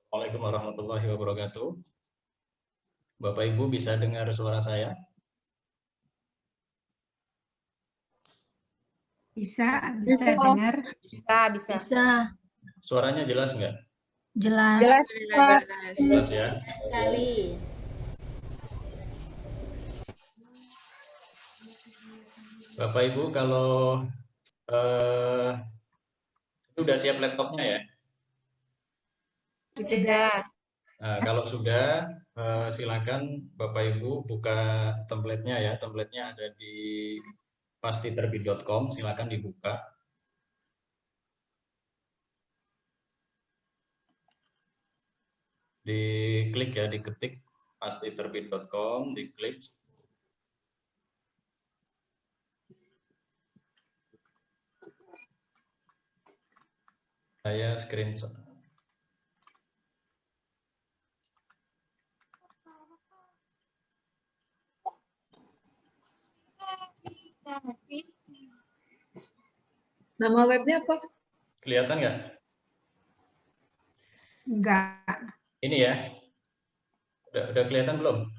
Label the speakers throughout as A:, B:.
A: Waalaikumsalam warahmatullahi wabarakatuh. Bapak Ibu bisa dengar suara saya?
B: Bisa dengar.
C: Bisa.
A: Suaranya jelas nggak?
B: Jelas.
C: Jelas, Pak.
A: Jelas ya.
D: Sekali.
A: Bapak Ibu kalau itu udah siap laptopnya ya?
C: Sudah.
A: Nah, kalau sudah silakan Bapak Ibu buka template-nya ya. Template-nya ada di pastiterbit.com, silakan dibuka. Diklik ya, diketik pastiterbit.com, diklik. Saya screenshot.
C: Nama webnya apa?
A: Kelihatan nggak?
B: Enggak.
A: Ini ya. Udah kelihatan belum?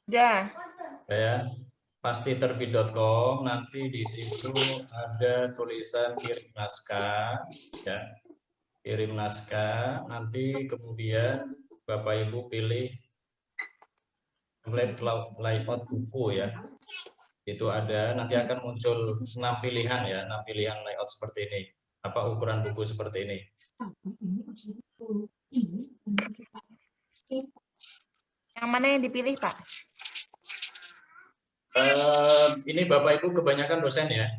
C: Sudah.
A: Ya. Pastiterbit.com, nanti di situ ada tulisan kirim naskah ya. Kirim naskah, nanti kemudian Bapak Ibu pilih template layout buku ya. Itu ada, nanti akan muncul 6 pilihan ya, 6 pilihan layout seperti ini. Apa ukuran buku seperti ini.
C: Yang mana yang dipilih, Pak?
A: Ini Bapak Ibu kebanyakan dosen ya.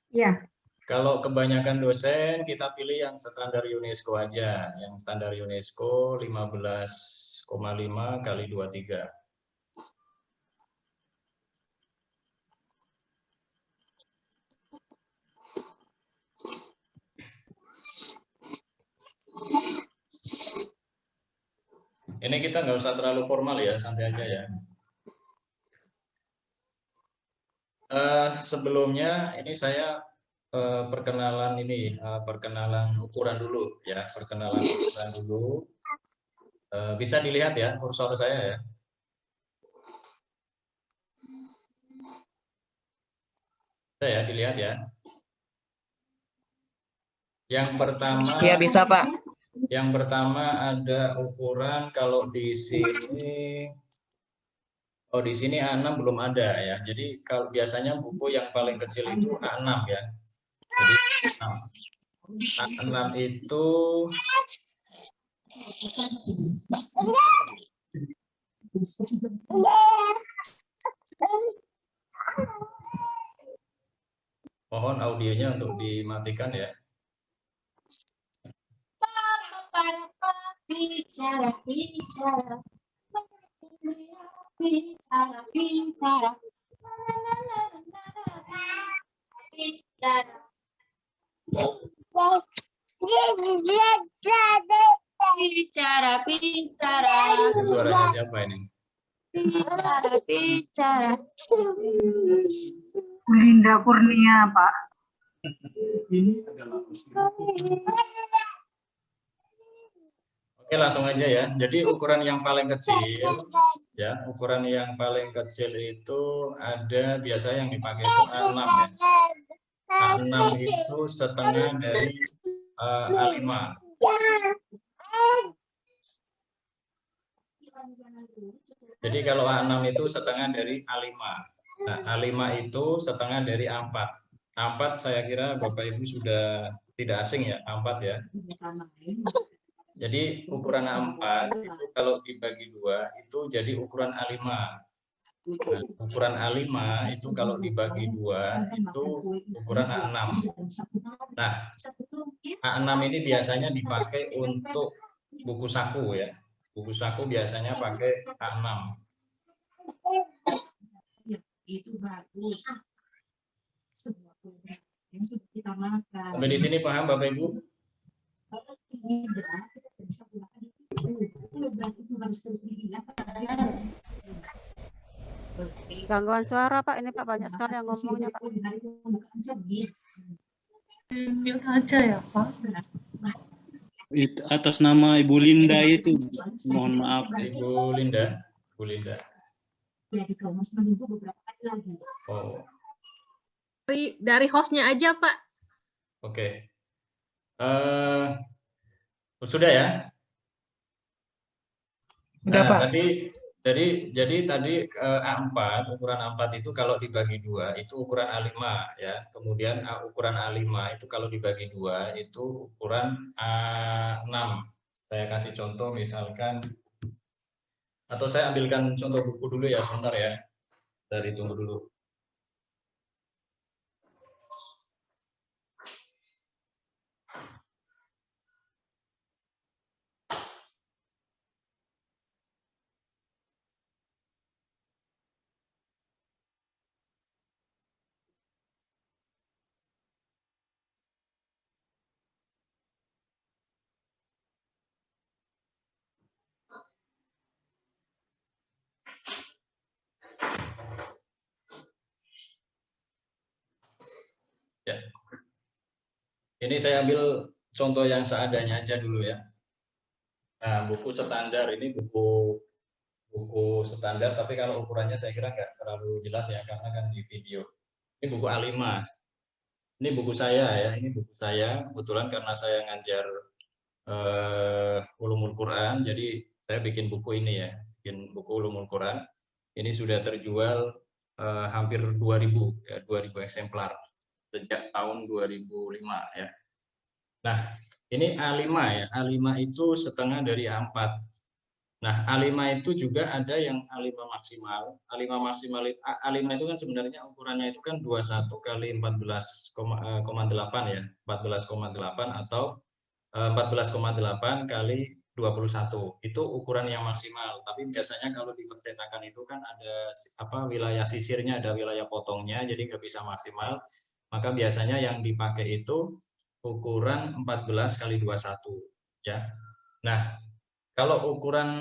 B: Ya.
A: Kalau kebanyakan dosen kita pilih yang standar UNESCO aja, yang standar UNESCO 15,5 kali 23. Ini kita nggak usah terlalu formal ya, santai aja ya. Sebelumnya ini saya perkenalan ukuran dulu ya, perkenalan ukuran dulu. Bisa dilihat ya kursor saya ya. Bisa ya, dilihat ya. Yang pertama.
C: Iya, bisa, Pak.
A: Yang pertama ada ukuran kalau di sini. Oh, di sini A6 belum ada ya. Jadi kalau biasanya buku yang paling kecil itu A6 ya. Jadi A6 itu mohon audionya untuk dimatikan ya.
D: Bicara.
A: Itu suaranya siapa ini?
D: Bicara.
B: Linda Kurnia, Pak.
A: Oke, langsung aja ya. Jadi ukuran yang paling kecil ya, ukuran yang paling kecil itu ada biasa yang dipakai itu A6 ya. A6 itu setengah dari A5. Jadi kalau A6 itu setengah dari A5. Nah, A5 itu setengah dari A4. A4 saya kira Bapak Ibu sudah tidak asing ya, A4 ya. Jadi ukuran A4 itu kalau dibagi 2 itu jadi ukuran A5. Nah, ukuran A5 itu kalau dibagi 2 itu ukuran A6. Nah, A6 ini biasanya dipakai untuk buku saku ya. Buku saku biasanya pakai A6.
D: Itu bagus.
A: Sampai di sini paham Bapak Ibu?
E: Gangguan suara Pak, ini Pak banyak sekali yang ngomongnya Pak. Ambil aja ya, Pak.
F: Itu atas nama Ibu Linda itu, mohon maaf.
A: Ibu Linda. Bu Linda.
D: Jadi kalau masih menunggu beberapa hari lagi.
A: Oh,
E: Dari hostnya aja, Pak.
A: oke. Sudah ya?
C: Udah,
A: Nah,
C: Pak.
A: jadi tadi A4, ukuran A4 itu kalau dibagi 2 itu ukuran A5 ya. Kemudian ukuran A5 itu kalau dibagi 2 itu ukuran A6. Saya kasih contoh misalkan, atau saya ambilkan contoh buku dulu ya, sebentar ya. Dari tunggu dulu. Ya. Ini saya ambil contoh yang seadanya aja dulu ya. Nah, buku standar ini buku standar, tapi kalau ukurannya saya kira nggak terlalu jelas ya, karena kan di video. Ini buku A5. Ini buku saya ya, ini buku saya. Kebetulan karena saya ngajar Ulumul Quran, jadi saya bikin buku ini ya, bikin buku Ulumul Quran. Ini sudah terjual hampir 2000 ya, 2000 eksemplar sejak tahun 2005 ya. Nah, ini A5 ya. A5 itu setengah dari A4. Nah, A5 itu juga ada yang A5 maksimal. A5 maksimal A5 itu kan sebenarnya ukurannya itu kan 21 kali 14,8 ya. 14,8 atau 14,8 kali 21. Itu ukuran yang maksimal. Tapi biasanya kalau di percetakan itu kan ada wilayah sisirnya, ada wilayah potongnya, jadi nggak bisa maksimal. Maka biasanya yang dipakai itu ukuran 14 kali 21 ya. Nah, kalau ukuran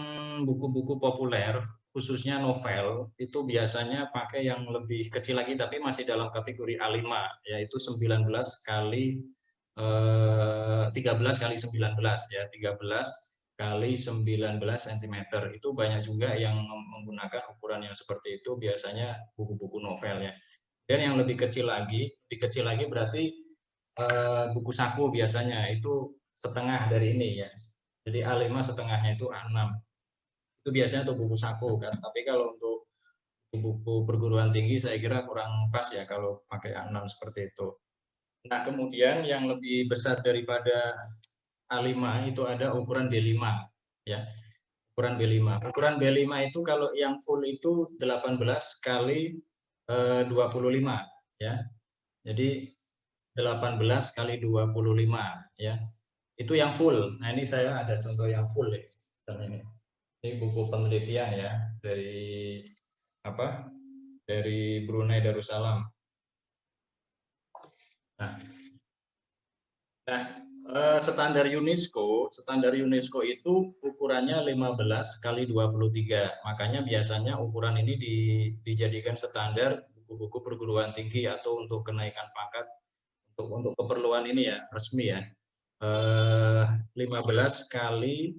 A: buku-buku populer khususnya novel itu biasanya pakai yang lebih kecil lagi tapi masih dalam kategori A5 yaitu 19 kali 13 kali 19 ya, 13 kali 19 cm. Itu banyak juga yang menggunakan ukuran yang seperti itu, biasanya buku-buku novel ya. Dan yang lebih kecil lagi berarti buku saku biasanya itu setengah dari ini ya. Jadi A5 setengahnya itu A6. Itu biasanya untuk buku saku kan. Tapi kalau untuk buku perguruan tinggi saya kira kurang pas ya kalau pakai A6 seperti itu. Nah, kemudian yang lebih besar daripada A5 itu ada ukuran B5 ya. Ukuran B5. Ukuran B5 itu kalau yang full itu 18 kali 25 ya. Jadi 18 kali 25 ya. Itu yang full. Nah, ini saya ada contoh yang full ya. Ini buku penelitian ya dari Dari Brunei Darussalam. Nah, standar UNESCO itu ukurannya 15 kali 23. Makanya biasanya ukuran ini dijadikan standar buku-buku perguruan tinggi atau untuk kenaikan pangkat untuk keperluan ini ya, resmi ya. 15 kali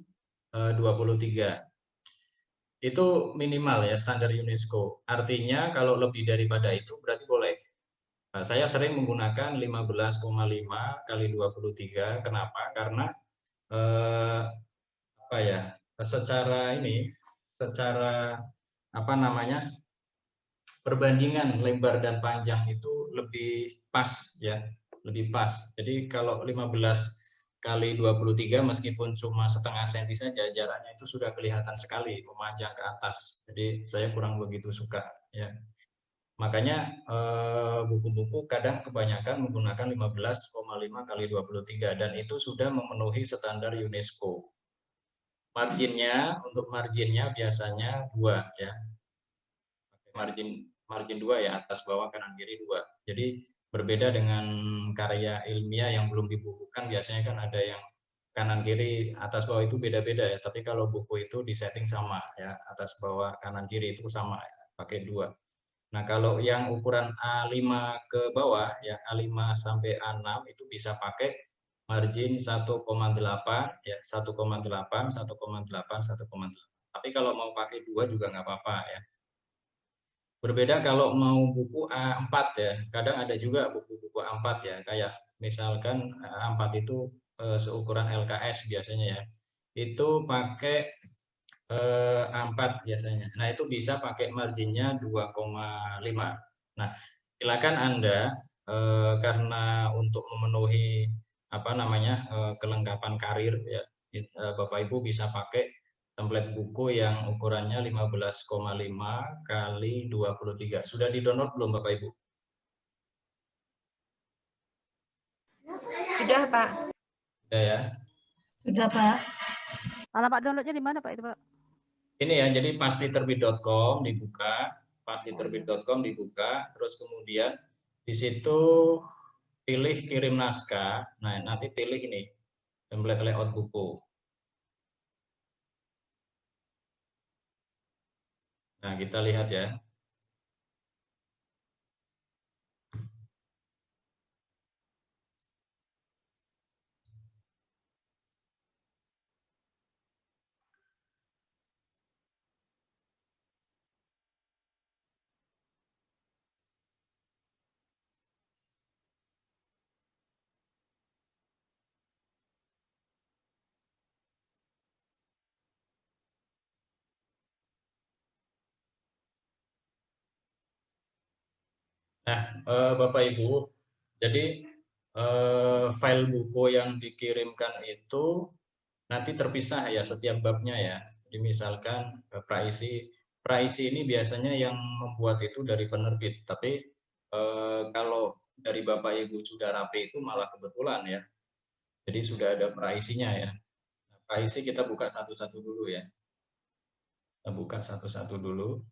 A: 23. Itu minimal ya standar UNESCO. Artinya kalau lebih daripada itu berarti boleh. Nah, saya sering menggunakan 15,5 kali 23. Kenapa? Karena secara perbandingan lebar dan panjang itu lebih pas ya, lebih pas. Jadi kalau 15 kali 23 meskipun cuma setengah senti saja jaraknya itu sudah kelihatan sekali memanjang ke atas. Jadi saya kurang begitu suka ya. Makanya buku-buku kadang kebanyakan menggunakan 15,5 kali 23 dan itu sudah memenuhi standar UNESCO. Untuk marginnya biasanya 2 ya. Margin 2 ya, atas bawah kanan kiri 2. Jadi berbeda dengan karya ilmiah yang belum dibukukan, biasanya kan ada yang kanan kiri atas bawah itu beda-beda ya, tapi kalau buku itu disetting sama ya, atas bawah kanan kiri itu sama ya, pakai 2. Nah, kalau yang ukuran A5 ke bawah, ya A5 sampai A6 itu bisa pakai margin 1,8, ya 1,8, 1,8, 1,8. Tapi kalau mau pakai 2 juga nggak apa-apa ya. Berbeda kalau mau buku A4 ya, kadang ada juga buku-buku A4 ya, kayak misalkan A4 itu seukuran LKS biasanya ya, itu pakai A4 biasanya. Nah, itu bisa pakai marginnya 2,5. Nah, silakan Anda karena untuk memenuhi apa namanya kelengkapan karir ya, Bapak Ibu bisa pakai template buku yang ukurannya 15,5 kali 23. Sudah di-download belum Bapak Ibu?
C: Sudah, Pak.
A: Sudah ya.
B: Sudah, Pak.
G: Alamat downloadnya di mana Pak itu Pak?
A: Ini ya, jadi pastiterbit.com dibuka, pastiterbit.com dibuka, terus kemudian di situ pilih kirim naskah. Nah, nanti pilih ini template layout buku. Nah, kita lihat ya. Nah, Bapak Ibu, jadi file buku yang dikirimkan itu nanti terpisah ya setiap babnya ya. Jadi misalkan praisi ini biasanya yang membuat itu dari penerbit, tapi kalau dari Bapak Ibu sudah rapi itu malah kebetulan ya. Jadi sudah ada praisinya ya. Nah, praisi kita buka satu-satu dulu ya. Kita buka satu-satu dulu.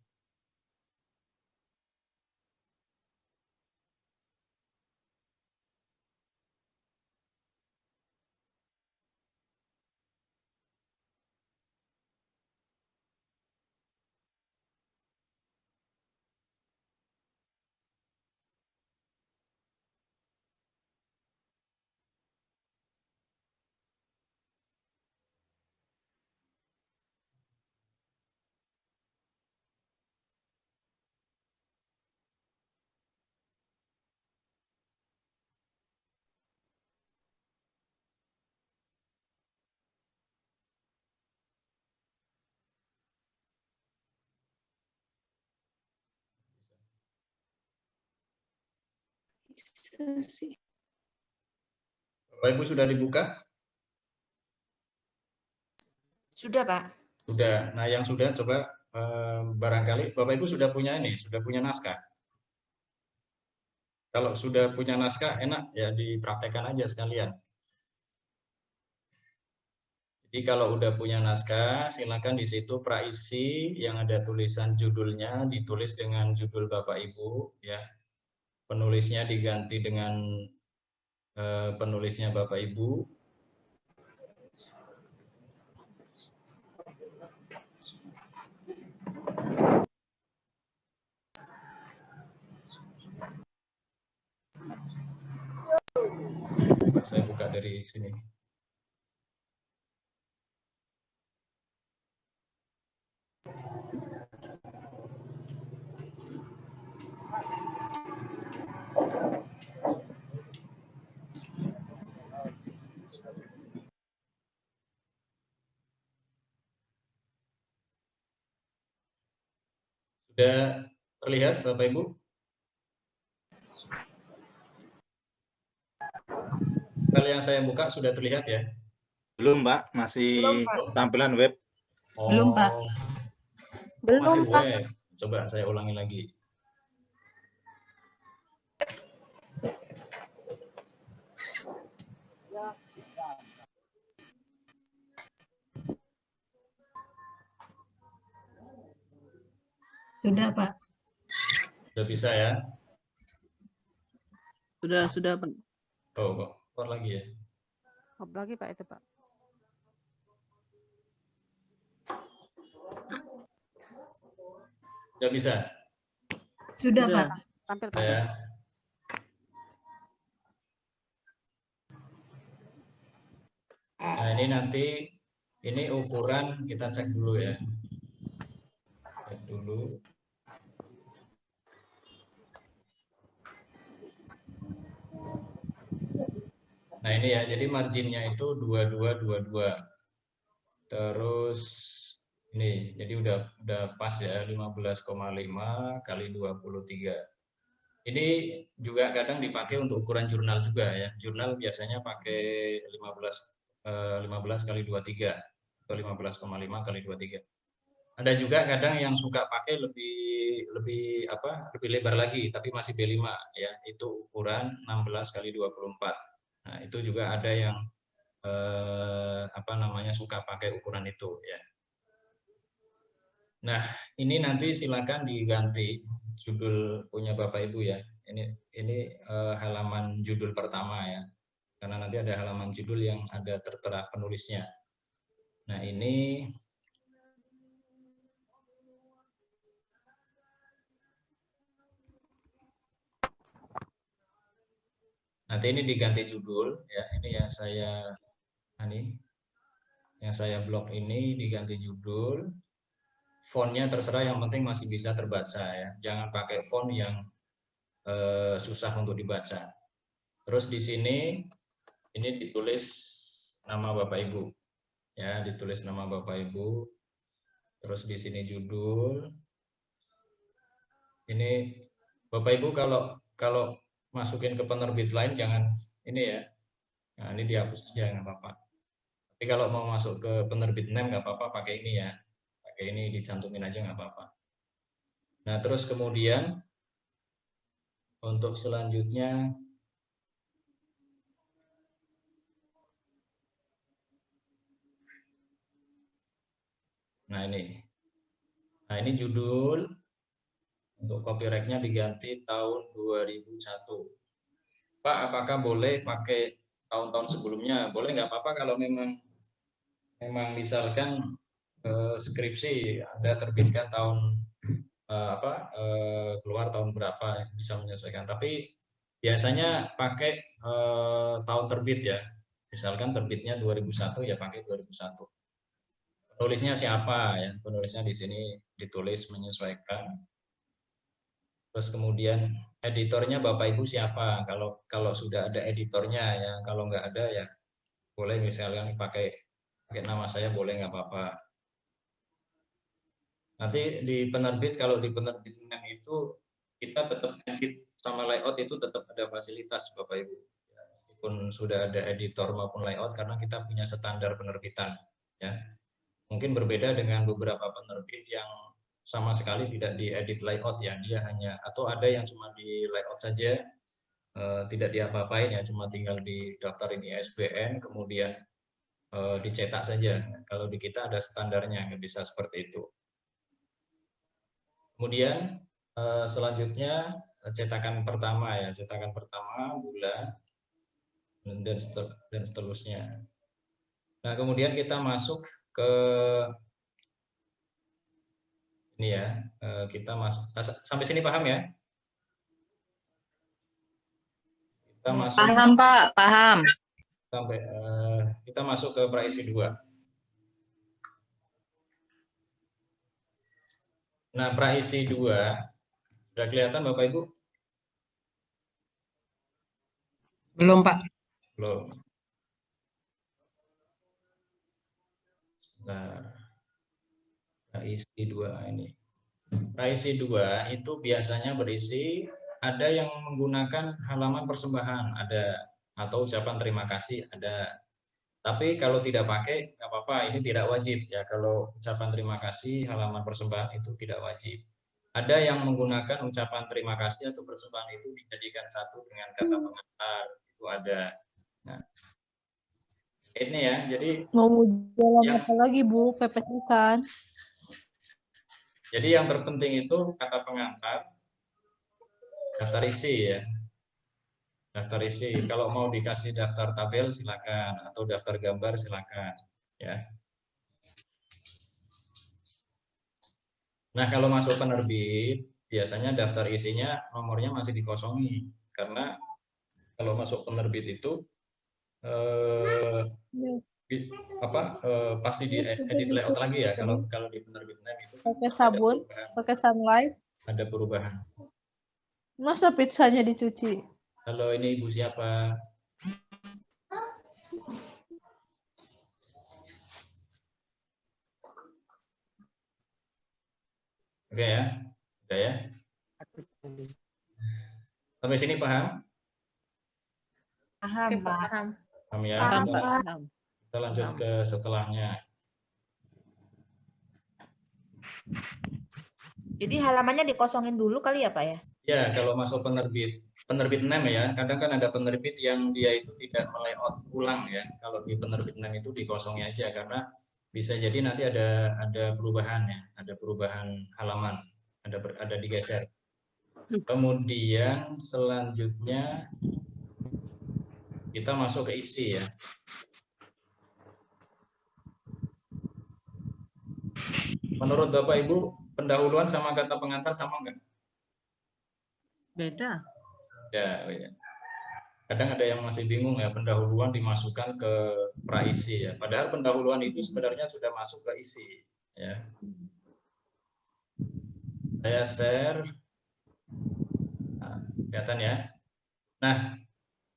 A: Bapak Ibu sudah dibuka?
C: Sudah, Pak.
A: Sudah. Nah, yang sudah coba barangkali Bapak Ibu sudah punya ini, sudah punya naskah. Kalau sudah punya naskah enak ya dipraktekkan aja sekalian. Jadi kalau udah punya naskah, silakan di situ praisi yang ada tulisan judulnya ditulis dengan judul Bapak Ibu ya. Penulisnya diganti dengan penulisnya Bapak Ibu. Saya buka dari sini. Sudah terlihat Bapak Ibu? File yang saya buka sudah terlihat ya?
H: Belum, Pak. Masih
C: Belum, Pak.
H: tampilan web.
B: Belum, Pak.
A: Masih web. Coba saya ulangi lagi.
B: Sudah, Pak.
A: Sudah bisa ya?
G: Sudah Pak.
A: Oh, kok lagi ya?
G: Hop lagi Pak itu Pak.
A: Sudah bisa?
B: Sudah, Pak.
G: Tampil Pak.
A: Ya. Nah, ini nanti ini ukuran kita cek dulu ya. Cek dulu. Nah, ini ya. Jadi marginnya itu 2222. Terus ini jadi udah pas ya 15,5 kali 23. Ini juga kadang dipakai untuk ukuran jurnal juga ya. Jurnal biasanya pakai 15 kali 23 atau 15,5 kali 23. Ada juga kadang yang suka pakai lebih lebar lagi tapi masih B5 ya. Itu ukuran 16 kali 24. Nah, itu juga ada yang suka pakai ukuran itu ya. Nah, ini nanti silakan diganti judul punya Bapak Ibu ya. Ini halaman judul pertama ya. Karena nanti ada halaman judul yang ada tertera penulisnya. Nah, ini nanti ini diganti judul ya. Ini yang saya blok ini diganti judul. Fontnya terserah, yang penting masih bisa terbaca ya. Jangan pakai font yang susah untuk dibaca. Terus di sini ini ditulis nama Bapak Ibu ya, ditulis nama Bapak Ibu. Terus di sini judul. Ini Bapak Ibu kalau masukin ke penerbit lain jangan ini ya. Nah, ini dihapus aja nggak apa-apa. Tapi kalau mau masuk ke penerbit NEM nggak apa-apa, pakai ini ya. Pakai ini dicantumin aja nggak apa-apa. Nah, terus kemudian untuk selanjutnya nah ini judul untuk copyright-nya diganti tahun 2001. Pak, apakah boleh pakai tahun-tahun sebelumnya? Boleh, nggak apa-apa kalau memang misalkan skripsi Anda terbitkan tahun keluar tahun berapa, bisa menyesuaikan. Tapi biasanya pakai tahun terbit ya. Misalkan terbitnya 2001 ya pakai 2001. Penulisnya siapa ya? Penulisnya di sini ditulis menyesuaikan. Terus kemudian editornya Bapak Ibu siapa? Kalau sudah ada editornya ya, kalau nggak ada ya boleh misalkan pakai nama saya, boleh, nggak apa-apa. Nanti di penerbit, kalau di penerbit itu kita tetap edit sama layout itu tetap ada fasilitas Bapak Ibu. Ya, meskipun sudah ada editor maupun layout karena kita punya standar penerbitan ya. Mungkin berbeda dengan beberapa penerbit yang sama sekali tidak diedit layout ya, dia hanya atau ada yang cuma di layout saja, tidak diapa-apain ya, cuma tinggal di daftar ini ISBN kemudian dicetak saja. Kalau di kita ada standarnya, nggak bisa seperti itu. Kemudian selanjutnya cetakan pertama ya, cetakan pertama bulan dan seterusnya. Nah, kemudian kita masuk ke ini ya, kita masuk sampai sini paham ya? Kita masuk,
C: Paham Pak, paham.
A: Sampai kita masuk ke praisi 2. Nah, praisi 2 sudah kelihatan Bapak Ibu?
C: Belum Pak.
A: Belum. Nah, praisi 2 ini. Praisi 2 itu biasanya berisi, ada yang menggunakan halaman persembahan, ada, atau ucapan terima kasih, ada. Tapi kalau tidak pakai, nggak apa-apa, ini tidak wajib ya. Kalau ucapan terima kasih, halaman persembahan itu tidak wajib. Ada yang menggunakan ucapan terima kasih atau persembahan itu dijadikan satu dengan kata pengantar, itu ada. Nah, ini ya, jadi
I: mau jalan apa lagi Bu, pepesnya kan.
A: Jadi yang terpenting itu kata pengantar, daftar isi ya. Daftar isi. Kalau mau dikasih daftar tabel silakan, atau daftar gambar silakan ya. Nah, kalau masuk penerbit biasanya daftar isinya nomornya masih dikosongi, karena kalau masuk penerbit itu pasti diedit layout lagi ya. Kalau di penerbit NEM itu
I: Pakai sabun, pakai sunlight.
A: ada perubahan.
I: Masa pizzanya dicuci?
A: Halo, ini ibu siapa? Oke ya, udah ya. Sampai sini paham?
B: Paham,
E: Oke, Pak.
B: Pak.
E: Paham.
A: Paham ya?
G: Paham,
A: Kita,
G: Pak. Paham.
A: kita lanjut ke setelahnya.
J: Jadi halamannya dikosongin dulu kali ya Pak ya?
A: Ya, kalau masuk penerbit NEM ya, kadang kan ada penerbit yang dia itu tidak melayout ulang ya. Kalau di penerbit NEM itu dikosongi aja, karena bisa jadi nanti ada perubahan ya, ada perubahan halaman, ada digeser. Kemudian selanjutnya kita masuk ke isi ya. Menurut Bapak Ibu, pendahuluan sama kata pengantar sama enggak?
B: Beda.
A: Ya, ya. Kadang ada yang masih bingung ya, pendahuluan dimasukkan ke praisi ya. Padahal pendahuluan itu sebenarnya sudah masuk ke isi ya. Saya share. Nah, kelihatan ya. Nah,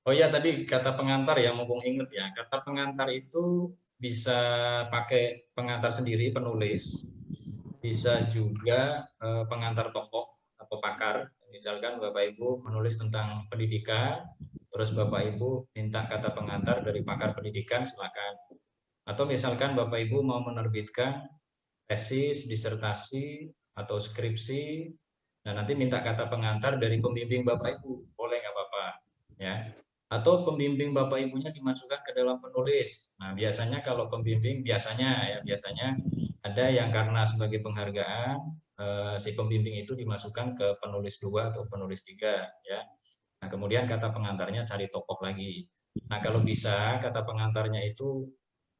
A: oh ya tadi kata pengantar ya, mumpung inget ya. Kata pengantar itu bisa pakai pengantar sendiri penulis, bisa juga pengantar tokoh atau pakar. Misalkan Bapak Ibu menulis tentang pendidikan, terus Bapak Ibu minta kata pengantar dari pakar pendidikan, silakan. Atau misalkan Bapak Ibu mau menerbitkan tesis, disertasi, atau skripsi, nah nanti minta kata pengantar dari pembimbing Bapak Ibu, boleh nggak apa-apa, ya. Atau pembimbing Bapak Ibunya dimasukkan ke dalam penulis. Nah biasanya kalau pembimbing biasanya ada yang karena sebagai penghargaan si pembimbing itu dimasukkan ke penulis 2 atau penulis 3 ya. Nah, kemudian kata pengantarnya cari tokoh lagi. Nah, kalau bisa kata pengantarnya itu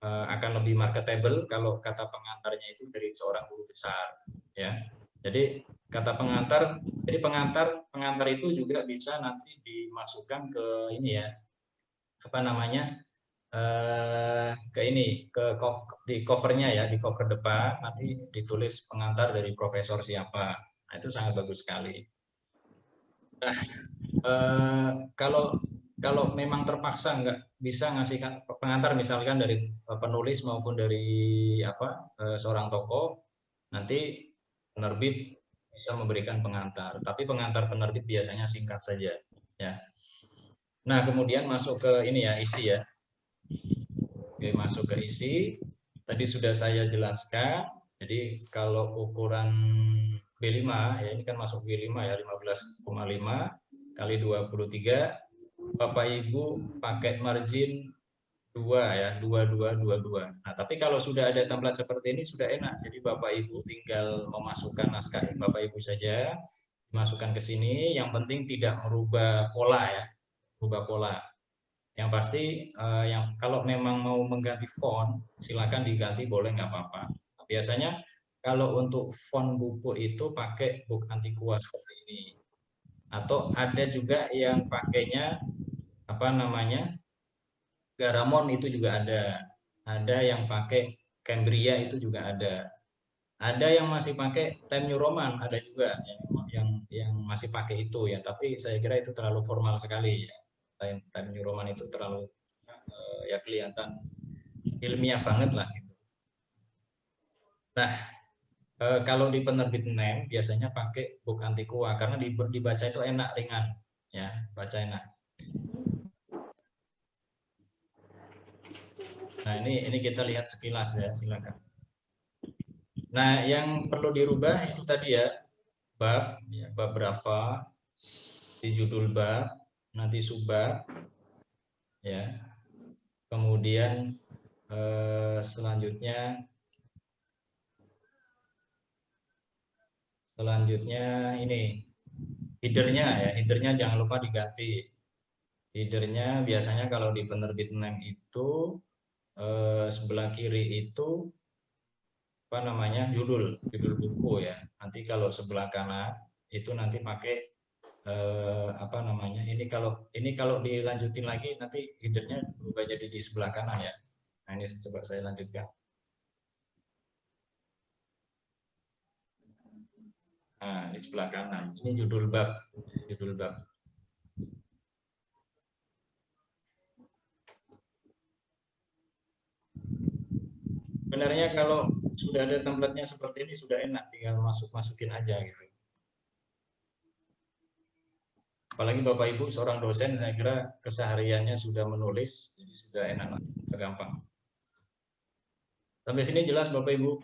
A: akan lebih marketable kalau kata pengantarnya itu dari seorang guru besar ya. Jadi kata pengantar, jadi pengantar itu juga bisa nanti dimasukkan ke ini ya. Apa namanya? Di covernya ya, di cover depan nanti ditulis pengantar dari profesor siapa. Nah, itu sangat bagus sekali. Nah, kalau memang terpaksa nggak bisa ngasihkan pengantar misalkan dari penulis maupun dari seorang tokoh, nanti penerbit bisa memberikan pengantar. Tapi pengantar penerbit biasanya singkat saja, ya. Nah, kemudian masuk ke ini ya, isi ya. Oke, masuk ke isi. Tadi sudah saya jelaskan. Jadi kalau ukuran B5 ya, ini kan masuk B5 ya, 15,5 kali 23. Bapak Ibu pakai margin 2 ya, 2222. Nah, tapi kalau sudah ada template seperti ini sudah enak. Jadi Bapak Ibu tinggal memasukkan naskah Bapak Ibu saja, dimasukkan ke sini. Yang penting tidak merubah pola ya, merubah pola. Yang pasti yang kalau memang mau mengganti font, silakan diganti, boleh nggak apa-apa. Nah, biasanya kalau untuk font buku itu pakai book Antiqua seperti ini. Atau ada juga yang pakainya Garamond itu juga ada. Ada yang pakai Cambria itu juga ada. Ada yang masih pakai Times New Roman, ada juga yang masih pakai itu ya. Tapi saya kira itu terlalu formal sekali ya. Times New Roman itu terlalu ya kelihatan ilmiah banget lah gitu. Nah, kalau di penerbit NEM biasanya pakai book Antiqua karena dibaca itu enak, ringan ya, baca enak. Nah, ini kita lihat sekilas ya, silakan. Nah, yang perlu dirubah itu tadi ya, bab berapa, di judul bab, nanti subbab, ya. Kemudian selanjutnya ini headernya ya, headernya jangan lupa diganti. Headernya biasanya kalau di penerbit NEM itu sebelah kiri itu judul buku ya. Nanti kalau sebelah kanan itu nanti pakai apa namanya? Ini kalau dilanjutin lagi nanti headernya berubah jadi di sebelah kanan ya. Nah, ini coba saya lanjutkan. Nah, di sebelah kanan. Ini judul bab. Sebenarnya kalau sudah ada template-nya seperti ini sudah enak, tinggal masukin aja gitu. Apalagi Bapak Ibu seorang dosen, saya kira kesehariannya sudah menulis, jadi sudah enak, sudah gampang. Sampai sini jelas Bapak Ibu?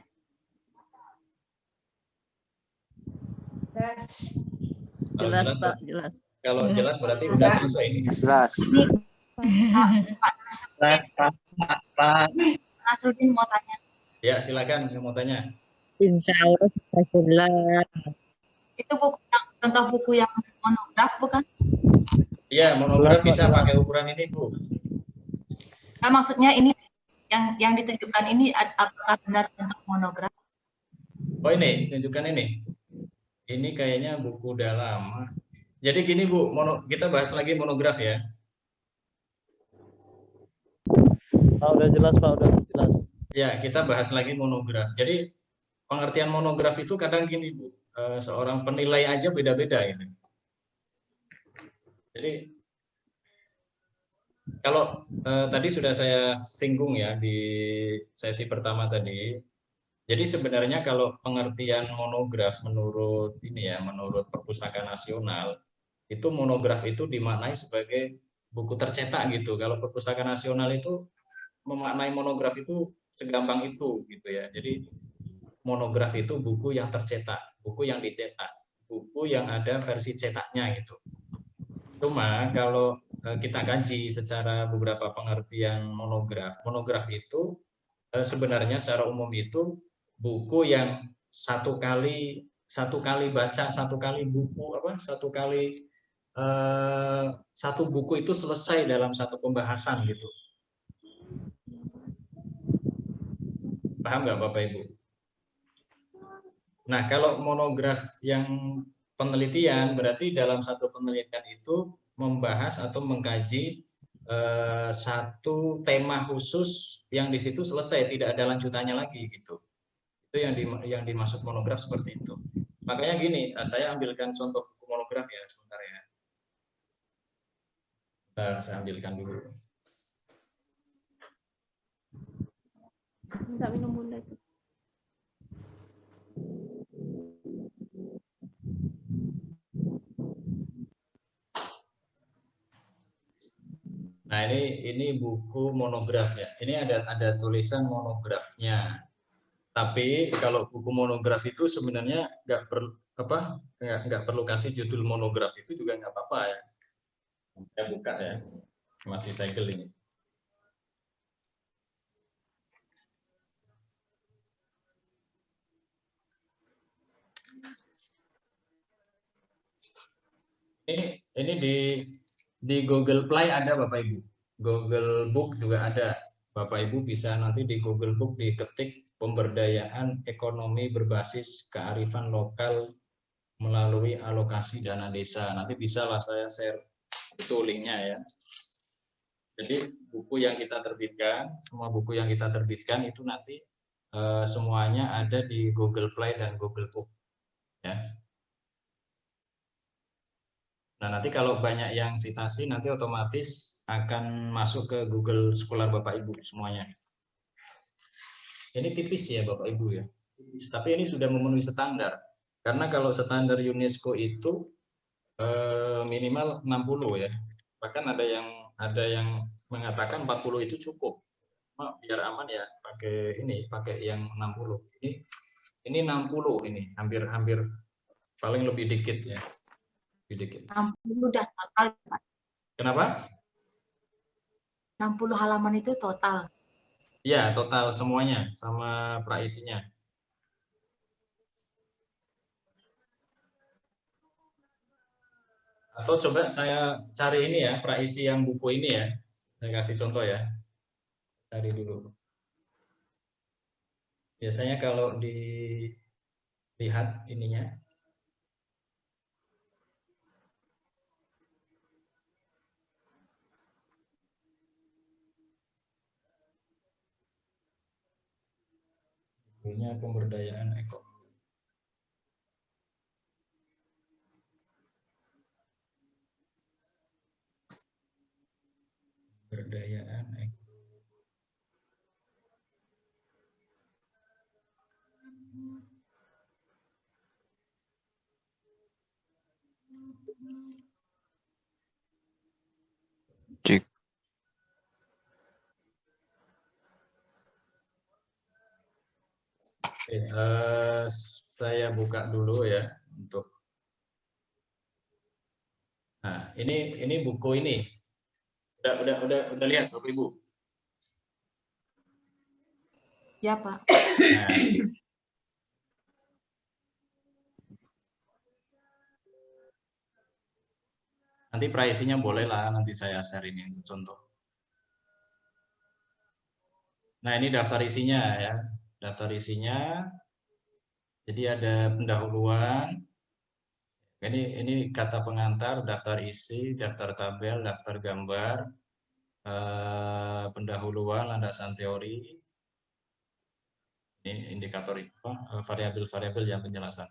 C: Jelas, Pak, jelas.
A: Kalau jelas berarti udah selesai ini.
H: Jelas.
D: Pak Nasruddin mau tanya.
A: Ya, silakan yang mau tanya.
C: Insya Allah jelas.
D: Itu buku contoh buku yang monograf bukan?
A: Iya, monograf bisa pakai ukuran ini, Bu.
D: Nah, maksudnya ini yang ditunjukkan ini apakah benar contoh monograf?
A: Oh ini, tunjukkan ini. Ini kayaknya buku udah lama. Jadi gini Bu, kita bahas lagi monograf ya.
F: Udah jelas Pak, udah jelas.
A: Ya, kita bahas lagi monograf. Jadi pengertian monograf itu kadang gini Bu, seorang penilai aja beda-beda gitu. Jadi kalau tadi sudah saya singgung ya di sesi pertama tadi. Jadi sebenarnya kalau pengertian monograf menurut ini ya, menurut Perpustakaan Nasional, itu monograf itu dimaknai sebagai buku tercetak gitu. Kalau Perpustakaan Nasional itu memaknai monograf itu segampang itu gitu ya. Jadi monograf itu buku yang tercetak, buku yang dicetak, buku yang ada versi cetaknya gitu. Cuma kalau kita kaji secara beberapa pengertian monograf itu sebenarnya secara umum itu buku yang satu kali baca, satu buku itu selesai dalam satu pembahasan gitu. Paham nggak Bapak Ibu? Nah, kalau monograf yang penelitian berarti dalam satu penelitian itu membahas atau mengkaji satu tema khusus yang di situ selesai, tidak ada lanjutannya lagi gitu. Itu yang dimaksud monograf seperti itu. Makanya gini, saya ambilkan contoh buku monograf ya sebentar ya. Bentar, saya ambilkan dulu.
G: Minta minum bunda itu.
A: Nah, ini buku monograf ya. Ini ada tulisan monografnya. Tapi kalau buku monograf itu sebenarnya nggak perlu kasih judul monograf, itu juga nggak apa-apa ya. Saya buka ya, masih segel ini. Ini di Google Play ada Bapak Ibu. Google Book juga ada. Bapak Ibu bisa nanti di Google Book diketik pemberdayaan ekonomi berbasis kearifan lokal melalui alokasi dana desa. Nanti bisa lah saya share itu linknya ya. Jadi buku yang kita terbitkan, semua buku yang kita terbitkan itu nanti semuanya ada di Google Play dan Google Book. Ya. Nah, nanti kalau banyak yang citasi nanti otomatis akan masuk ke Google Scholar Bapak Ibu semuanya. Ini tipis ya Bapak Ibu ya. Tipis. Tapi ini sudah memenuhi standar. Karena kalau standar UNESCO itu minimal 60 ya. Bahkan ada yang mengatakan 40 itu cukup. Biar aman ya pakai yang 60. Ini 60 ini, hampir paling lebih dikit ya.
D: 60 udah total, Pak.
A: Kenapa?
D: 60 halaman itu total.
A: Ya, total semuanya sama praisinya. Atau coba saya cari ini ya, praisi yang buku ini ya. Saya kasih contoh ya. Cari dulu. Biasanya kalau dilihat ininya, Judulnya pemberdayaan ekonomi. Pemberdayaan ekonomi.
K: Cek.
A: Oke, saya buka dulu ya untuk. Nah, ini buku ini. Udah lihat Bapak Ibu?
D: Ya, Pak.
A: Nah, nanti pricing-nya boleh lah, nanti saya share ini untuk contoh. Nah, ini daftar isinya ya. Daftar isinya. Jadi ada pendahuluan. Ini kata pengantar, daftar isi, daftar tabel, daftar gambar, pendahuluan, landasan teori. Ini indikator variabel-variabel yang penjelasan.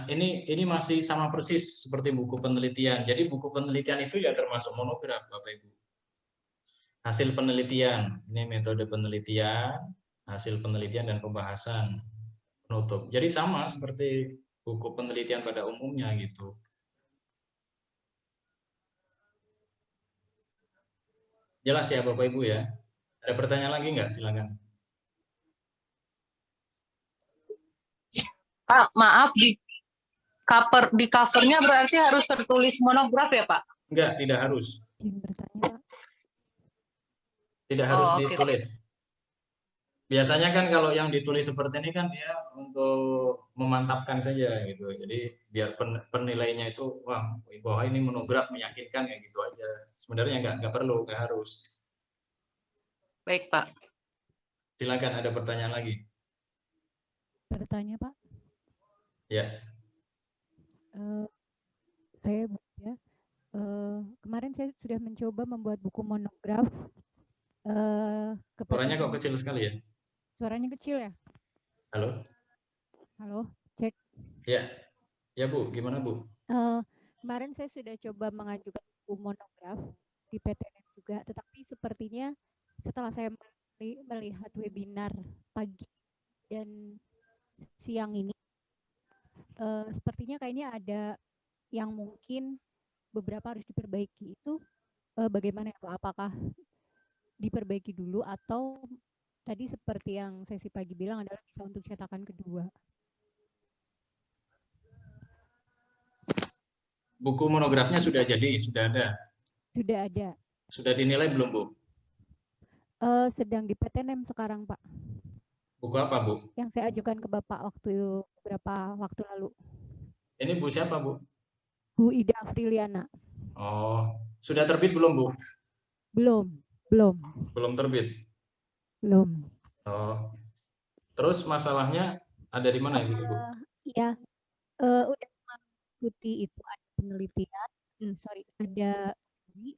A: Ini masih sama persis seperti buku penelitian. Jadi buku penelitian itu ya termasuk monograf, Bapak Ibu. Hasil penelitian, ini metode penelitian, hasil penelitian dan pembahasan penutup. Jadi sama seperti buku penelitian pada umumnya gitu. Jelas ya Bapak Ibu ya? Ada pertanyaan lagi nggak? Silakan.
L: Pak, maaf di covernya berarti harus tertulis monograf ya Pak?
A: Enggak, tidak harus. Tidak harus ditulis. Biasanya kan kalau yang ditulis seperti ini kan dia untuk memantapkan saja gitu. Jadi biar penilainya itu wah bahwa ini monograf meyakinkan kayak gitu aja. Sebenarnya nggak perlu, nggak harus.
L: Baik Pak.
A: Silakan ada pertanyaan lagi.
M: Bertanya Pak.
A: Ya.
M: Saya ya. Kemarin saya sudah mencoba membuat buku monograf.
A: Suaranya kok kecil sekali ya?
M: Suaranya kecil ya?
A: Halo?
M: Halo, cek.
A: Ya, ya Bu, gimana Bu?
M: Kemarin saya sudah coba mengajukan buku monograf di PTN juga, tetapi sepertinya setelah saya melihat webinar pagi dan siang ini, sepertinya kayaknya ada yang mungkin beberapa harus diperbaiki. Itu bagaimana ya Pak? Apakah diperbaiki dulu atau tadi seperti yang sesi pagi bilang adalah bisa untuk cetakan kedua?
A: Buku monografnya sudah jadi, sudah ada?
M: Sudah ada.
A: Sudah dinilai belum Bu?
M: Sedang di PTNM sekarang Pak.
A: Buku apa Bu?
M: Yang saya ajukan ke Bapak beberapa waktu lalu.
A: Ini Bu siapa Bu?
M: Bu Ida Afriliana.
A: Oh, sudah terbit belum Bu?
M: Belum.
A: Belum terbit?
M: Belum.
A: Oh, terus masalahnya ada di mana Bu?
M: Iya, udah mengikuti itu ada penelitian,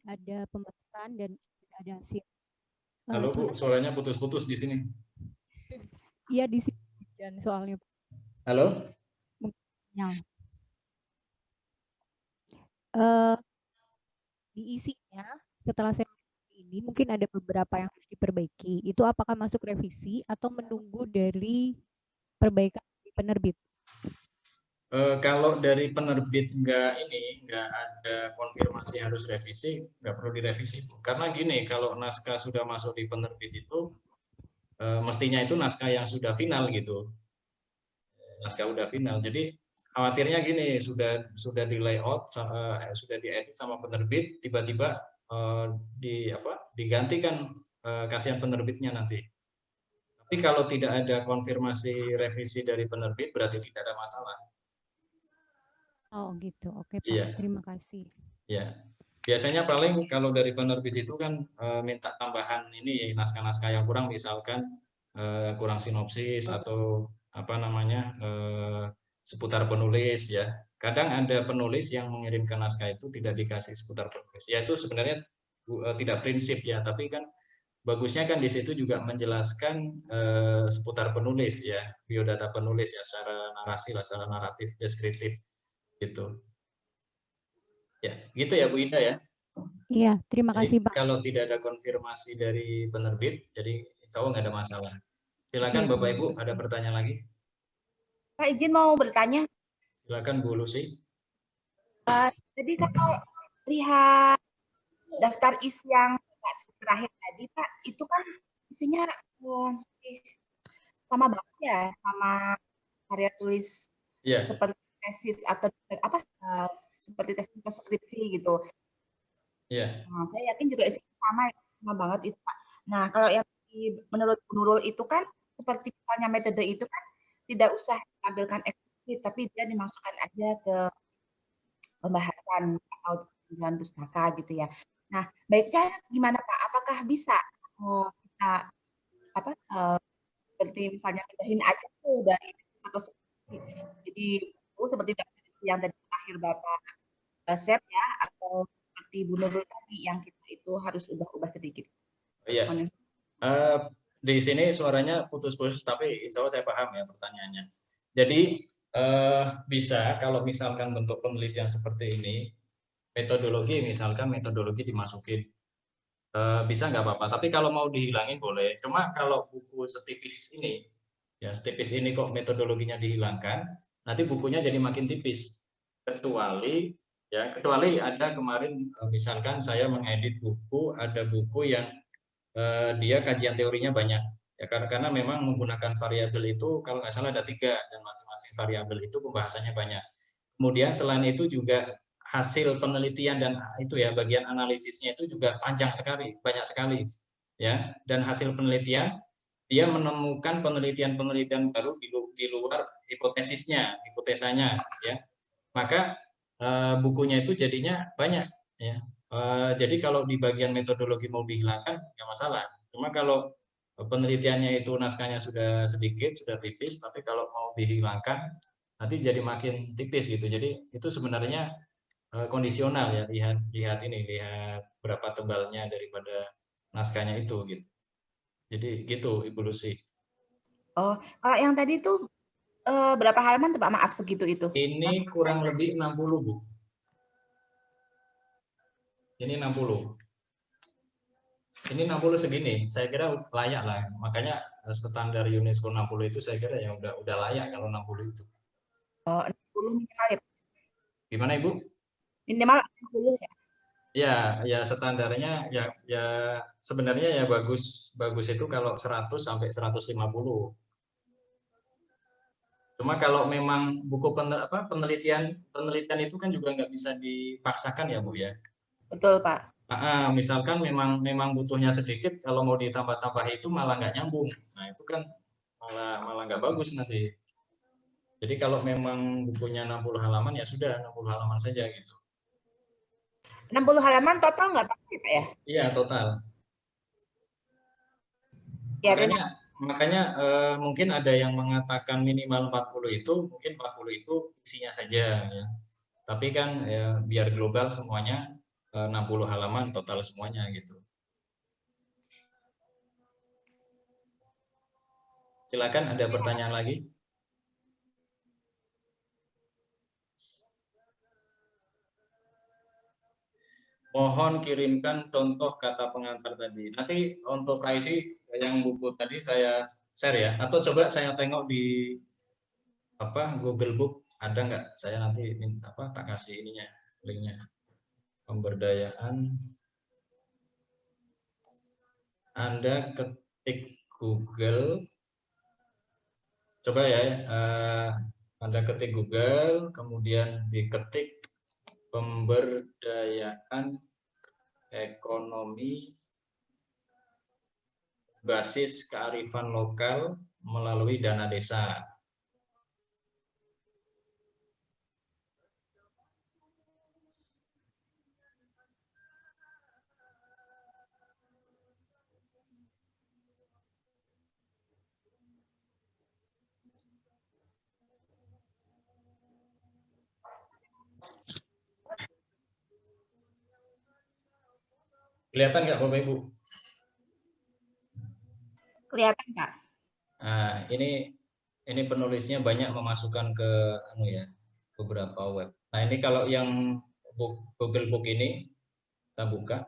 M: ada pemetaan dan ada hasil.
A: Halo Bu, suaranya putus-putus di sini.
M: Iya di sini dan soalnya.
A: Halo?
M: Di isinya setelah saya ini mungkin ada beberapa yang harus diperbaiki. Itu apakah masuk revisi atau menunggu dari perbaikan penerbit?
A: Kalau dari penerbit nggak ada konfirmasi harus revisi, nggak perlu direvisi. Karena gini, kalau naskah sudah masuk di penerbit itu mestinya itu naskah yang sudah final gitu. Naskah udah final. Jadi khawatirnya gini, sudah di layout, sudah diedit sama penerbit, tiba-tiba digantikan kasihan penerbitnya nanti. Tapi kalau tidak ada konfirmasi revisi dari penerbit berarti tidak ada masalah.
M: Oh gitu, oke Pak.
A: Iya.
M: Terima kasih.
A: Ya, biasanya paling kalau dari penerbit itu kan minta tambahan ini naskah-naskah yang kurang, misalkan kurang sinopsis atau apa namanya seputar penulis ya. Kadang ada penulis yang mengirimkan naskah itu tidak dikasih seputar penulis. Ya itu sebenarnya tidak prinsip ya, tapi kan bagusnya kan di situ juga menjelaskan seputar penulis ya, biodata penulis ya, secara narasi lah, secara naratif, deskriptif gitu. Ya, gitu ya Bu Ida ya.
M: Iya, terima
A: Jadi
M: kasih Pak.
A: kalau tidak ada konfirmasi dari penerbit, jadi insya Allah nggak ada masalah. Silakan
M: Oke.
A: Bapak Ibu, ada pertanyaan lagi?
J: Pak izin mau bertanya.
A: Silakan Bu Lucy.
J: Jadi kalau lihat daftar isi yang terakhir tadi Pak, itu kan isinya sama banget ya, sama karya tulis seperti tesis atau apa seperti tesis atau skripsi gitu. Nah, saya yakin juga isinya sama banget itu Pak. Nah, kalau yang menurut Bu Nurul itu kan seperti misalnya metode itu kan tidak usah ditampilkan eksplisit, tapi dia dimasukkan aja ke pembahasan atau dengan pustaka gitu ya. Nah, baiknya gimana Pak? Apakah bisa kita apa seperti misalnya pindahin aja tuh dari satu jadi seperti yang tadi terakhir Bapak share ya, atau seperti Bu Nurul tadi yang kita itu harus ubah-ubah sedikit.
A: Iya. Di sini suaranya putus-putus, tapi insya Allah saya paham ya pertanyaannya. Jadi bisa kalau misalkan bentuk penelitian seperti ini, metodologi misalkan metodologi dimasukin, bisa nggak apa-apa. Tapi kalau mau dihilangin boleh. Cuma kalau buku setipis ini, ya setipis ini kok metodologinya dihilangkan, nanti bukunya jadi makin tipis. Kecuali ada kemarin misalkan saya mengedit buku, ada buku yang dia kajian teorinya banyak ya, karena memang menggunakan variabel itu kalau nggak salah ada 3 dan masing-masing variabel itu pembahasannya banyak. Kemudian selain itu juga hasil penelitian dan itu ya bagian analisisnya itu juga panjang sekali, banyak sekali ya, dan hasil penelitian dia menemukan penelitian baru di luar hipotesanya ya, maka bukunya itu jadinya banyak ya. Jadi kalau di bagian metodologi mau dihilangkan nggak masalah. Cuma kalau penelitiannya itu naskahnya sudah sedikit, sudah tipis, tapi kalau mau dihilangkan nanti jadi makin tipis gitu. Jadi itu sebenarnya kondisional ya, lihat berapa tebalnya daripada naskahnya itu gitu. Jadi gitu Ibu Lucy.
J: Oh, kalau yang tadi itu berapa halaman tuh Pak? Maaf segitu itu.
A: Ini kurang lebih 60 Bu. Ini 60. Ini 60 segini, saya kira layak lah. Makanya standar UNESCO 60 itu saya kira ya udah layak kalau 60 itu.
J: Oh, 60 minimal ya?
A: Gimana Ibu?
J: Minimal 60 ya?
A: Ya standarnya ya sebenarnya ya bagus itu kalau 100 sampai 150. Cuma kalau memang buku penelitian itu kan juga nggak bisa dipaksakan ya Bu ya.
J: Betul Pak.
A: Misalkan memang butuhnya sedikit, kalau mau ditambah-tambah itu malah nggak nyambung. Nah itu kan malah nggak bagus nanti. Jadi kalau memang bukunya 60 halaman ya sudah 60 halaman saja gitu.
J: 60 halaman total nggak Pak ya?
A: Iya total.
J: Ya,
A: makanya mungkin ada yang mengatakan minimal 40 itu, mungkin 40 itu isinya saja ya. Tapi kan ya, biar global semuanya 60 halaman total semuanya gitu. Silakan ada pertanyaan lagi? Mohon kirimkan contoh kata pengantar tadi. Nanti untuk Raisi yang buku tadi saya share ya, atau coba saya tengok di Google Book ada nggak? Saya nanti minta tak kasih ininya linknya. Pemberdayaan. Anda ketik Google, coba ya, Anda ketik Google, kemudian diketik pemberdayaan ekonomi basis kearifan lokal melalui dana desa. Kelihatan nggak Bapak Ibu?
J: kelihatan Pak.
A: Nah, ini penulisnya banyak memasukkan ke beberapa web. Nah, ini kalau yang Google Book ini kita buka.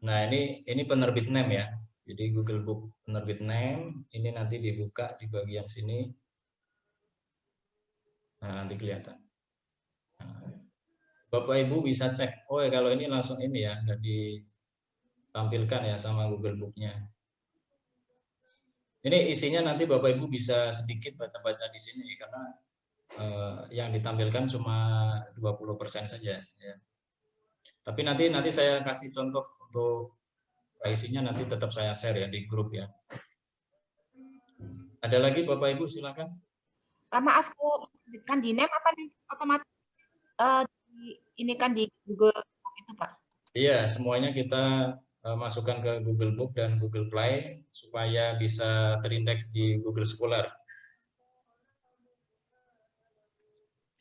A: Nah, ini penerbit name ya. Jadi Google Book penerbit name ini nanti dibuka di bagian sini. Nah, nanti kelihatan. Nah, Bapak Ibu bisa cek. Oh ya, kalau ini langsung ini ya, nggak ditampilkan ya sama Google Book-nya. Ini isinya nanti Bapak Ibu bisa sedikit baca-baca di sini karena yang ditampilkan cuma 20% saja ya. Tapi nanti saya kasih contoh untuk isinya, nanti tetap saya share ya di grup ya. Ada lagi Bapak Ibu, silakan.
J: Maaf, kan di name apa nih otomatis ini kan di Google itu Pak?
A: Iya, semuanya kita masukkan ke Google Book dan Google Play supaya bisa terindeks di Google Scholar.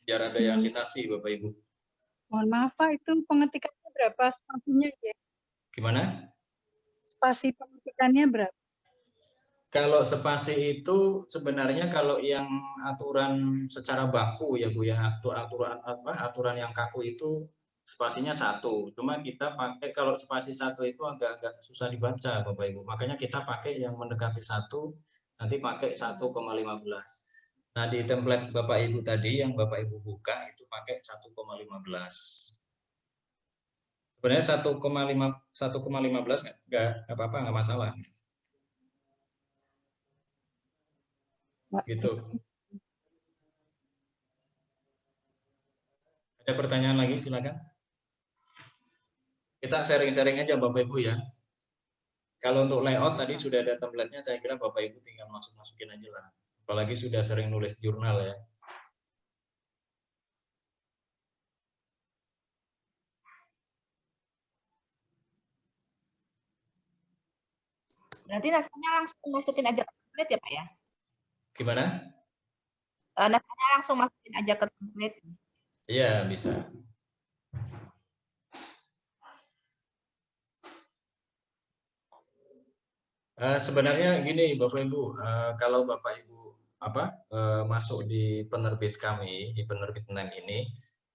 A: Biar ada yang citasi Bapak Ibu.
K: Mohon maaf Pak, itu pengetikannya berapa spasinya ya?
A: Gimana?
K: Spasi pengetikannya berapa?
A: Kalau spasi itu sebenarnya kalau yang aturan secara baku ya Bu ya, aturan yang kaku itu spasinya 1. Cuma kita pakai kalau spasi 1 itu agak susah dibaca Bapak Ibu. Makanya kita pakai yang mendekati 1, nanti pakai 1,15. Nah, di template Bapak Ibu tadi yang Bapak Ibu buka itu pakai 1,15. Sebenarnya 1,15 nggak apa-apa, nggak masalah. Gitu. Ada pertanyaan lagi, silakan. Kita sharing-sharing aja Bapak Ibu ya. Kalau untuk layout tadi sudah ada template-nya, saya kira Bapak Ibu tinggal masukin aja lah. Apalagi sudah sering nulis jurnal ya.
J: Berarti naskahnya langsung masukin aja ke template ya Pak ya?
A: Gimana?
J: Naskahnya langsung masukin aja ke template.
A: Iya, bisa. Sebenarnya gini Bapak Ibu, kalau Bapak Ibu masuk di penerbit kami, di penerbit NEM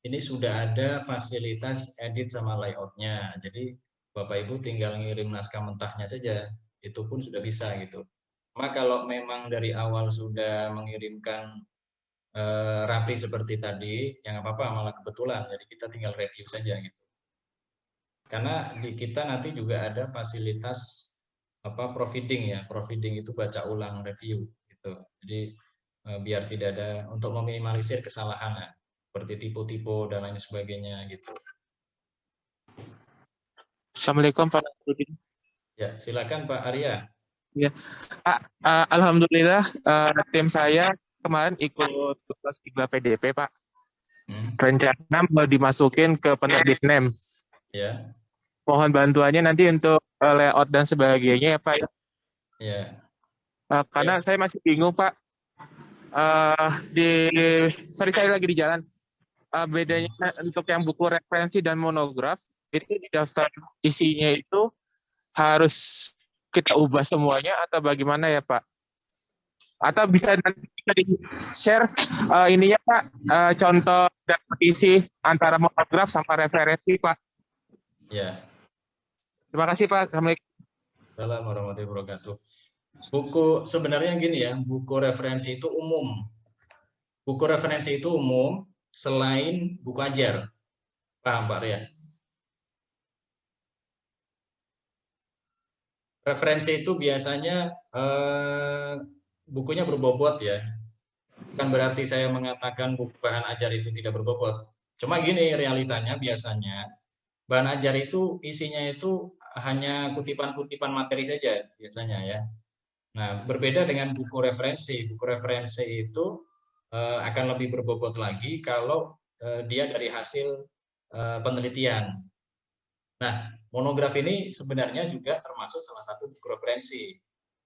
A: ini sudah ada fasilitas edit sama layoutnya. Jadi Bapak Ibu tinggal ngirim naskah mentahnya saja, itu pun sudah bisa gitu. Maka kalau memang dari awal sudah mengirimkan rapi seperti tadi, yang apa-apa malah kebetulan, jadi kita tinggal review saja gitu. Karena di kita nanti juga ada fasilitas proofreading ya, proofreading itu baca ulang review gitu. Jadi biar tidak ada, untuk meminimalisir kesalahan ya, seperti tipe-tipe dan lain sebagainya gitu.
N: Assalamualaikum Pak Nasruddin.
A: Ya, silakan Pak Arya.
N: Ya, Pak, alhamdulillah tim saya kemarin ikut tugas IBA PDP Pak. Rencana mau dimasukin ke penerbit NEM.
A: Ya.
N: Mohon bantuannya nanti untuk layout dan sebagainya ya Pak.
A: Ya.
N: Karena saya masih bingung Pak. Saya lagi di jalan. Bedanya untuk yang buku referensi dan monograf itu di daftar isinya itu harus kita ubah semuanya atau bagaimana ya Pak? Atau bisa nanti kita di-share ininya Pak, contoh daftar isi antara monograf sama referensi Pak.
A: Ya.
N: Terima kasih Pak. Assalamualaikum.
A: Assalamualaikum warahmatullahi wabarakatuh. Buku sebenarnya gini ya, buku referensi itu umum. Buku referensi itu umum selain buku ajar. Paham Pak Ria? Referensi itu biasanya bukunya berbobot ya. Bukan berarti saya mengatakan buku bahan ajar itu tidak berbobot. Cuma gini realitanya biasanya bahan ajar itu isinya itu hanya kutipan-kutipan materi saja biasanya ya. Nah, berbeda dengan buku referensi. Buku referensi itu akan lebih berbobot lagi kalau dia dari hasil penelitian. Nah, monograf ini sebenarnya juga termasuk salah satu buku referensi.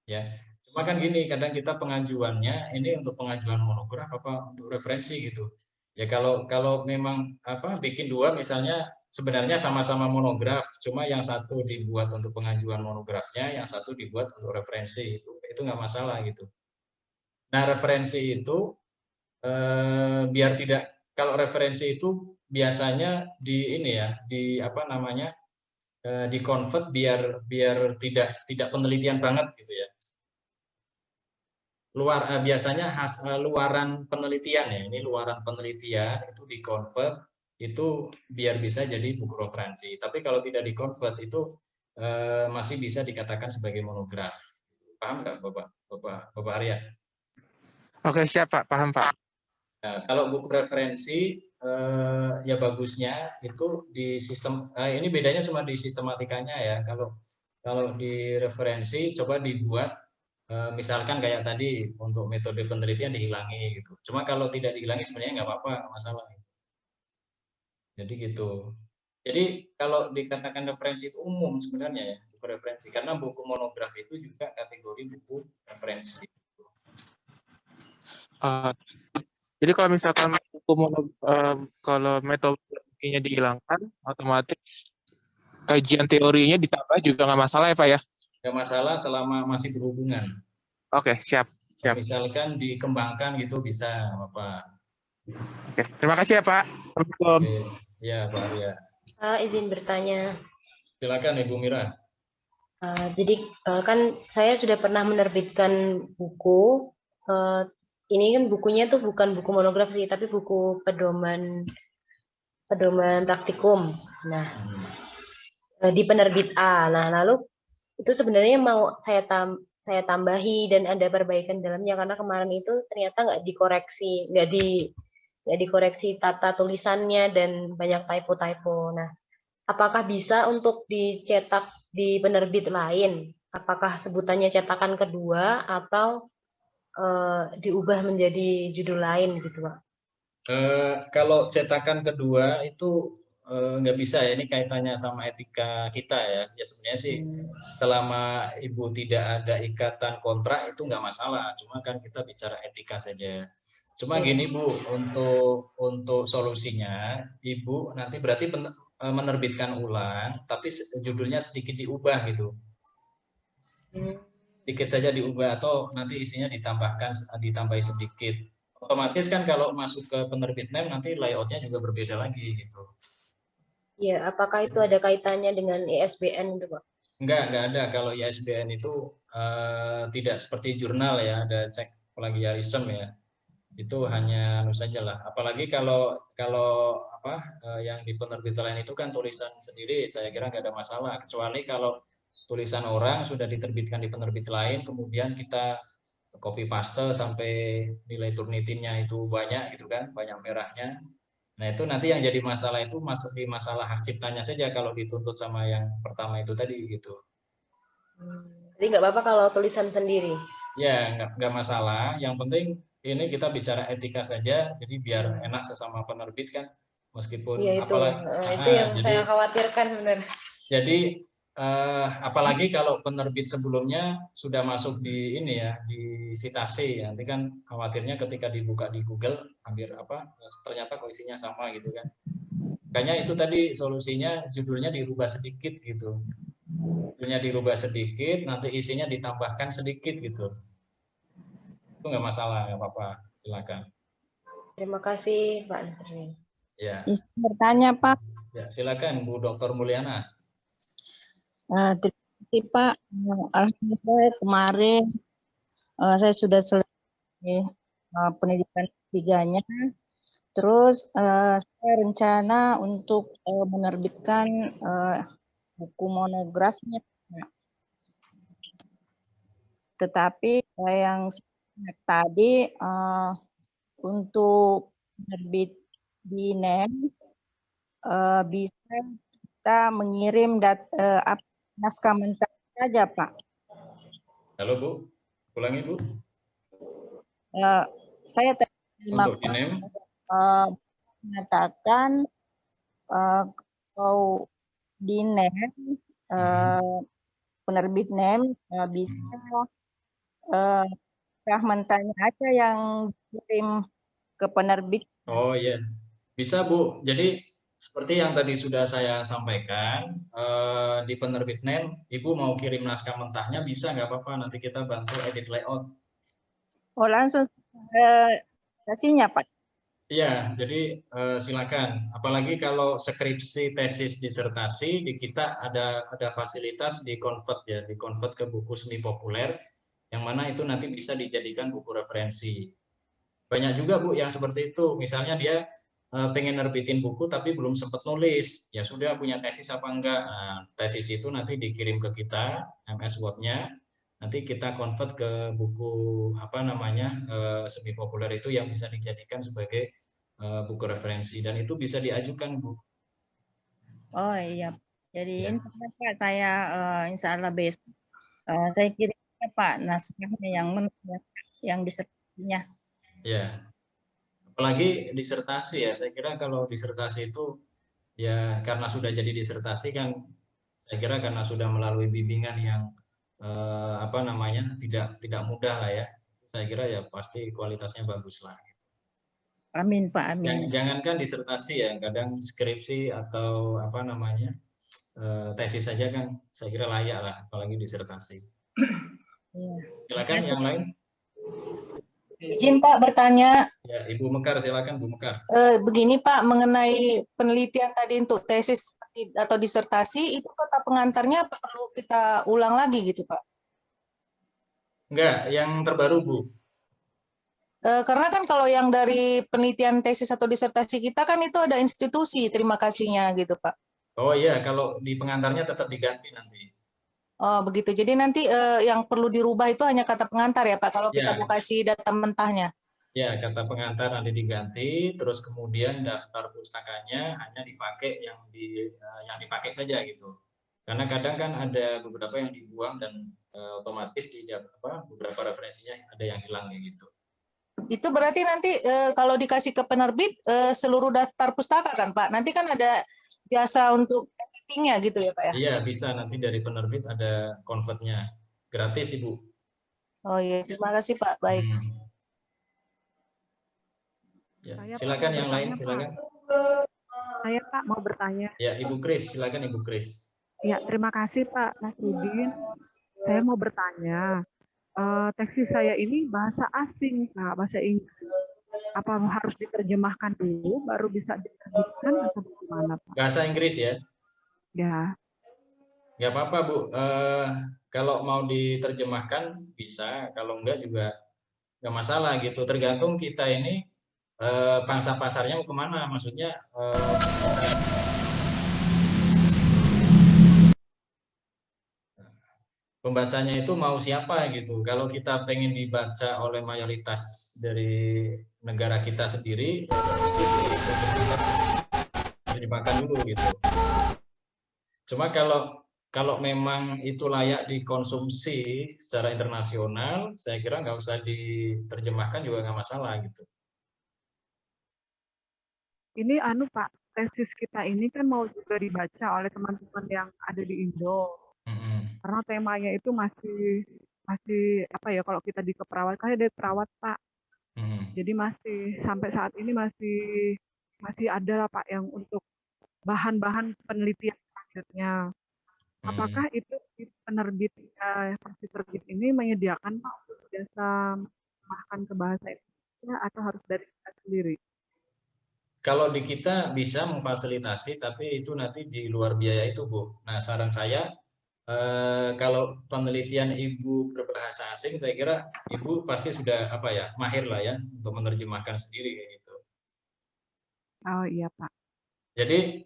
A: Ya, cuma kan gini, kadang kita pengajuannya ini untuk pengajuan monograf apa untuk referensi gitu. Ya kalau memang bikin dua misalnya sebenarnya sama-sama monograf, cuma yang satu dibuat untuk pengajuan monografnya, yang satu dibuat untuk referensi, itu nggak masalah gitu. Nah, referensi itu biar tidak, kalau referensi itu biasanya di ini ya, di apa namanya, di convert biar tidak penelitian banget gitu ya. Biasanya luaran penelitian ya, ini luaran penelitian itu di convert itu biar bisa jadi buku referensi. Tapi kalau tidak di convert itu masih bisa dikatakan sebagai monograf. Paham nggak Bapak Arya?
N: Oke, siap Pak, paham Pak.
A: Nah, kalau buku referensi ya bagusnya itu di sistem, ini bedanya cuma di sistematikanya ya. Kalau di referensi coba dibuat misalkan kayak tadi untuk metode penelitian dihilangi gitu. Cuma kalau tidak dihilangi sebenarnya nggak apa-apa, nggak masalah. Jadi gitu. Jadi kalau dikatakan referensi itu umum sebenarnya ya, buku referensi, karena buku monograf itu juga kategori buku referensi.
N: Jadi kalau misalkan kalau metodologinya dihilangkan, otomatis kajian teorinya ditambah juga nggak masalah ya Pak ya?
A: Nggak masalah selama masih berhubungan.
N: Oke, siap.
A: Misalkan dikembangkan gitu bisa Bapak.
N: Oke, terima kasih ya Pak.
A: Oke. Ya Pak Arya.
O: Izin bertanya.
A: Silakan Ibu Mira.
O: Jadi kan saya sudah pernah menerbitkan buku. Ini kan bukunya tuh bukan buku monograf sih, tapi buku pedoman praktikum. Nah, di penerbit A. Nah, lalu itu sebenarnya mau saya tambahi dan ada perbaikan dalamnya karena kemarin itu ternyata nggak dikoreksi tata tulisannya dan banyak typo. Nah, apakah bisa untuk dicetak di penerbit lain? Apakah sebutannya cetakan kedua atau diubah menjadi judul lain gitu Pak?
A: Kalau cetakan kedua itu nggak bisa ya, ini kaitannya sama etika kita ya. Ya sebenarnya sih selama Ibu tidak ada ikatan kontrak itu nggak masalah. Cuma kan kita bicara etika saja. Cuma gini Bu, untuk solusinya Ibu nanti berarti menerbitkan ulang, tapi judulnya sedikit diubah gitu. Sedikit saja diubah atau nanti isinya ditambahi sedikit. Otomatis kan kalau masuk ke penerbit NEM nanti layoutnya juga berbeda lagi gitu.
O: Iya, apakah itu ada kaitannya dengan ISBN itu Pak?
A: Enggak ada. Kalau ISBN itu tidak seperti jurnal ya, ada cek plagiarisme ya. Itu hanya saja lah. Apalagi kalau yang di penerbit lain itu kan tulisan sendiri, saya kira nggak ada masalah. Kecuali kalau tulisan orang sudah diterbitkan di penerbit lain, kemudian kita copy paste sampai nilai Turnitinnya itu banyak gitu kan, banyak merahnya. Nah itu nanti yang jadi masalah itu di masalah hak ciptanya saja kalau dituntut sama yang pertama itu tadi gitu.
O: Jadi nggak apa-apa kalau tulisan sendiri?
A: Ya nggak masalah. Yang penting ini kita bicara etika saja, jadi biar enak sesama penerbit kan, meskipun
O: ya, itu yang saya khawatirkan sebenarnya.
A: Jadi apalagi kalau penerbit sebelumnya sudah masuk di ini ya, di citasi, nanti kan khawatirnya ketika dibuka di Google hampir ternyata isinya sama gitu kan. Makanya itu tadi solusinya judulnya dirubah sedikit gitu. Judulnya dirubah sedikit, nanti isinya ditambahkan sedikit gitu. Itu nggak masalah, nggak apa-apa, silakan.
O: Terima kasih Pak.
A: Ya.
K: Bertanya Pak.
A: Ya, silakan Bu Dr. Mulyana.
K: Terima kasih Pak. Alhamdulillah kemarin saya sudah selesai pendidikan ketiganya. Terus saya rencana untuk menerbitkan buku monografnya. Tetapi yang tadi untuk penerbit di NEM bisa kita mengirim naskah mentah saja, Pak.
A: Halo Bu, ulangi Bu.
K: Saya terima mengatakan kalau di NEM penerbit NEM bisa naskah mentahnya aja yang dikirim ke penerbit.
A: Oh iya, bisa Bu. Jadi seperti yang tadi sudah saya sampaikan, di penerbit NEM, Ibu mau kirim naskah mentahnya bisa nggak apa-apa, nanti kita bantu edit layout.
K: Oh, langsung nasinya, Pak.
A: Iya, jadi silakan. Apalagi kalau skripsi, tesis, disertasi, di kita ada fasilitas di convert ke buku semi populer, yang mana itu nanti bisa dijadikan buku referensi. Banyak juga Bu yang seperti itu, misalnya dia pengen nerbitin buku tapi belum sempat nulis, ya sudah punya tesis apa enggak. Nah, tesis itu nanti dikirim ke kita MS Word-nya, nanti kita convert ke buku apa namanya semi populer itu yang bisa dijadikan sebagai buku referensi, dan itu bisa diajukan Bu.
K: Oh iya,
A: Ya.
K: jadi Pak, saya insya Allah besok saya kirim Pak naskahnya yang disertasinya.
A: Ya. Apalagi disertasi ya, saya kira kalau disertasi itu ya karena sudah jadi disertasi kan, saya kira karena sudah melalui bimbingan yang apa namanya tidak mudah lah ya, saya kira ya pasti kualitasnya bagus lah.
K: Amin Pak, amin.
A: Jangankan disertasi ya, kadang skripsi atau apa namanya tesis saja kan saya kira layak lah, apalagi disertasi. Silakan yang lain.
J: Izin Pak bertanya.
A: Ya, Ibu Mekar, silakan Bu Mekar.
J: Begini Pak, mengenai penelitian tadi untuk tesis atau disertasi, itu kata pengantarnya apa perlu kita ulang lagi gitu Pak?
A: Enggak, yang terbaru Bu.
J: Karena kan kalau yang dari penelitian tesis atau disertasi kita kan itu ada institusi terima kasihnya gitu Pak.
A: Oh iya, kalau di pengantarnya tetap diganti nanti.
J: Oh begitu, jadi nanti yang perlu dirubah itu hanya kata pengantar ya Pak, kalau kita mau kasih data mentahnya.
A: Ya, kata pengantar nanti diganti, terus kemudian daftar pustakanya hanya dipakai yang dipakai saja gitu. Karena kadang kan ada beberapa yang dibuang dan otomatis di beberapa referensinya ada yang hilang gitu.
J: Itu berarti nanti kalau dikasih ke penerbit seluruh daftar pustaka kan Pak? Nanti kan ada jasa untuk editingnya gitu ya Pak ya?
A: Iya, bisa nanti dari penerbit ada convertnya. Gratis Ibu.
J: Oh iya, terima kasih Pak. Baik.
A: Ya, silakan yang lain, silakan.
P: Saya Pak mau bertanya.
A: Ya, Ibu Kris, silakan Ibu Kris.
P: Ya, terima kasih Pak Nasruddin. Saya mau bertanya, tesis saya ini bahasa asing, nah bahasa Inggris. Apa harus diterjemahkan dulu baru bisa diterbitkan atau bagaimana Pak?
A: Bahasa Inggris ya?
P: Ya.
A: Nggak apa-apa Bu. Kalau mau diterjemahkan bisa, kalau enggak juga nggak masalah gitu. Tergantung kita ini pangsa pasarnya mau kemana, maksudnya pembacanya itu mau siapa gitu. Kalau kita pengen dibaca oleh mayoritas dari negara kita sendiri, ya dimakan dulu gitu. Cuma kalau memang itu layak dikonsumsi secara internasional, saya kira nggak usah diterjemahkan juga nggak masalah gitu.
P: Ini Pak, tesis kita ini kan mau juga dibaca oleh teman-teman yang ada di Indo. Karena temanya itu masih apa ya, kalau kita di keperawat, kan ada perawat Pak. Jadi masih sampai saat ini masih ada Pak yang untuk bahan-bahan penelitian selanjutnya. Apakah itu penerbit terbit ini menyediakan Pak untuk jasa menerjemahkan ke bahasa Indonesia atau harus dari kita sendiri?
A: Kalau di kita bisa memfasilitasi, tapi itu nanti di luar biaya itu Bu. Nah saran saya, kalau penelitian Ibu berbahasa asing, saya kira Ibu pasti sudah mahir lah ya untuk menerjemahkan sendiri kayak gitu.
P: Oh iya Pak.
A: Jadi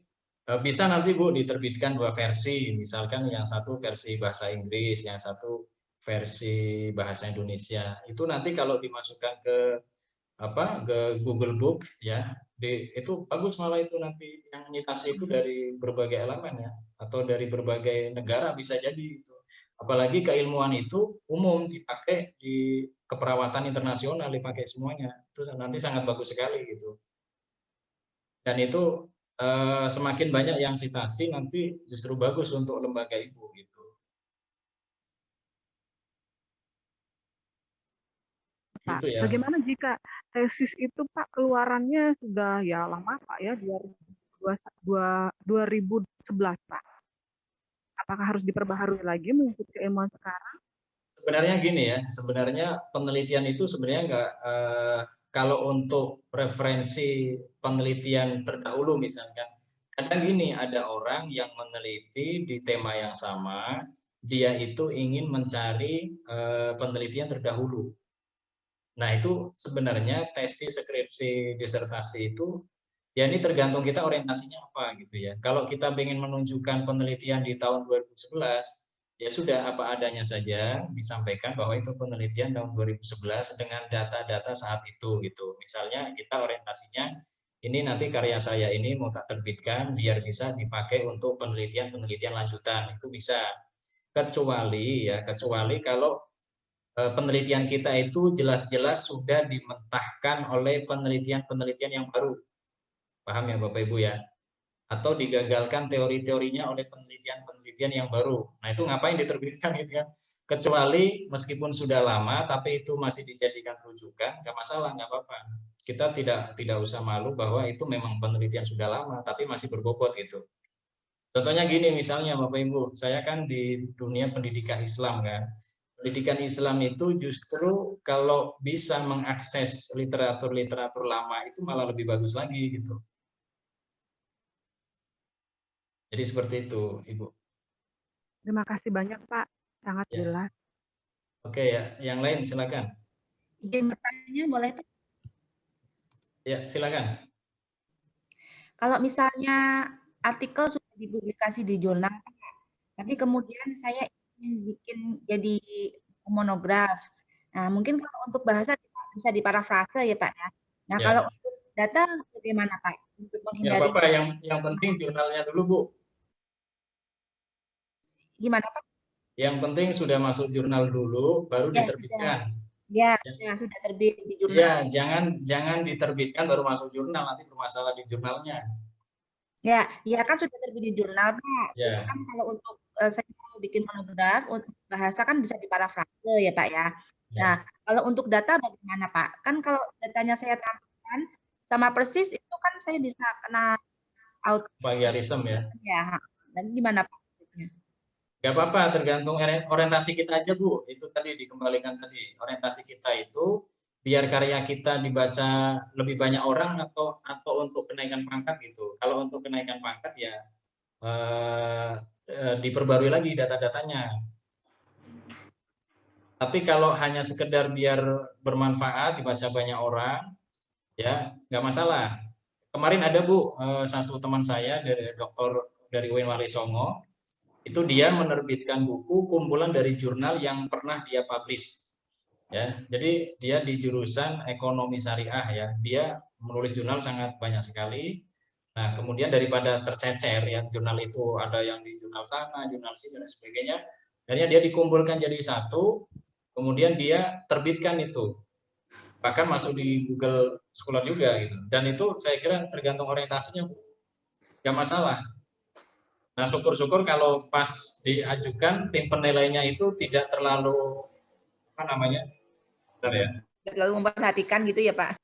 A: bisa nanti Bu diterbitkan dua versi, misalkan yang satu versi bahasa Inggris, yang satu versi bahasa Indonesia. Itu nanti kalau dimasukkan ke Google Book ya, itu bagus malah itu nanti yang nyitasi itu dari berbagai elemen ya, atau dari berbagai negara bisa jadi itu. Apalagi keilmuan itu umum dipakai di keperawatan internasional, dipakai semuanya. Itu nanti sangat bagus sekali gitu. Dan itu semakin banyak yang citasi nanti justru bagus untuk lembaga Ibu gitu.
P: Pak,
A: gitu ya.
P: Bagaimana jika tesis itu Pak keluarannya sudah ya lama Pak ya 2000 2011, Pak. Apakah harus diperbaharui lagi mengikuti keilmuan sekarang?
A: Sebenarnya gini ya, sebenarnya penelitian itu sebenarnya nggak, kalau untuk referensi penelitian terdahulu misalkan, kadang gini, ada orang yang meneliti di tema yang sama, dia itu ingin mencari penelitian terdahulu. Nah itu sebenarnya tesis, skripsi, disertasi itu, ya ini tergantung kita orientasinya apa gitu ya. Kalau kita ingin menunjukkan penelitian di tahun 2011, ya sudah apa adanya saja disampaikan bahwa itu penelitian tahun 2011 dengan data-data saat itu gitu. Misalnya kita orientasinya ini nanti karya saya ini mau tak terbitkan biar bisa dipakai untuk penelitian-penelitian lanjutan, itu bisa. Kecuali kalau penelitian kita itu jelas-jelas sudah dimentahkan oleh penelitian-penelitian yang baru. Paham ya Bapak Ibu ya? Atau digagalkan teori-teorinya oleh penelitian-penelitian yang baru. Nah itu ngapain diterbitkan gitu kan? Kecuali meskipun sudah lama, tapi itu masih dijadikan rujukan, nggak masalah, nggak apa-apa. Kita tidak usah malu bahwa itu memang penelitian sudah lama, tapi masih berbobot gitu. Contohnya gini misalnya Bapak Ibu, saya kan di dunia pendidikan Islam kan. Pendidikan Islam itu justru kalau bisa mengakses literatur-literatur lama itu malah lebih bagus lagi gitu. Jadi seperti itu, Ibu.
P: Terima kasih banyak, Pak. Sangat jelas.
A: Oke ya, yang lain silakan.
J: Izin bertanya boleh, Pak?
A: Ya, silakan.
J: Kalau misalnya artikel sudah dipublikasi di jurnal, tapi kemudian saya ingin bikin jadi monograf. Nah, mungkin kalau untuk bahasa bisa diparafrase ya, Pak ya. Nah, kalau untuk data bagaimana, Pak? Untuk menghindari
A: Apa yang penting jurnalnya dulu, Bu.
J: Gimana, Pak?
A: Yang penting sudah masuk jurnal dulu, baru diterbitkan.
J: Ya, sudah terbit di jurnal.
A: Ya, jangan diterbitkan baru masuk jurnal, nanti bermasalah di jurnalnya.
J: Ya kan sudah terbit di jurnal, Pak.
A: Ya.
J: Kan kalau untuk saya mau bikin monograf, untuk bahasa kan bisa diparafrase ya, Pak ya. Nah, kalau untuk data bagaimana, Pak? Kan kalau datanya saya tampilkan sama persis itu kan saya bisa kena out.
A: Plagiarism ya.
J: Ya, dan gimana, Pak?
A: Gak apa-apa, tergantung orientasi kita aja, Bu. Itu tadi dikembalikan tadi. Orientasi kita itu biar karya kita dibaca lebih banyak orang atau untuk kenaikan pangkat gitu. Kalau untuk kenaikan pangkat ya diperbarui lagi data-datanya. Tapi kalau hanya sekedar biar bermanfaat dibaca banyak orang, ya nggak masalah. Kemarin ada Bu, satu teman saya dari dokter dari UIN Wali Songo, itu dia menerbitkan buku kumpulan dari jurnal yang pernah dia publish. Ya, jadi dia di jurusan ekonomi syariah ya, dia menulis jurnal sangat banyak sekali. Nah, kemudian daripada tercecer ya, jurnal itu ada yang di jurnal sana, jurnal sini dan sebagainya, akhirnya dia dikumpulkan jadi satu, kemudian dia terbitkan itu. Bahkan masuk di Google Scholar juga gitu. Dan itu saya kira tergantung orientasinya, Bu. Nggak masalah. Nah, syukur-syukur kalau pas diajukan tim penilainya itu tidak terlalu apa namanya? Bentar ya.
J: Tidak terlalu memperhatikan gitu ya, Pak.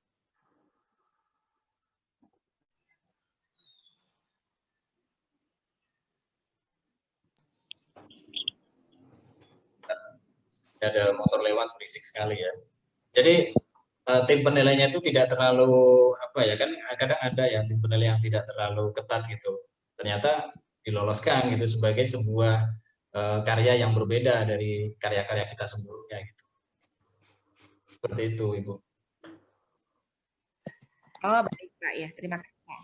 A: Ada motor lewat berisik sekali ya. Jadi tim penilainya itu tidak terlalu apa ya, kan kadang ada ya tim penilai yang tidak terlalu ketat gitu. Ternyata diloloskan gitu sebagai sebuah karya yang berbeda dari karya-karya kita sebelumnya gitu. Seperti itu, Ibu.
J: Oh, baik, Pak ya. Terima kasih, Pak.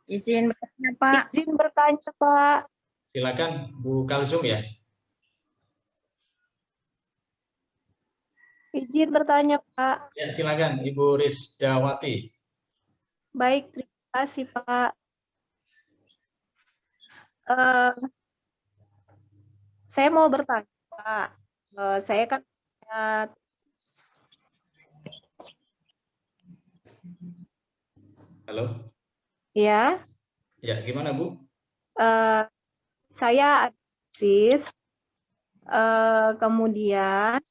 K: Izin bertanya, Pak.
I: Izin bertanya, Pak.
A: Silakan Bu Kalsum ya.
I: Izin bertanya, Pak.
A: Ya, silakan Ibu Risdawati.
I: Baik, terima kasih, Pak. Saya mau bertanya, Pak. Saya kan
A: Halo.
I: ya.
A: Ya, gimana Bu?
I: Saya tesis, kemudian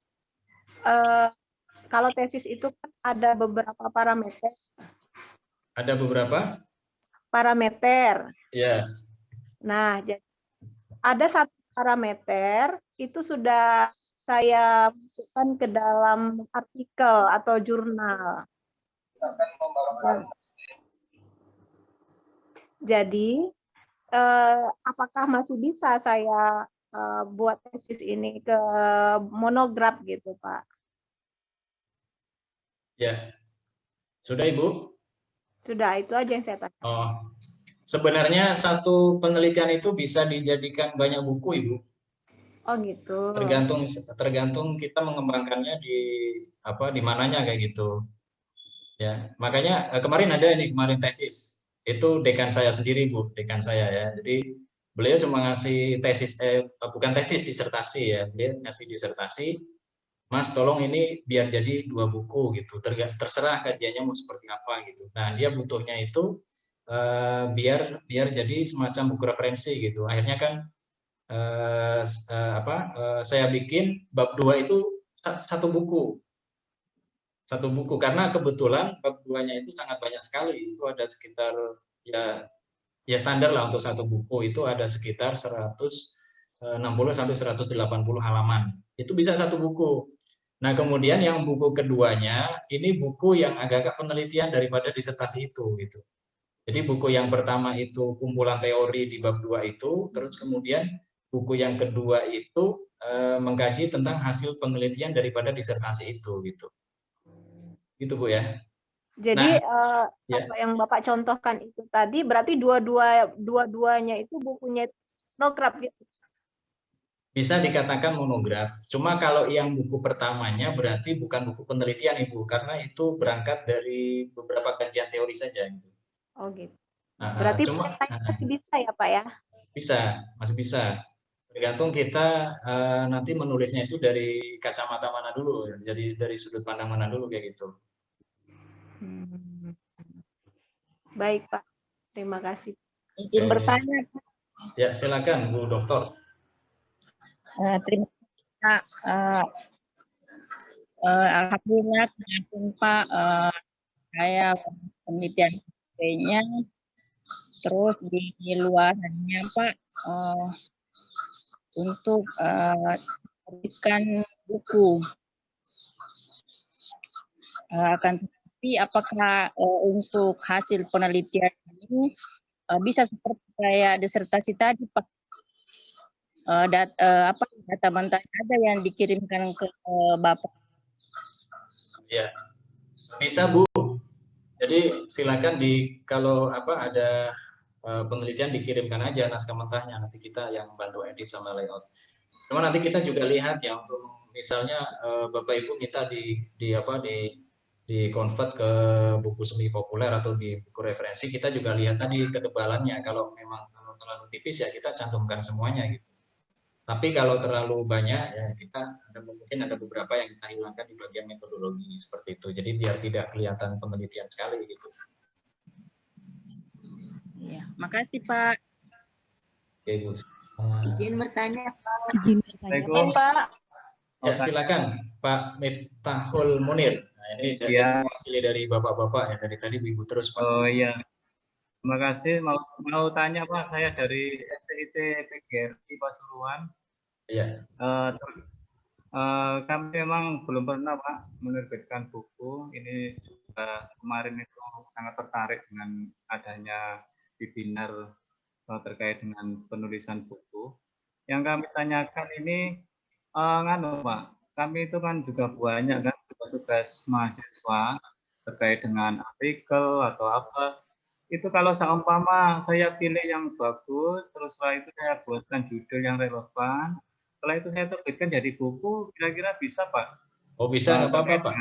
I: kalau tesis itu kan ada beberapa parameter.
A: Ada beberapa
I: parameter.
A: Ya.
I: Nah, jadi ada satu parameter itu sudah saya masukkan ke dalam artikel atau jurnal. Jadi, apakah masih bisa saya buat tesis ini ke monograf gitu, Pak?
A: Ya. Sudah, Ibu?
I: Sudah, itu aja yang saya tanya.
A: Oh. Sebenarnya satu penelitian itu bisa dijadikan banyak buku, Ibu.
I: Oh gitu.
A: Tergantung kita mengembangkannya di mananya kayak gitu. Ya, makanya kemarin tesis. Itu dekan saya sendiri, Bu, dekan saya ya. Jadi beliau cuma ngasih tesis bukan tesis, disertasi ya. Dia ngasih disertasi, Mas tolong ini biar jadi 2 buku gitu. Terserah kajiannya mau seperti apa gitu. Nah, dia butuhnya itu biar jadi semacam buku referensi gitu. Akhirnya kan saya bikin bab 2 itu satu buku karena kebetulan bab 2-nya itu sangat banyak sekali. Itu ada sekitar ya standar lah untuk satu buku itu ada sekitar 160 sampai 180 halaman. Itu bisa satu buku. Nah, kemudian yang buku keduanya ini buku yang agak-agak penelitian daripada disertasi itu gitu. Jadi buku yang pertama itu kumpulan teori di bab 2 itu, terus kemudian buku yang kedua itu mengkaji tentang hasil penelitian daripada disertasi itu gitu. Gitu, Bu ya.
I: Jadi yang Bapak contohkan itu tadi berarti dua-duanya itu bukunya monograf gitu.
A: Bisa dikatakan monograf. Cuma kalau yang buku pertamanya berarti bukan buku penelitian, Ibu, karena itu berangkat dari beberapa kajian teori saja gitu.
I: Oh gitu. Berarti masih bisa ya Pak ya?
A: Bisa, masih bisa. Tergantung kita nanti menulisnya itu dari kacamata mana dulu, jadi dari sudut pandang mana dulu kayak gitu.
I: Baik Pak, terima kasih.
K: Izin bertanya Pak.
A: Ya silakan Bu Doktor.
K: Terima kasih Alhamdulillah Pak, saya penelitian nya terus di luarannya Pak untuk menerbitkan buku. Akan tetapi apakah untuk hasil penelitian ini bisa seperti kayak disertasi tadi Pak? Data mentahnya ada yang dikirimkan ke Bapak?
A: Ya, bisa Bu. Jadi silakan kalau ada penelitian dikirimkan aja naskah mentahnya, nanti kita yang bantu edit sama layout. Cuma nanti kita juga lihat ya untuk misalnya Bapak Ibu minta di convert ke buku semi populer atau di buku referensi, kita juga lihat tadi ketebalannya. Kalau memang terlalu tipis ya kita cantumkan semuanya gitu. Tapi kalau terlalu banyak ya mungkin ada beberapa yang kita hilangkan di bagian metodologi seperti itu. Jadi biar tidak kelihatan penelitian sekali gitu.
K: Ya, makasih Pak.
A: Oke, Bu.
J: Izin bertanya Pak.
M: Izin bertanya
J: Pak.
A: Ya, silakan Pak Miftahul Munir. Nah, ini mewakili dari Bapak-bapak ya, dari tadi Ibu terus Pak.
Q: Oh iya. Terima kasih. Mau tanya Pak, saya dari STIT PGRI Pasuruan.
A: Iya.
Q: Kami memang belum pernah Pak menerbitkan buku. Ini juga kemarin itu sangat tertarik dengan adanya webinar terkait dengan penulisan buku. Yang kami tanyakan ini, Pak, kami itu kan juga banyak kan tugas mahasiswa terkait dengan artikel atau apa. Itu kalau seumpama saya pilih yang bagus, terus setelah itu saya buatkan judul yang relevan, setelah itu saya terbitkan jadi buku, kira-kira bisa Pak?
A: Oh bisa, nggak apa-apa Pak.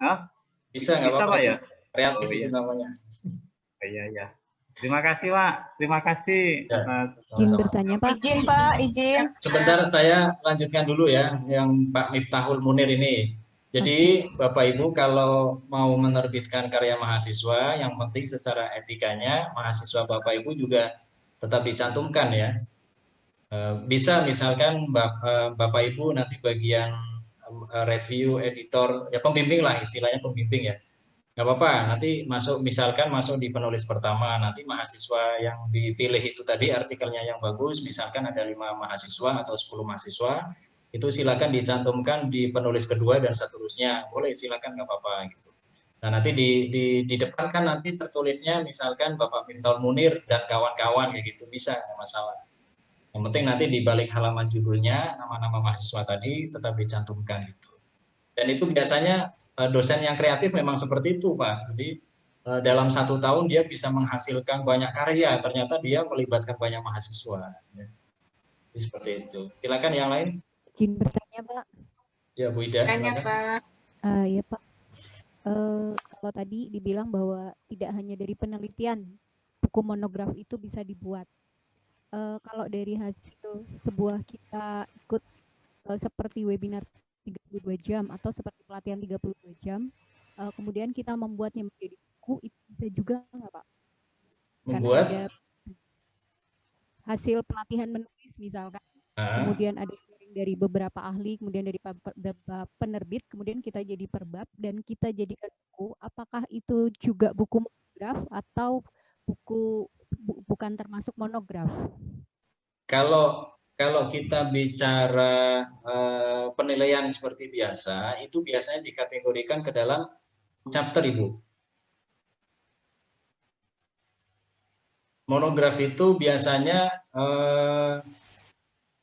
Q: Hah?
A: Bisa
Q: Pak ya?
A: Kreatif itu namanya.
Q: Iya. Terima kasih Pak, terima kasih.
M: Izin bertanya Pak.
J: Izin Pak, izin.
A: Sebentar saya lanjutkan dulu ya, yang Pak Miftahul Munir ini. Jadi Bapak Ibu kalau mau menerbitkan karya mahasiswa, yang penting secara etikanya mahasiswa Bapak Ibu juga tetap dicantumkan ya. Bisa misalkan Bapak Ibu nanti bagian review, editor, ya pembimbing lah istilahnya pembimbing ya. Nggak apa-apa, nanti misalkan masuk di penulis pertama, nanti mahasiswa yang dipilih itu tadi artikelnya yang bagus, misalkan ada 5 mahasiswa atau 10 mahasiswa, itu silakan dicantumkan di penulis kedua dan seterusnya. Boleh, silakan, nggak apa-apa gitu. Nah, nanti di depan kan nanti tertulisnya misalkan Bapak Miftahul Munir dan kawan-kawan kayak gitu, bisa, nggak masalah. Yang penting nanti di balik halaman judulnya nama-nama mahasiswa tadi tetap dicantumkan gitu. Dan itu biasanya dosen yang kreatif memang seperti itu, Pak. Jadi dalam 1 tahun dia bisa menghasilkan banyak karya, ternyata dia melibatkan banyak mahasiswa. Jadi seperti itu. Silakan yang lain.
M: Izin bertanya, Pak.
A: Ya, Bu Ida.
J: Tanya,
A: Silakan.
J: Pak.
M: Ya, Pak. Kalau tadi dibilang bahwa tidak hanya dari penelitian buku monograf itu bisa dibuat. Kalau dari hasil sebuah kita ikut seperti webinar 32 jam atau seperti pelatihan 32 jam, kemudian kita membuatnya menjadi buku, itu bisa juga nggak, Pak?
A: Membuat?
M: Karena ada hasil pelatihan menulis misalkan, kemudian ada sharing dari beberapa ahli, kemudian dari beberapa penerbit, kemudian kita jadi perbab dan kita jadikan buku. Apakah itu juga buku monograf atau bukan termasuk monograf?
A: Kalau kita bicara penilaian seperti biasa, itu biasanya dikategorikan ke dalam chapter, Ibu. Monograf itu biasanya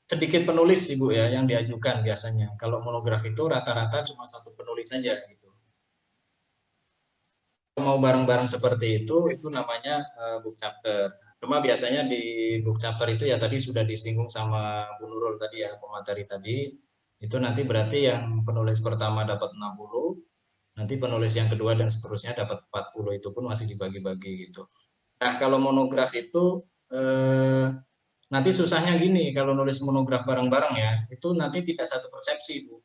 A: sedikit penulis, Ibu, ya, yang diajukan biasanya. Kalau monograf itu rata-rata cuma 1 penulis saja gitu. Mau bareng-bareng seperti itu namanya book chapter. Cuma biasanya di book chapter itu ya tadi sudah disinggung sama Bu Nurul tadi ya, pemateri tadi, itu nanti berarti yang penulis pertama dapat 60, nanti penulis yang kedua dan seterusnya dapat 40, itu pun masih dibagi-bagi gitu. Nah, kalau monograf itu nanti susahnya gini, kalau nulis monograf bareng-bareng ya, itu nanti tidak satu persepsi, Bu.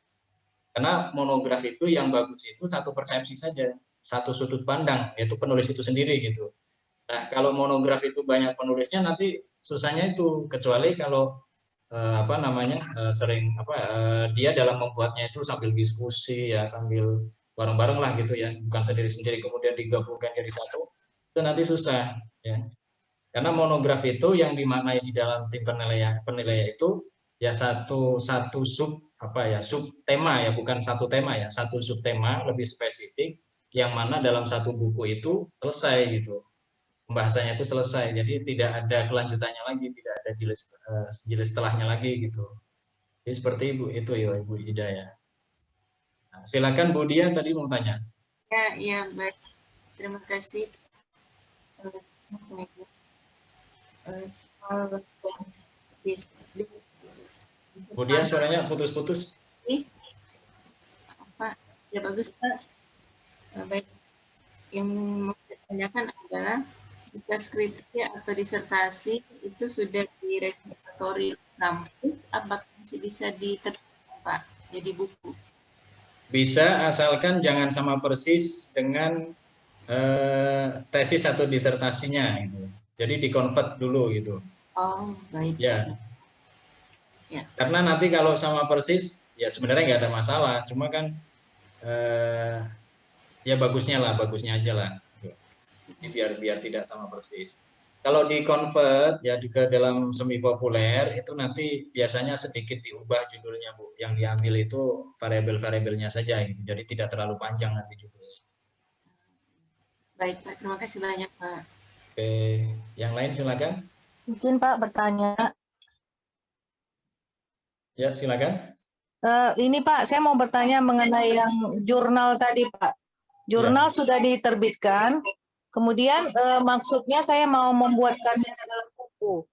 A: Karena monograf itu yang bagus itu satu persepsi saja, satu sudut pandang, yaitu penulis itu sendiri gitu. Nah, kalau monograf itu banyak penulisnya nanti susahnya itu, kecuali kalau sering dia dalam membuatnya itu sambil diskusi ya, sambil bareng-bareng lah gitu ya, bukan sendiri-sendiri kemudian digabungkan jadi satu, itu nanti susah ya. Karena monograf itu yang dimaknai di dalam tim penilaian itu ya satu sub sub tema ya, bukan satu tema ya, satu sub tema lebih spesifik yang mana dalam satu buku itu selesai gitu, pembahasannya itu selesai, jadi tidak ada kelanjutannya lagi, tidak ada jilid setelahnya lagi gitu. Jadi seperti itu ya Ibu Ida ya. Nah, silakan Bu Dia tadi mau tanya.
J: Ya baik, terima kasih.
A: Bu Dia suaranya putus-putus.
J: Pak, ya bagus Pak. Baik, yang mau ditanyakan adalah jika skripsi atau disertasi itu sudah direpositori kampus, apakah masih bisa diterima Pak jadi buku?
A: Bisa, asalkan jangan sama persis dengan tesis atau disertasinya gitu. Jadi di-convert dulu gitu.
J: Oh, baik.
A: Ya.
J: Ya.
A: Karena nanti kalau sama persis ya sebenarnya nggak ada masalah, cuma kan ya bagusnya aja lah. Jadi biar tidak sama persis. Kalau di convert ya ke dalam semi populer itu nanti biasanya sedikit diubah judulnya Bu. Yang diambil itu variabel-variabelnya saja gitu. Jadi tidak terlalu panjang nanti judulnya.
J: Baik Pak, terima kasih banyak Pak.
A: Oke, yang lain silakan.
L: Mungkin Pak bertanya.
A: Ya, silakan.
L: Ini Pak, saya mau bertanya mengenai yang jurnal tadi Pak. Jurnal sudah diterbitkan, kemudian maksudnya saya mau membuatkannya dalam buku.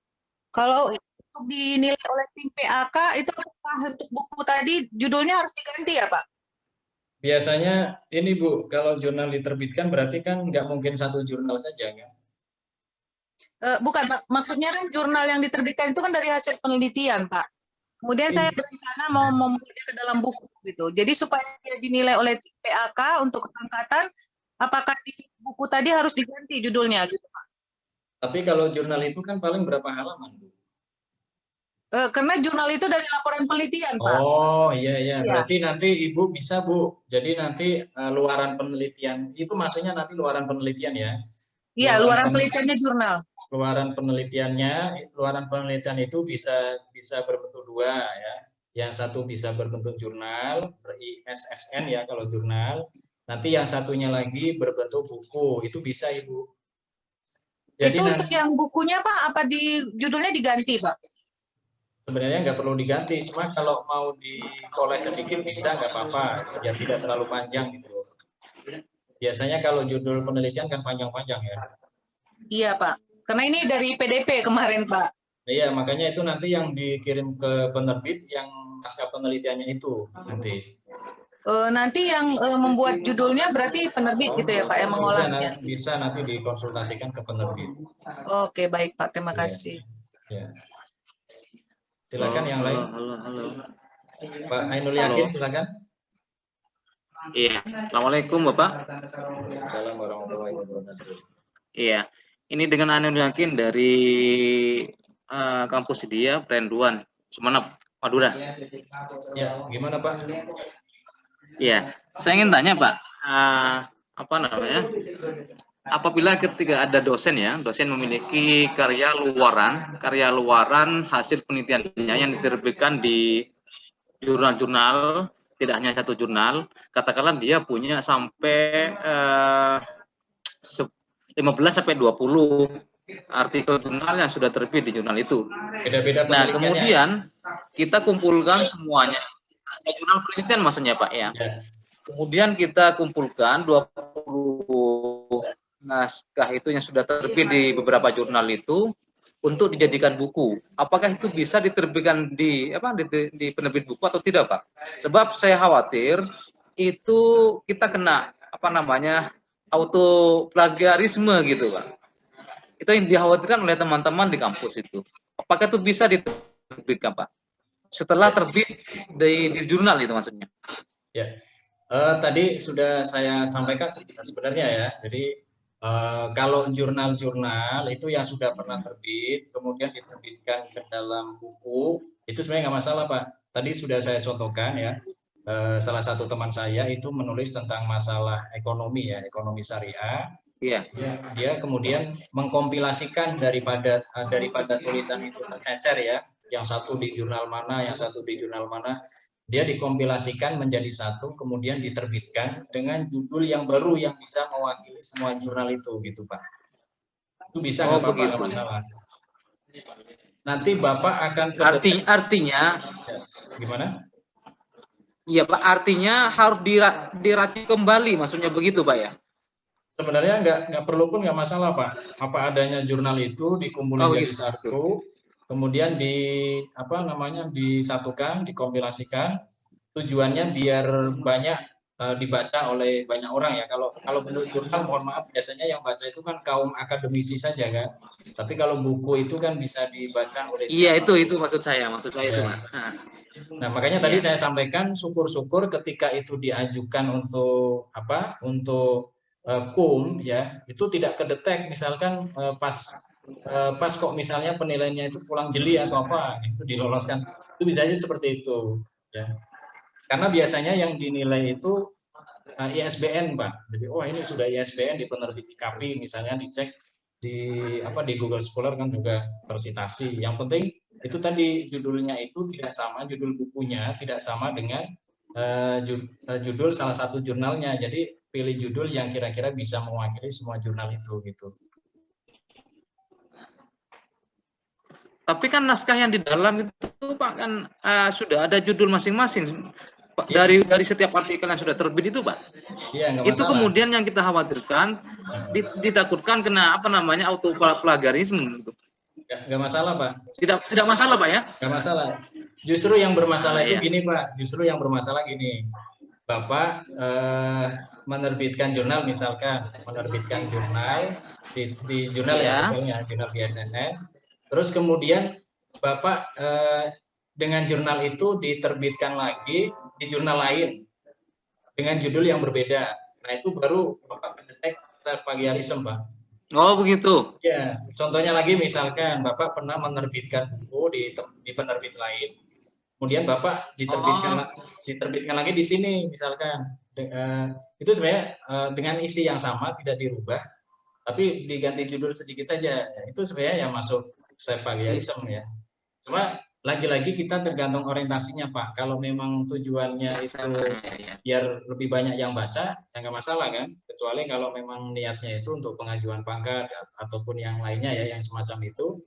L: Kalau untuk dinilai oleh tim PAK, itu untuk buku tadi judulnya harus diganti ya Pak?
A: Biasanya ini Bu, kalau jurnal diterbitkan berarti kan nggak mungkin satu jurnal saja kan?
L: Bukan Pak, maksudnya kan jurnal yang diterbitkan itu kan dari hasil penelitian Pak. Kemudian saya berencana mau membuatnya ke dalam buku gitu. Jadi supaya dia dinilai oleh PAK untuk angkatan, apakah di buku tadi harus diganti judulnya gitu Pak?
A: Tapi kalau jurnal itu kan paling berapa halaman Bu?
L: Karena jurnal itu dari laporan penelitian, Pak.
A: Oh iya iya,
L: Iya.
A: berarti nanti Ibu bisa Bu. Jadi nanti luaran penelitian itu maksudnya nanti luaran penelitian ya.
L: Iya, luaran penelitiannya jurnal.
A: Luaran penelitian itu bisa berbentuk dua ya. Yang satu bisa berbentuk jurnal, ISSN ya kalau jurnal. Nanti yang satunya lagi berbentuk buku, itu bisa Ibu. Jadi
L: itu untuk yang bukunya Pak, apa judulnya diganti Pak?
A: Sebenarnya nggak perlu diganti, cuma kalau mau dipoles sedikit bisa, nggak apa-apa, ya tidak terlalu panjang gitu. Biasanya kalau judul penelitian kan panjang-panjang ya.
L: Iya Pak, karena ini dari PDP kemarin Pak.
A: Iya, makanya itu nanti yang dikirim ke penerbit yang naskah penelitiannya itu nanti.
L: Nanti yang membuat judulnya berarti penerbit gitu ya Pak, yang mengolahnya.
A: Bisa nanti dikonsultasikan ke penerbit.
L: Oke, baik Pak, terima kasih.
A: Ya. Silakan yang lain.
R: Halo.
A: Pak Ainul Yakin, silakan.
R: Iya, Assalamualaikum Bapak.
A: Assalamualaikum warahmatullahi wabarakatuh.
R: Iya, ini dengan Ainul Yakin dari kampus dia, Perenduan, Sumeneb, Madura.
A: Ya, gimana Pak?
R: Iya, saya ingin tanya Pak, apa namanya? Apabila ketika ada dosen memiliki karya luaran hasil penelitiannya yang diterbitkan di jurnal-jurnal, tidak hanya satu jurnal, katakanlah dia punya sampai 15 sampai 20 artikel jurnal yang sudah terbit di jurnal itu.
A: Beda-beda
R: nah, kemudian kita kumpulkan semuanya, jurnal penelitian maksudnya Pak ya. Kemudian kita kumpulkan 20 naskah itu yang sudah terbit di beberapa jurnal itu untuk dijadikan buku. Apakah itu bisa diterbitkan di penerbit buku atau tidak, Pak? Sebab saya khawatir itu kita kena auto plagiarisme gitu, Pak. Itu yang dikhawatirkan oleh teman-teman di kampus itu. Apakah itu bisa diterbitkan, Pak? Setelah terbit di jurnal itu maksudnya.
A: Ya. Tadi sudah saya sampaikan sebenarnya ya. Jadi kalau jurnal-jurnal itu yang sudah pernah terbit, kemudian diterbitkan ke dalam buku, itu sebenarnya nggak masalah Pak. Tadi sudah saya contohkan ya, salah satu teman saya itu menulis tentang masalah ekonomi ya, ekonomi syariah.
R: Iya.
A: Dia kemudian mengkompilasikan daripada tulisan itu tercecer ya, yang satu di jurnal mana, yang satu di jurnal mana. Dia dikompilasikan menjadi satu, kemudian diterbitkan dengan judul yang baru yang bisa mewakili semua jurnal itu, gitu Pak. Itu bisa nggak apa-apa, nggak masalah. Nanti Bapak akan
R: artinya
A: gimana?
R: Iya Pak, artinya harus diracik kembali, maksudnya begitu Pak ya?
A: Sebenarnya nggak perlu pun nggak masalah Pak. Apa adanya jurnal itu dikumpulkan jadi satu. Kemudian disatukan, dikompilasikan, tujuannya biar banyak dibaca oleh banyak orang ya. Kalau bentuk jurnal, mohon maaf, biasanya yang baca itu kan kaum akademisi saja kan. Tapi kalau buku itu kan bisa dibaca oleh
R: siapa? Iya, itu maksud saya
A: ya.
R: Itu Pak.
A: Nah makanya tadi saya sampaikan syukur-syukur ketika itu diajukan untuk KUM ya, itu tidak kedetek misalkan pas kok misalnya penilaiannya itu pulang jeli atau apa, itu diloloskan, itu bisa aja seperti itu ya. Karena biasanya yang dinilai itu ISBN Pak. Jadi ini sudah ISBN di penerbit IKP misalnya, dicek di Google Scholar kan juga tersitasi. Yang penting itu tadi judulnya itu tidak sama, judul bukunya tidak sama dengan judul salah satu jurnalnya. Jadi pilih judul yang kira-kira bisa mewakili semua jurnal itu gitu.
R: Tapi kan naskah yang di dalam itu Pak kan sudah ada judul masing-masing dari setiap artikel yang sudah terbit itu Pak.
A: Iya,
R: itu kemudian yang kita khawatirkan ditakutkan kena auto plagiarisme gitu.
A: Nggak masalah Pak.
R: Tidak masalah Pak ya?
A: Nggak masalah. Justru yang bermasalah itu gini Pak. Justru yang bermasalah gini. Bapak menerbitkan jurnal misalkan, menerbitkan jurnal di jurnal ya misalnya jurnal BSSN. Terus kemudian Bapak dengan jurnal itu diterbitkan lagi di jurnal lain dengan judul yang berbeda. Nah itu baru Bapak mendetek self plagiarism Pak.
R: Oh begitu.
A: Ya, contohnya lagi misalkan Bapak pernah menerbitkan buku buku di penerbit lain, kemudian Bapak diterbitkan lagi di sini misalkan, itu sebenarnya dengan isi yang sama tidak dirubah, tapi diganti judul sedikit saja. Itu sebenarnya yang masuk plagiarisme ya. Cuma lagi-lagi kita tergantung orientasinya Pak. Kalau memang tujuannya itu biar lebih banyak yang baca, ya nggak masalah kan. Kecuali kalau memang niatnya itu untuk pengajuan pangkat ataupun yang lainnya ya, yang semacam itu,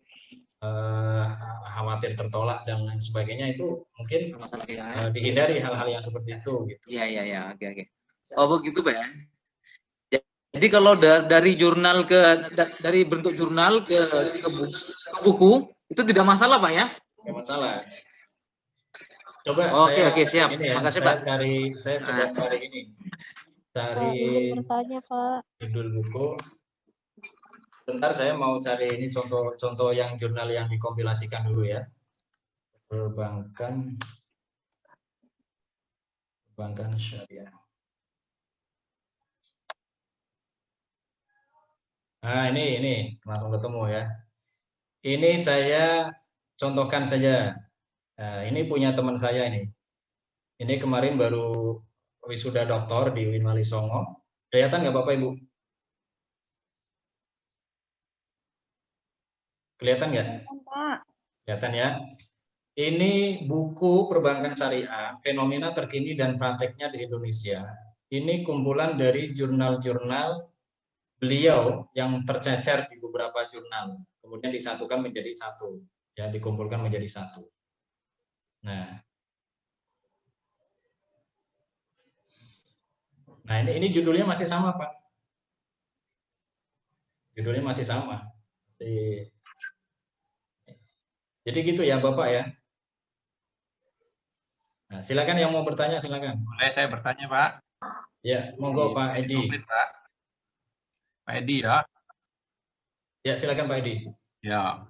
A: khawatir tertolak dan lain sebagainya, itu mungkin dihindari hal-hal yang seperti itu. Gitu.
R: Iya, oke. Oh begitu Pak ya. Jadi kalau dari jurnal dari bentuk jurnal ke buku itu tidak masalah Pak ya?
A: Nggak masalah. Coba
R: Oke, siap.
A: Ini ya,
R: makasih
A: saya
R: Pak.
A: Saya coba cari ini. Cari
I: bertanya, Pak.
A: judul buku. Bentar, saya mau cari ini contoh yang jurnal yang dikompilasikan dulu ya. Perbankan Syariah. Nah, ini langsung ketemu ya. Ini saya contohkan saja. Nah, ini punya teman saya ini. Ini kemarin baru wisuda doktor di UIN Wali Songo. Kelihatan nggak Bapak Ibu? Kelihatan nggak? Kelihatan ya. Ini buku Perbankan Syariah, Fenomena Terkini dan Prakteknya di Indonesia. Ini kumpulan dari jurnal-jurnal beliau yang tercecer di beberapa jurnal, kemudian disatukan menjadi satu, ya, dikumpulkan menjadi satu. Nah, ini judulnya masih sama Pak. Judulnya masih sama. Jadi gitu ya Bapak ya. Nah, silakan yang mau bertanya silakan.
S: Boleh saya bertanya Pak?
A: Ya, monggo Pak Edi.
S: Pak Edi ya.
A: Ya, silakan Pak Edi.
S: Ya,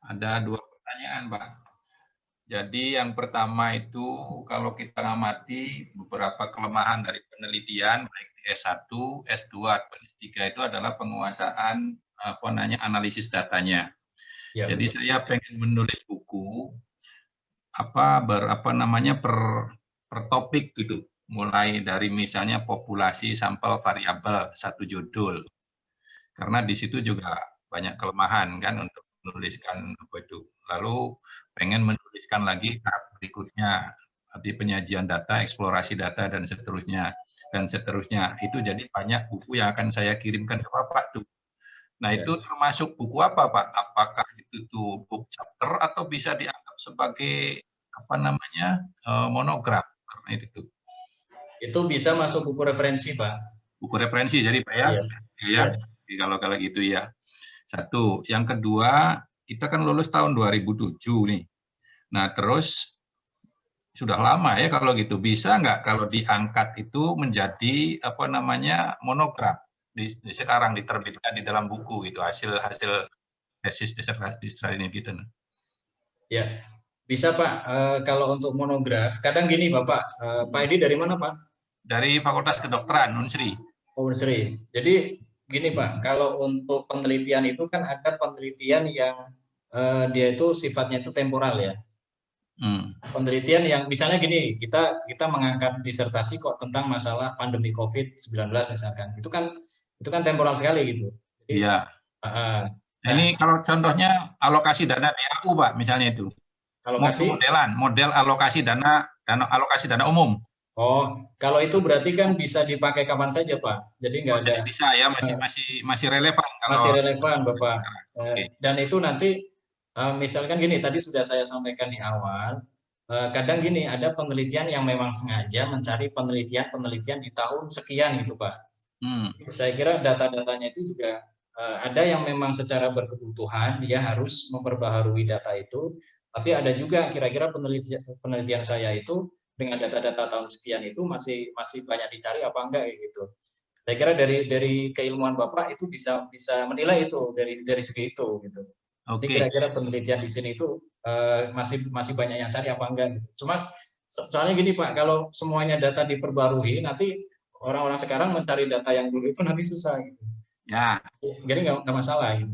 S: ada 2 pertanyaan Pak. Jadi yang pertama itu kalau kita ngamati beberapa kelemahan dari penelitian baik di S1, S2, atau S3 itu adalah penguasaan analisis datanya.
A: Ya,
S: jadi
A: betul.
S: saya pengen menulis buku per topik gitu. Mulai dari misalnya populasi sampel variabel, satu judul. Karena di situ juga banyak kelemahan kan untuk menuliskan itu. Lalu pengen menuliskan lagi tahap berikutnya, di penyajian data, eksplorasi data dan seterusnya. Itu jadi banyak buku yang akan saya kirimkan ke Bapak tuh. Nah, itu termasuk buku apa Pak? Apakah itu tuh book chapter atau bisa dianggap sebagai monograf? Karena itu.
A: Itu bisa masuk buku referensi Pak.
S: Buku referensi jadi Pak ya. Iya. Kalau gitu ya. Satu. Yang kedua, kita kan lulus tahun 2007 nih. Nah, terus sudah lama ya kalau gitu. Bisa nggak kalau diangkat itu menjadi monograf? Sekarang diterbitkan di dalam buku gitu, hasil tesis disertasi ini gitu.
A: Ya, bisa Pak. Kalau untuk monograf, kadang gini Bapak. Pak Edi dari mana Pak?
S: Dari Fakultas Kedokteran Unsri.
A: Oh, Unsri. Jadi gini Pak, kalau untuk penelitian itu kan ada penelitian yang dia itu sifatnya itu temporal ya. Penelitian yang misalnya gini, kita mengangkat disertasi kok tentang masalah pandemi COVID-19 misalkan. Itu kan temporal sekali gitu. Jadi,
S: iya. Ini kalau contohnya alokasi dana DAU Pak, misalnya itu. Model alokasi dana umum.
A: Oh, kalau itu berarti kan bisa dipakai kapan saja Pak. Jadi nggak ada.
S: Bisa ya, masih relevan.
A: Masih relevan Bapak. Dan itu nanti misalkan gini, tadi sudah saya sampaikan di awal. Kadang gini, ada penelitian yang memang sengaja mencari penelitian di tahun sekian gitu Pak. Saya kira data-datanya itu juga ada yang memang secara berkebutuhan dia harus memperbaharui data itu. Tapi ada juga kira-kira penelitian saya itu dengan data-data tahun sekian itu masih banyak dicari apa enggak gitu. Saya kira dari keilmuan Bapak itu bisa menilai itu dari segi itu gitu. Jadi kira-kira penelitian di sini itu masih banyak yang cari apa enggak gitu. Cuma soalnya gini Pak, kalau semuanya data diperbarui nanti orang-orang sekarang mencari data yang dulu itu nanti susah gitu.
S: Ya.
A: Jadi nggak masalah gitu.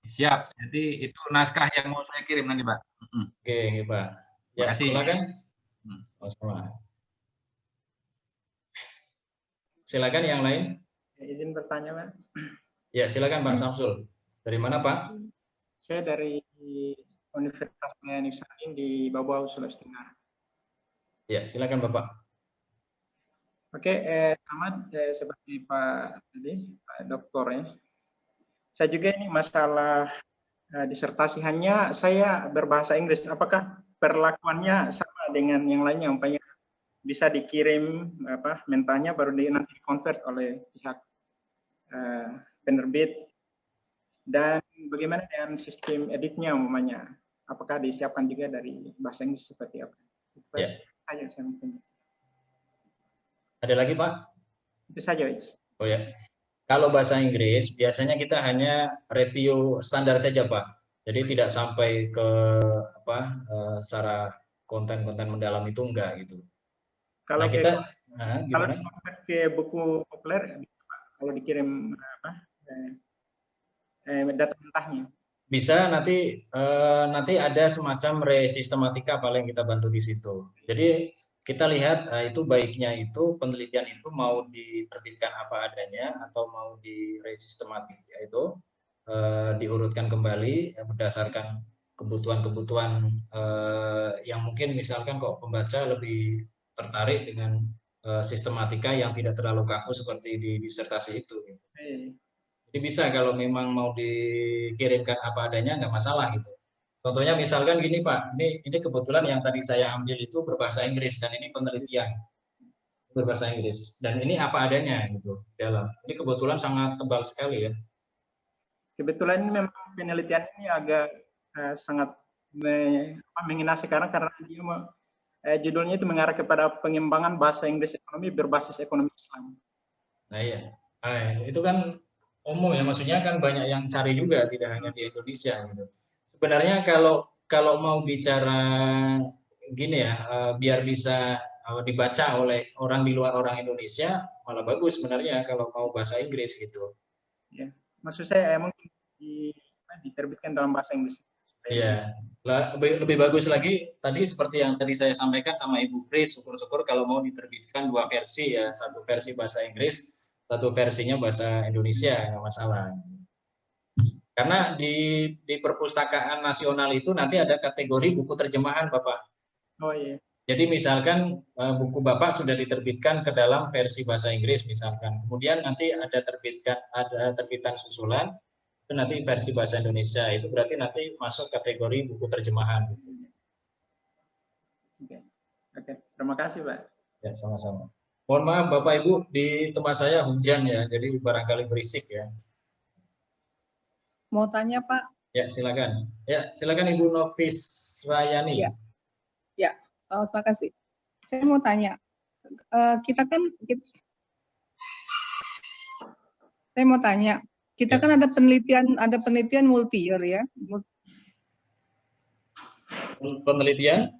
S: Siap. Jadi itu naskah yang mau saya kirim nanti, Pak.
A: Oke, Pak. Ya,
S: Makasih.
A: silakan. Silakan yang lain.
T: Izin bertanya, Pak.
A: Ya, silakan Pak Samsul. Dari mana, Pak?
T: Saya dari Universitas Teknik Sains di Babau, Sulawesi Tenggara.
A: Ya, silakan Bapak.
T: Oke, selamat seperti Pak tadi, Pak Doktor ya. Saya juga ini masalah disertasi, hanya saya berbahasa Inggris. Apakah perlakuannya sama dengan yang lainnya? Umpamanya bisa dikirim mentahnya baru nanti convert oleh pihak penerbit. Dan bagaimana dengan sistem editnya umpamanya? Apakah disiapkan juga dari bahasa Inggris seperti apa?
A: Ya.
T: Saja saya mungkin.
A: Ada lagi, Pak?
T: Itu saja.
A: Oh ya. Kalau bahasa Inggris biasanya kita hanya review standar saja, Pak. Jadi tidak sampai ke secara konten-konten mendalam itu enggak gitu.
T: Kalau
A: kita
T: kalau ke buku populer, kalau dikirim data mentahnya.
A: Bisa nanti ada semacam resistematika paling kita bantu di situ. Jadi kita lihat itu baiknya itu penelitian itu mau diterbitkan apa adanya atau mau diresistematik, yaitu diurutkan kembali berdasarkan kebutuhan-kebutuhan yang mungkin misalkan kok pembaca lebih tertarik dengan sistematika yang tidak terlalu kaku seperti di disertasi itu. Jadi bisa kalau memang mau dikirimkan apa adanya nggak masalah gitu. Contohnya misalkan gini Pak, ini kebetulan yang tadi saya ambil itu berbahasa Inggris dan ini penelitian berbahasa Inggris dan ini apa adanya gitu dalam. Ini kebetulan sangat tebal sekali ya.
T: Kebetulan ini memang penelitian ini agak sangat menginasi karena dia judulnya itu mengarah kepada pengembangan bahasa Inggris ekonomi berbasis ekonomi Islam.
A: Nah iya, itu kan umum ya, maksudnya kan banyak yang cari juga, tidak hanya di Indonesia gitu. Sebenarnya kalau mau bicara gini ya, biar bisa dibaca oleh orang di luar orang Indonesia, malah bagus sebenarnya kalau mau bahasa Inggris gitu.
T: Ya, maksud saya mungkin diterbitkan dalam bahasa Inggris.
A: Iya, lebih bagus lagi tadi seperti yang tadi saya sampaikan sama Ibu Kris, syukur-syukur kalau mau diterbitkan 2 versi ya, 1 versi bahasa Inggris, 1 versinya bahasa Indonesia, nggak masalah. Karena di perpustakaan nasional itu nanti ada kategori buku terjemahan, Bapak.
T: Oh iya.
A: Jadi misalkan buku Bapak sudah diterbitkan ke dalam versi bahasa Inggris misalkan, kemudian nanti ada terbitan susulan, itu nanti versi bahasa Indonesia, itu berarti nanti masuk kategori buku terjemahan. Gitu.
T: Oke. Terima kasih Pak.
A: Ya, sama-sama. Mohon maaf Bapak Ibu, di tempat saya hujan ya, jadi barangkali berisik ya.
U: Mau tanya Pak?
A: Ya silakan. Ya silakan Ibu Novis Rayani.
U: Ya, terima kasih. Saya mau tanya, kita kan ada penelitian multi year ya.
A: Penelitian?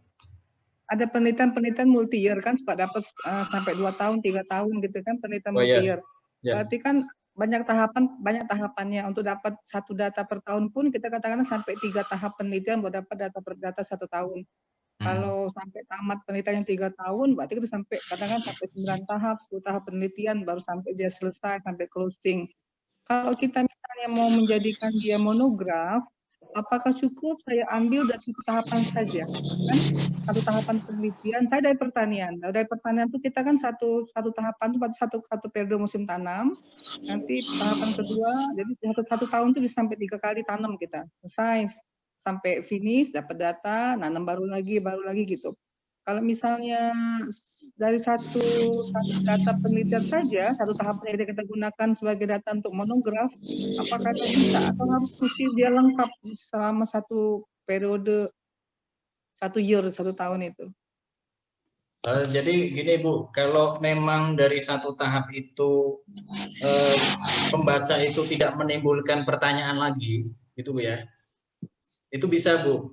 U: Ada penelitian multi year kan, dapat sampai 2 tahun, 3 tahun gitu kan penelitian multi year. Berarti kan banyak tahapannya. Untuk dapat 1 data per tahun pun kita katakan sampai 3 tahap penelitian baru dapat data 1 tahun. Kalau sampai tamat penelitian yang 3 tahun, berarti kita sampai 9 tahap, 10 tahap penelitian baru sampai dia selesai sampai closing. Kalau kita misalnya mau menjadikan dia monograf, apakah cukup saya ambil dari 1 tahapan saja? Kan 1 tahapan penelitian, saya dari pertanian. Dari pertanian itu kita kan satu tahapan itu satu periode musim tanam. Nanti tahapan kedua, jadi satu tahun itu bisa sampai 3 kali tanam kita. Selesai sampai finish, dapat data, nanam baru lagi gitu. Kalau misalnya dari satu data penelitian saja, 1 tahapan yang kita gunakan sebagai data untuk monograf, apakah itu bisa atau harus mesti dia lengkap selama 1 periode 1 year 1 tahun itu?
A: Jadi gini Bu, kalau memang dari 1 tahap itu pembaca itu tidak menimbulkan pertanyaan lagi, gitu Bu ya, itu bisa Bu.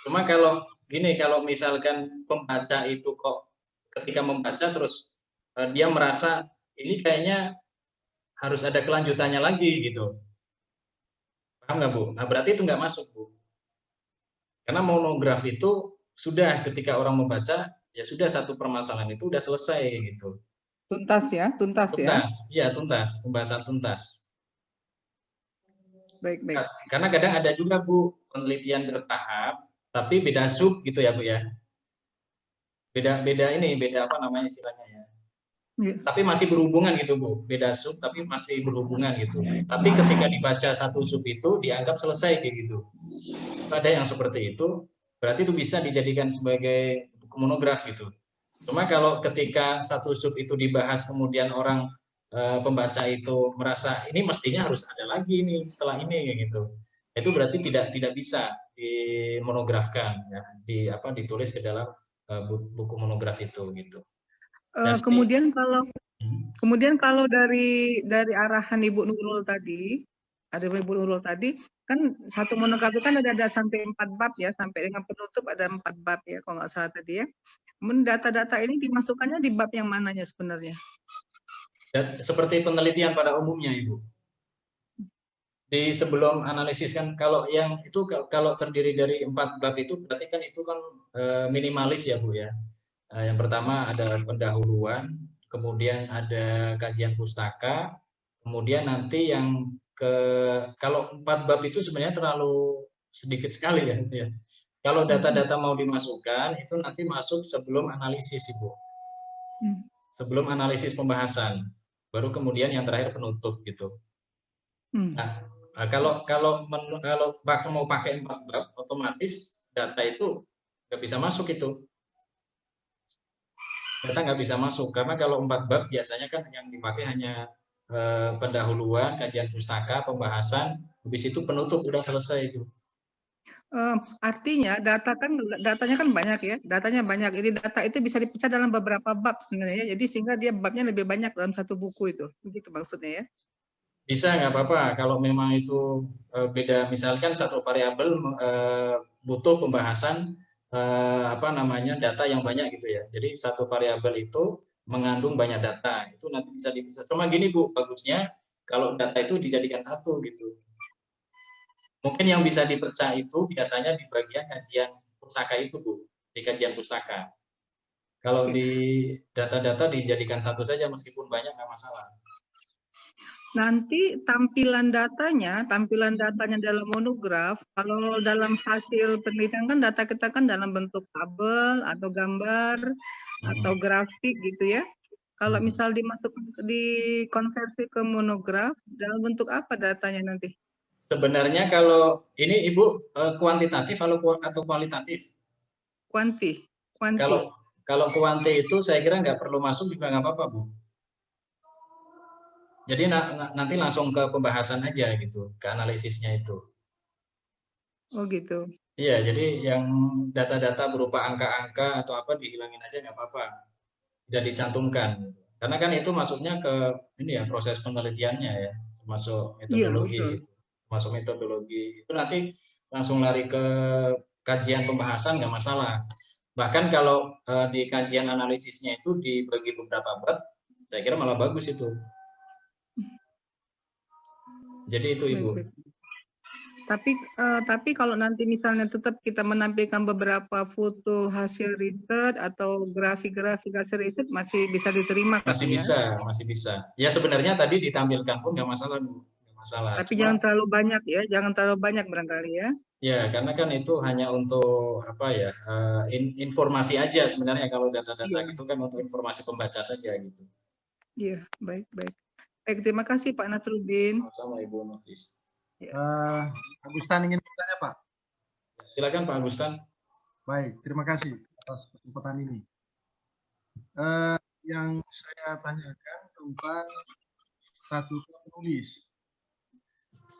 A: Cuma kalau gini, kalau misalkan pembaca itu kok ketika membaca terus dia merasa ini kayaknya harus ada kelanjutannya lagi gitu. Paham nggak, Bu? Nah, berarti itu nggak masuk, Bu. Karena monograf itu sudah ketika orang membaca, ya sudah satu permasalahan itu udah selesai gitu.
U: Tuntas ya, tuntas ya.
A: Tuntas, ya tuntas, pembahasan tuntas.
U: Baik, baik.
A: Karena kadang ada juga, Bu, penelitian bertahap, tapi beda sub gitu ya, Bu ya. Beda ini, beda apa namanya istilahnya ya. Tapi masih berhubungan gitu, Bu. Beda sub tapi masih berhubungan gitu. Tapi ketika dibaca satu sub itu dianggap selesai kayak gitu. Ada yang seperti itu, berarti itu bisa dijadikan sebagai buku monograf gitu. Cuma kalau ketika satu sub itu dibahas kemudian orang pembaca itu merasa ini mestinya harus ada lagi nih setelah ini kayak gitu. Itu berarti tidak bisa dimonografkan ya, ditulis ke dalam buku monograf itu gitu.
U: Kemudian kalau dari arahan Ibu Nurul tadi, kan satu monograf itu kan ada sampai 4 bab ya, sampai dengan penutup ada 4 bab ya kalau nggak salah tadi ya. Kemudian data-data ini dimasukkannya di bab yang mananya sebenarnya?
A: Seperti penelitian pada umumnya, Ibu. Di sebelum analisis kan kalau yang itu kalau terdiri dari 4 bab itu berarti kan itu kan minimalis ya, Bu ya. Yang pertama ada pendahuluan, kemudian ada kajian pustaka, kemudian nanti yang kalau 4 bab itu sebenarnya terlalu sedikit sekali ya. Kalau data-data mau dimasukkan itu nanti masuk sebelum analisis, Ibu. Sebelum analisis pembahasan, baru kemudian yang terakhir penutup gitu. Nah, kalau mau pakai 4 bab, otomatis data itu nggak bisa masuk itu. Data nggak bisa masuk karena kalau 4 bab biasanya kan yang dipakai hanya pendahuluan, kajian pustaka, pembahasan, habis itu penutup udah selesai itu.
U: Artinya datanya kan banyak ya, datanya banyak. Ini data itu bisa dipecah dalam beberapa bab sebenarnya, jadi sehingga dia babnya lebih banyak dalam satu buku itu, begitu maksudnya ya?
A: Bisa, nggak apa-apa kalau memang itu beda. Misalkan satu variabel butuh pembahasan data yang banyak gitu ya. Jadi satu variabel itu mengandung banyak data, itu nanti bisa dipisah. Cuma gini, Bu, bagusnya kalau data itu dijadikan satu gitu. Mungkin yang bisa dipecah itu biasanya di bagian kajian pustaka itu, Bu, di kajian pustaka. Kalau di data-data dijadikan satu saja meskipun banyak nggak masalah.
U: Nanti tampilan datanya dalam monograf, kalau dalam hasil penelitian kan data kita kan dalam bentuk tabel atau gambar atau grafik gitu ya. Kalau misal dikonversi ke monograf, dalam bentuk apa datanya nanti?
A: Sebenarnya kalau ini Ibu kuantitatif atau kualitatif? Kuanti. Kalau kuanti itu saya kira nggak perlu masuk juga nggak apa-apa, Bu. Jadi nanti langsung ke pembahasan aja gitu, ke analisisnya itu.
U: Oh gitu.
A: Iya, jadi yang data-data berupa angka-angka atau apa dihilangin aja nggak apa-apa, tidak dicantumkan. Karena kan itu masuknya ke ini ya proses penelitiannya ya, masuk metodologi, masuk metodologi. Itu nanti langsung lari ke kajian pembahasan nggak masalah. Bahkan kalau di kajian analisisnya itu dibagi beberapa bab, saya kira malah bagus itu. Jadi itu Ibu.
U: Tapi kalau nanti misalnya tetap kita menampilkan beberapa foto hasil riset atau grafik-grafik hasil riset masih bisa diterima kan?
A: Masih bisa. Ya sebenarnya tadi ditampilkan pun nggak masalah, Bu. Nggak masalah.
U: Tapi jangan terlalu banyak ya, jangan terlalu banyak barangkali ya.
A: Ya, karena kan itu hanya untuk apa ya, informasi aja sebenarnya kalau data-data itu kan untuk informasi pembaca saja gitu.
U: Iya, baik. Baik, terima kasih Pak Nasruddin.
A: Sama Ibu Nafis.
E: Agustan ingin bertanya, Pak.
A: Silakan Pak Agustan.
E: Baik, terima kasih atas kesempatan ini. Yang saya tanyakan tentang statuta penulis.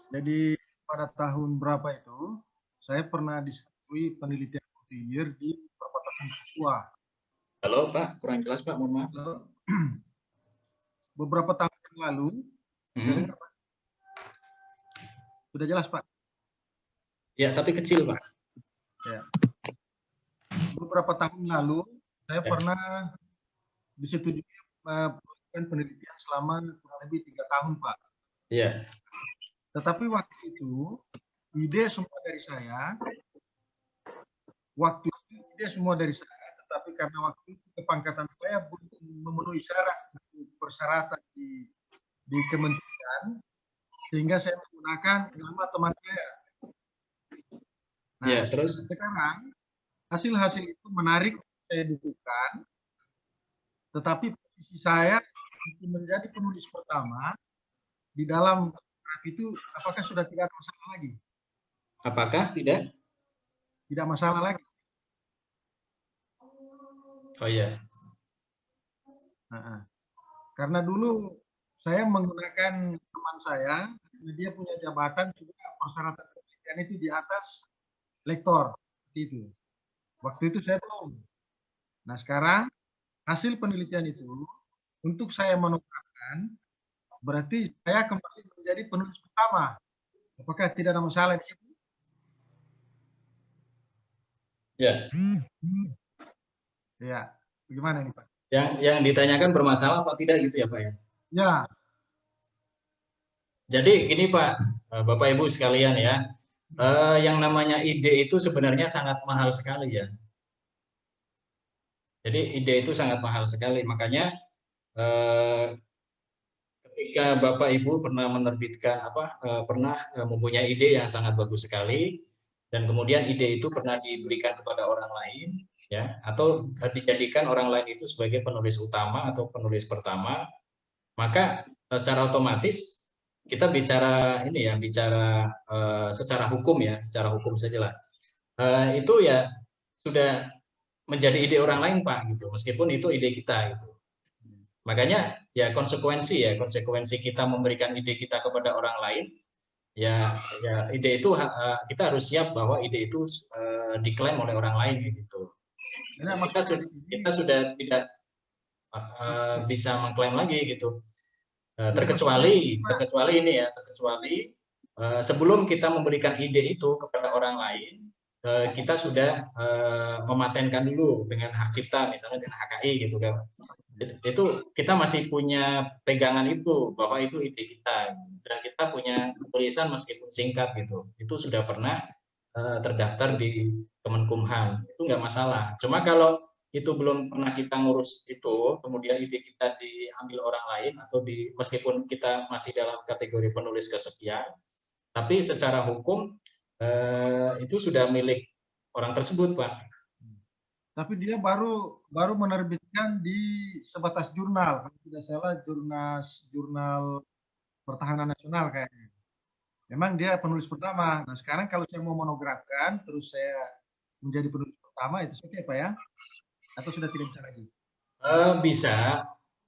E: Jadi pada tahun berapa itu saya pernah disetujui penelitian multi-year di perbatasan Papua.
A: Halo Pak, kurang jelas Pak, mohon maaf.
E: Beberapa tahun yang lalu, sudah jelas Pak?
A: Ya, tapi kecil Pak.
E: Ya. Beberapa tahun lalu, saya pernah disetujui penelitian selama kurang lebih 3 tahun Pak.
A: Iya.
E: Tetapi waktu itu ide semua dari saya. Waktu itu ide semua dari saya, tetapi karena waktu itu kepangkatan saya belum memenuhi syarat persyaratan di kementerian, sehingga saya menggunakan nama teman saya. Nah,
A: Ya, terus
E: sekarang hasil-hasil itu menarik, saya dudukan, tetapi posisi saya untuk menjadi penulis pertama di dalam draft itu, apakah sudah tidak ada masalah lagi?
A: apakah tidak?
E: Tidak masalah lagi.
A: Oh iya.
E: Karena dulu saya menggunakan teman saya, dia punya jabatan juga persyaratan penelitian itu di atas lektor, seperti itu. Waktu itu saya belum. Nah sekarang hasil penelitian itu untuk saya monografkan, berarti saya kembali menjadi penulis pertama. Apakah tidak ada masalah di situ?
A: Ya.
E: Ya, bagaimana ini Pak?
A: Yang ditanyakan bermasalah apa tidak gitu ya Pak ya?
E: Ya.
A: Jadi gini Pak, Bapak Ibu sekalian ya, yang namanya ide itu sebenarnya sangat mahal sekali ya. Jadi ide itu sangat mahal sekali, makanya ketika Bapak Ibu pernah menerbitkan pernah mempunyai ide yang sangat bagus sekali, dan kemudian ide itu pernah diberikan kepada orang lain, ya, atau dijadikan orang lain itu sebagai penulis utama atau penulis pertama, maka secara otomatis kita bicara ini ya, bicara secara hukum ya, secara hukum sajalah, itu ya sudah menjadi ide orang lain Pak gitu, meskipun itu ide kita gitu. Makanya ya konsekuensi kita memberikan ide kita kepada orang lain, ya ide itu kita harus siap bahwa ide itu diklaim oleh orang lain gitu. Kita sudah tidak bisa mengklaim lagi gitu. Terkecuali ini ya, terkecuali sebelum kita memberikan ide itu kepada orang lain, kita sudah mematenkan dulu dengan hak cipta, misalnya dengan HKI gitu kan. Itu kita masih punya pegangan itu bahwa itu ide kita, dan kita punya tulisan meskipun singkat gitu, itu sudah pernah terdaftar di Kemenkumham, itu nggak masalah. Cuma kalau itu belum pernah kita ngurus itu, kemudian ide kita diambil orang lain, atau meskipun kita masih dalam kategori penulis kesekian, tapi secara hukum itu sudah milik orang tersebut Pak.
E: Tapi dia baru menerbitkan di sebatas jurnal, kalau tidak salah jurnal Pertahanan Nasional kayaknya. Memang dia penulis pertama. Nah sekarang kalau saya mau monografkan, terus saya menjadi penulis pertama, itu oke Pak ya? Atau sudah tidak bisa lagi?
A: Bisa,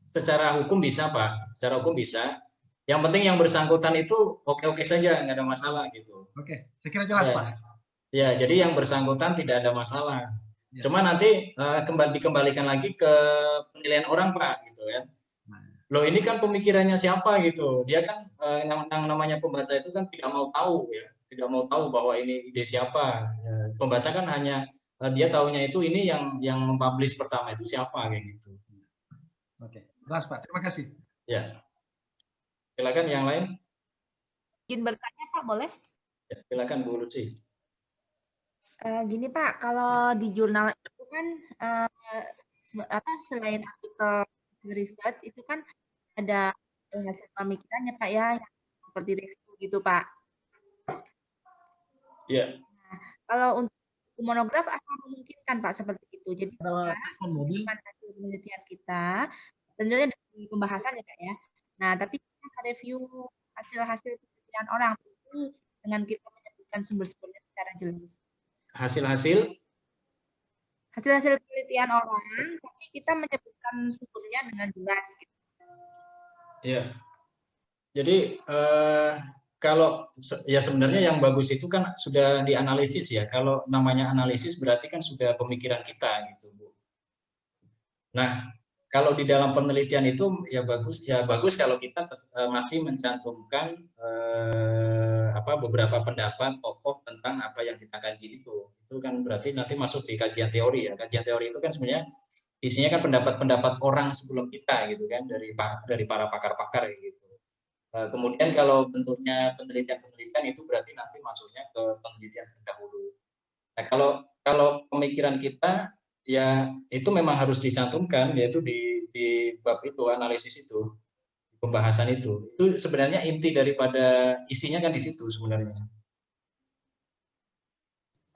A: secara hukum bisa Pak, secara hukum bisa. Yang penting yang bersangkutan itu oke-oke saja, nggak ada masalah gitu.
E: Oke, saya kira jelas
A: ya,
E: Pak.
A: Ya, jadi yang bersangkutan tidak ada masalah. Ya. Cuma nanti dikembalikan lagi ke penilaian orang Pak, gitu ya. Loh ini kan pemikirannya siapa gitu. Dia kan yang namanya pembaca itu kan tidak mau tahu ya, tidak mau tahu bahwa ini ide siapa. Pembaca kan hanya dia tahunya itu ini yang mempublish pertama itu siapa kayak gitu.
E: Oke, jelas Pak. Terima kasih.
A: Ya. Silakan yang lain.
J: Izin bertanya Pak, boleh?
A: Ya, silakan Bu Lucy.
J: Gini Pak, kalau di jurnal itu kan selain artikel research itu kan ada hasil pemikirannya Pak ya, seperti review gitu Pak.
A: Iya.
J: Nah, kalau untuk monograf apa memungkinkan Pak seperti itu? Jadi kita hasil penelitian kita, tentunya dari pembahasan ya Pak ya. Nah, tapi kita review hasil-hasil penelitian orang itu dengan kita menyebutkan sumber-sumbernya secara jelas.
A: Hasil-hasil
J: penelitian orang, tapi kita menyebutkan sumbernya dengan jelas. Gitu.
A: Ya, jadi kalau ya sebenarnya yang bagus itu kan sudah dianalisis ya. Kalau namanya analisis berarti kan sudah pemikiran kita gitu Bu. Nah, kalau di dalam penelitian itu ya bagus kalau kita masih mencantumkan beberapa pendapat tokoh tentang apa yang kita kaji itu kan berarti nanti masuk di kajian teori ya. Kajian teori itu kan sebenarnya isinya kan pendapat-pendapat orang sebelum kita gitu kan, dari para pakar-pakar gitu. Kemudian kalau bentuknya penelitian-penelitian itu berarti nanti masuknya ke penelitian terdahulu. Nah, kalau pemikiran kita ya itu memang harus dicantumkan, yaitu di bab itu, analisis itu, pembahasan itu. Itu sebenarnya inti daripada isinya kan di situ sebenarnya.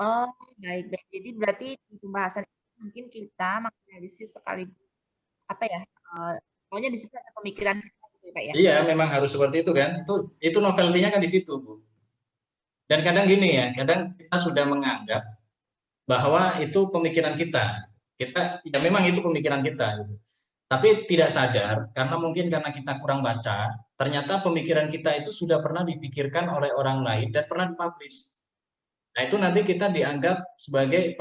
J: Oh, baik. Jadi berarti di pembahasan mungkin kita menganalisis sekali apa ya? Pokoknya di situ ada pemikiran kita gitu ya, Pak ya.
A: Iya, memang harus seperti itu kan. Itu novelty-nya kan di situ, Bu. Dan kadang gini ya, kadang kita sudah menganggap bahwa itu pemikiran kita. Ya memang itu pemikiran kita gitu. Tapi tidak sadar karena kita kurang baca, ternyata pemikiran kita itu sudah pernah dipikirkan oleh orang lain dan pernah dipublish. Nah, itu nanti kita dianggap sebagai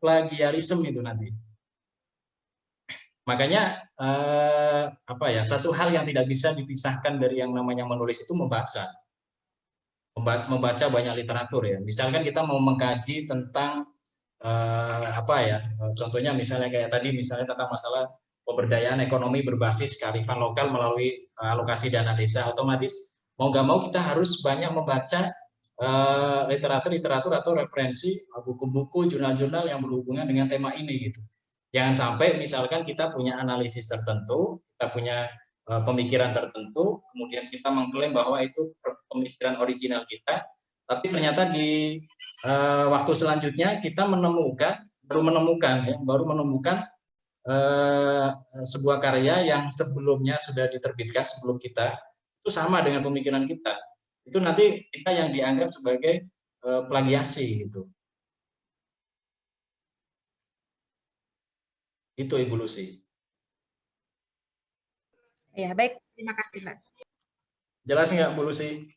A: plagiarisme itu nanti. Makanya satu hal yang tidak bisa dipisahkan dari yang namanya menulis itu membaca banyak literatur ya. Misalkan kita mau mengkaji tentang contohnya misalnya kayak tadi misalnya tentang masalah pemberdayaan ekonomi berbasis kearifan lokal melalui alokasi dana desa, otomatis mau nggak mau kita harus banyak membaca literatur atau referensi buku-buku, jurnal-jurnal yang berhubungan dengan tema ini gitu. Jangan sampai misalkan kita punya analisis tertentu, kita punya pemikiran tertentu, kemudian kita mengklaim bahwa itu pemikiran original kita, tapi ternyata di waktu selanjutnya kita baru menemukan sebuah karya yang sebelumnya sudah diterbitkan sebelum kita, itu sama dengan pemikiran kita. Itu nanti kita yang dianggap sebagai plagiasi gitu. Itu Ibu Lucy.
J: Ya, baik. Terima kasih, Pak.
A: Jelas nggak, Bu Lucy?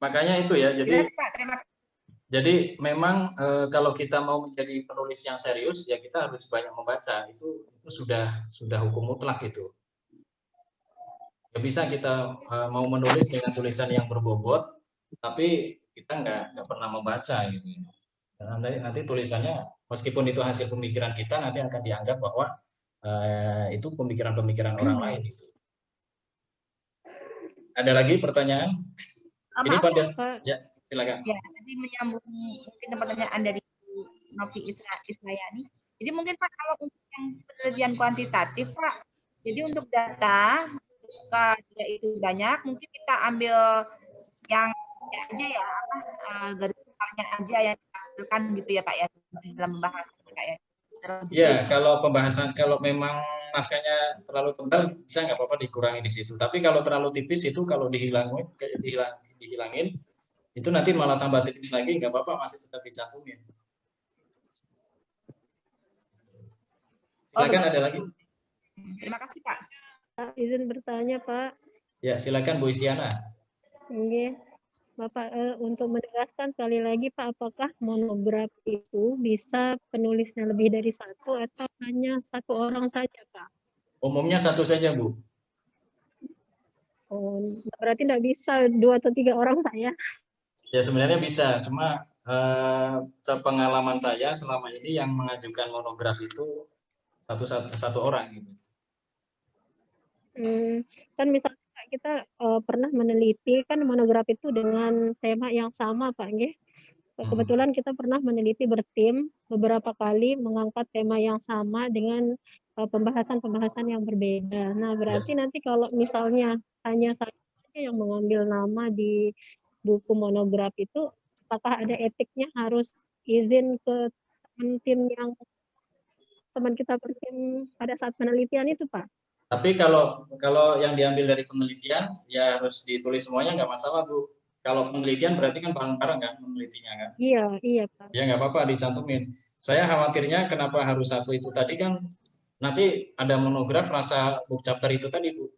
A: Makanya itu ya. Jadi,
J: jelas, Pak. Terima kasih.
A: Jadi memang kalau kita mau menjadi penulis yang serius, ya kita harus banyak membaca. Itu sudah hukum mutlak itu. Nggak bisa kita mau menulis dengan tulisan yang berbobot, tapi kita nggak pernah membaca gitu. Nanti tulisannya meskipun itu hasil pemikiran kita nanti akan dianggap bahwa itu pemikiran-pemikiran orang lain itu. Ada lagi pertanyaan? Ini pada ya silakan.
J: Ya, nanti menyambung mungkin pertanyaan dari Novi Islayani. Jadi mungkin Pak kalau untuk yang penelitian kuantitatif Pak, jadi untuk data jika itu banyak mungkin kita ambil yang aja ya garis besarnya aja yang diambilkan gitu ya Pak ya dalam pembahasan Pak ya.
A: Ya, kalau memang naskahnya terlalu tebal bisa nggak apa-apa dikurangi di situ. Tapi kalau terlalu tipis itu kalau dihilangin itu nanti malah tambah tipis lagi, nggak apa-apa, masih tetap dicantumin. Silakan ada lagi.
J: Terima kasih Pak.
B: Izin bertanya Pak.
A: Ya silakan Bu Istiana.
B: Oke. Bapak, untuk menegaskan sekali lagi Pak, apakah monograf itu bisa penulisnya lebih dari satu atau hanya satu orang saja Pak?
A: Umumnya satu saja Bu.
B: Oh, berarti tidak bisa 2 atau 3 orang Pak ya?
A: Ya sebenarnya bisa, cuma pengalaman saya selama ini yang mengajukan monograf itu satu orang gitu.
B: Kan misalnya kita pernah meneliti kan monograf itu dengan tema yang sama Pak nggih. Kebetulan kita pernah meneliti bertim beberapa kali mengangkat tema yang sama dengan pembahasan-pembahasan yang berbeda. Nah, berarti nanti kalau misalnya hanya saya yang mengambil nama di buku monograf itu, apakah ada etiknya harus izin ke tim yang teman kita bertim pada saat penelitian itu Pak?
A: Tapi kalau yang diambil dari penelitian ya harus ditulis semuanya, nggak masalah Bu. Kalau penelitian berarti kan bareng-bareng kan menelitinya kan?
B: Iya Pak.
A: Ya nggak apa-apa dicantumin. Saya khawatirnya kenapa harus satu itu tadi kan nanti ada monograf rasa book chapter itu tadi Bu.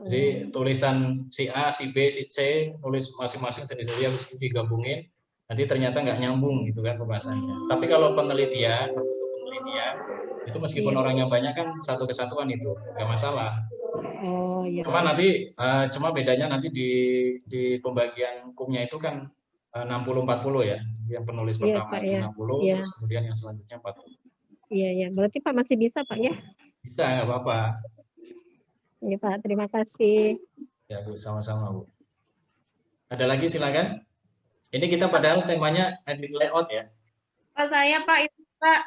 A: Jadi tulisan si A, si B, si C, nulis masing-masing sendiri harus digabungin. Nanti ternyata nggak nyambung gitu kan pembahasannya. Tapi kalau penelitian itu meskipun orangnya banyak kan satu kesatuan itu nggak masalah.
B: Oh iya.
A: Cuma nanti cuma bedanya nanti di pembagian hukumnya itu kan 60-40 ya, yang penulis pertama itu 60, terus kemudian yang selanjutnya 40.
B: Iya, berarti Pak masih bisa Pak ya?
A: Bisa, nggak apa-apa.
B: Iya Pak, terima kasih.
A: Ya Bu, sama-sama Bu. Ada lagi silakan. Ini kita padahal temanya admin layout ya.
H: Pak saya Pak itu Pak.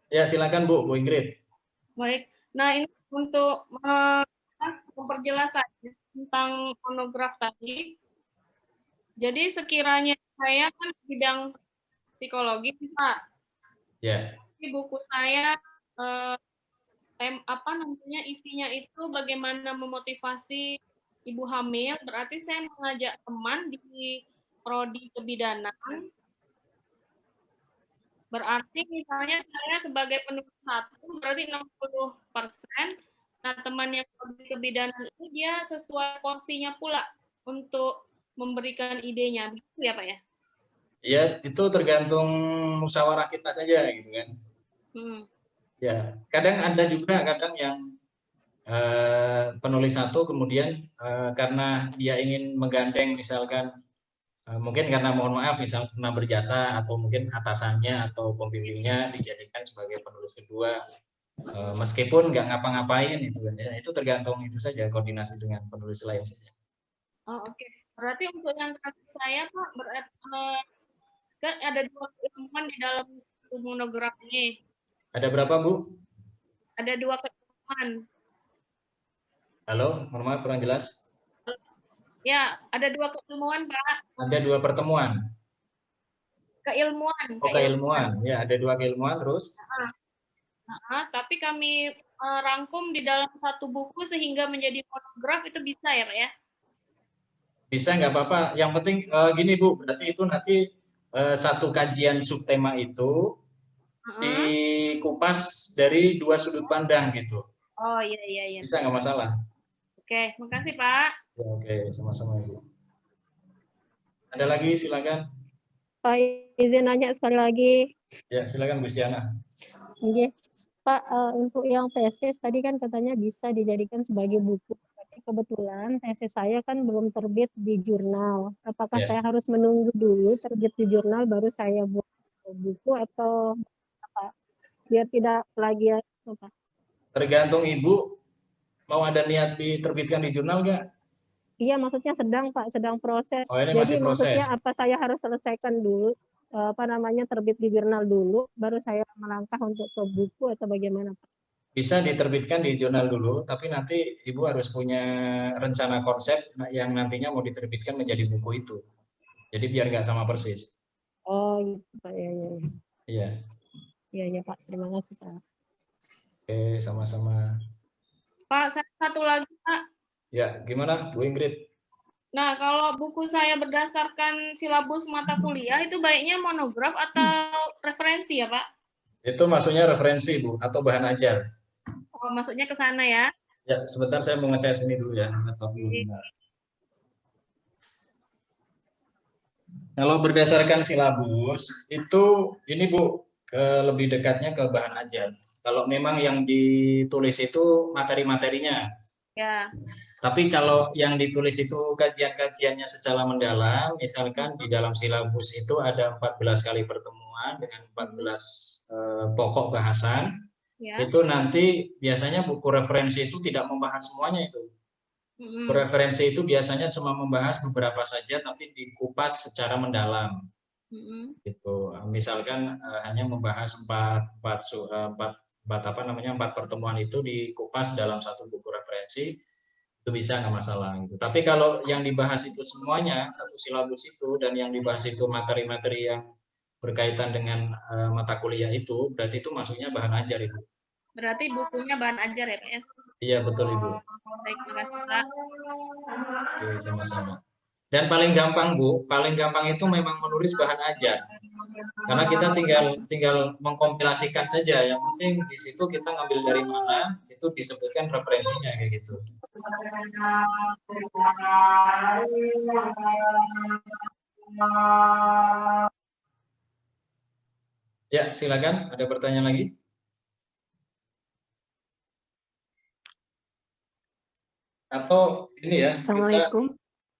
A: Ya silakan Bu Ingrid.
H: Baik. Nah ini untuk memperjelas saja tentang monograf tadi. Jadi sekiranya saya kan bidang psikologi Pak.
A: Ya.
H: Di buku saya isinya itu bagaimana memotivasi ibu hamil. Berarti saya mengajak teman di prodi kebidanan. Berarti misalnya saya sebagai penulis 1 berarti 60%. Nah, teman yang prodi kebidanan itu dia sesuai porsinya pula untuk memberikan idenya. Begitu ya, Pak ya?
A: Ya, itu tergantung musyawarah kita saja gitu kan. Ya, kadang ada juga yang penulis 1 kemudian karena dia ingin menggandeng misalkan mungkin karena mohon maaf misal pernah berjasa atau mungkin atasannya atau pembimbingnya dijadikan sebagai penulis kedua meskipun nggak ngapa-ngapain itu kan ya, itu tergantung itu saja koordinasi dengan penulis lain saja.
H: Oh, oke. Berarti untuk yang kasus saya Pak berarti kan ada 2 keilmuan di dalam monograf ini.
A: Ada berapa Bu?
H: Ada 2 keilmuan.
A: Halo, mohon maaf kurang jelas.
H: Ya, ada 2 keilmuan Pak.
A: Ada 2 pertemuan.
H: Keilmuan.
A: Oh, keilmuan. Ya, ada 2 keilmuan terus.
H: Tapi kami rangkum di dalam 1 buku sehingga menjadi monograf itu bisa ya Pak ya?
A: Bisa, nggak apa-apa. Yang penting gini Bu, berarti itu nanti 1 kajian subtema itu dikupas dari 2 sudut pandang gitu.
H: Oh iya.
A: Bisa, nggak masalah.
H: Oke, makasih Pak.
A: Ya, oke, sama-sama Ibu. Ada lagi, silakan.
B: Pak, izin nanya sekali lagi.
A: Ya, silakan Bu Stiana.
B: Oke. Pak, untuk yang tesis tadi kan katanya bisa dijadikan sebagai buku. Tapi kebetulan tesis saya kan belum terbit di jurnal. Apakah saya harus menunggu dulu terbit di jurnal baru saya buat buku atau apa? Biar tidak plagiat apa?
A: Tergantung Ibu mau ada niat diterbitkan di jurnal nggak?
B: Iya, maksudnya sedang Pak, sedang proses.
A: Oh, ini
B: jadi
A: masih proses.
B: Maksudnya apa saya harus selesaikan dulu terbit di jurnal dulu baru saya melangkah untuk ke buku atau bagaimana Pak?
A: Bisa diterbitkan di jurnal dulu, tapi nanti Ibu harus punya rencana konsep yang nantinya mau diterbitkan menjadi buku itu. Jadi biar nggak sama persis.
B: Oh gitu Pak, ya.
A: Iya.
B: Iya Pak, terima kasih Pak.
A: Oke, sama-sama.
H: Pak, satu lagi Pak.
A: Ya, gimana Bu Ingrid?
H: Nah, kalau buku saya berdasarkan silabus mata kuliah itu baiknya monograf atau referensi ya Pak?
A: Itu maksudnya referensi Bu, atau bahan ajar?
H: Oh, maksudnya ke sana ya?
A: Ya, sebentar saya mau ngecas ini dulu ya. Kalau berdasarkan silabus, itu ini Bu, lebih dekatnya ke bahan ajar. Kalau memang yang ditulis itu materi-materinya.
H: Ya.
A: Tapi kalau yang ditulis itu kajian-kajiannya secara mendalam, misalkan di dalam silabus itu ada 14 kali pertemuan dengan 14 pokok bahasan, itu nanti biasanya buku referensi itu tidak membahas semuanya itu. Buku referensi itu biasanya cuma membahas beberapa saja, tapi dikupas secara mendalam. Gitu. Misalkan hanya membahas 4 pertemuan itu dikupas dalam 1 buku referensi. Itu bisa, nggak masalah gitu. Tapi kalau yang dibahas itu semuanya 1 silabus itu dan yang dibahas itu materi-materi yang berkaitan dengan mata kuliah itu, berarti itu masuknya bahan ajar Ibu.
H: Berarti bukunya bahan ajar ya Pak ya?
A: Iya betul Ibu.
H: Baik, terima kasih Pak.
A: Oke, sama-sama. Dan paling gampang Bu, paling gampang itu memang menulis bahan ajar. Karena kita tinggal mengkompilasikan saja. Yang penting di situ kita ngambil dari mana, itu disebutkan referensinya kayak gitu. Ya, silakan. Ada pertanyaan lagi? Atau ini ya.
B: Assalamualaikum.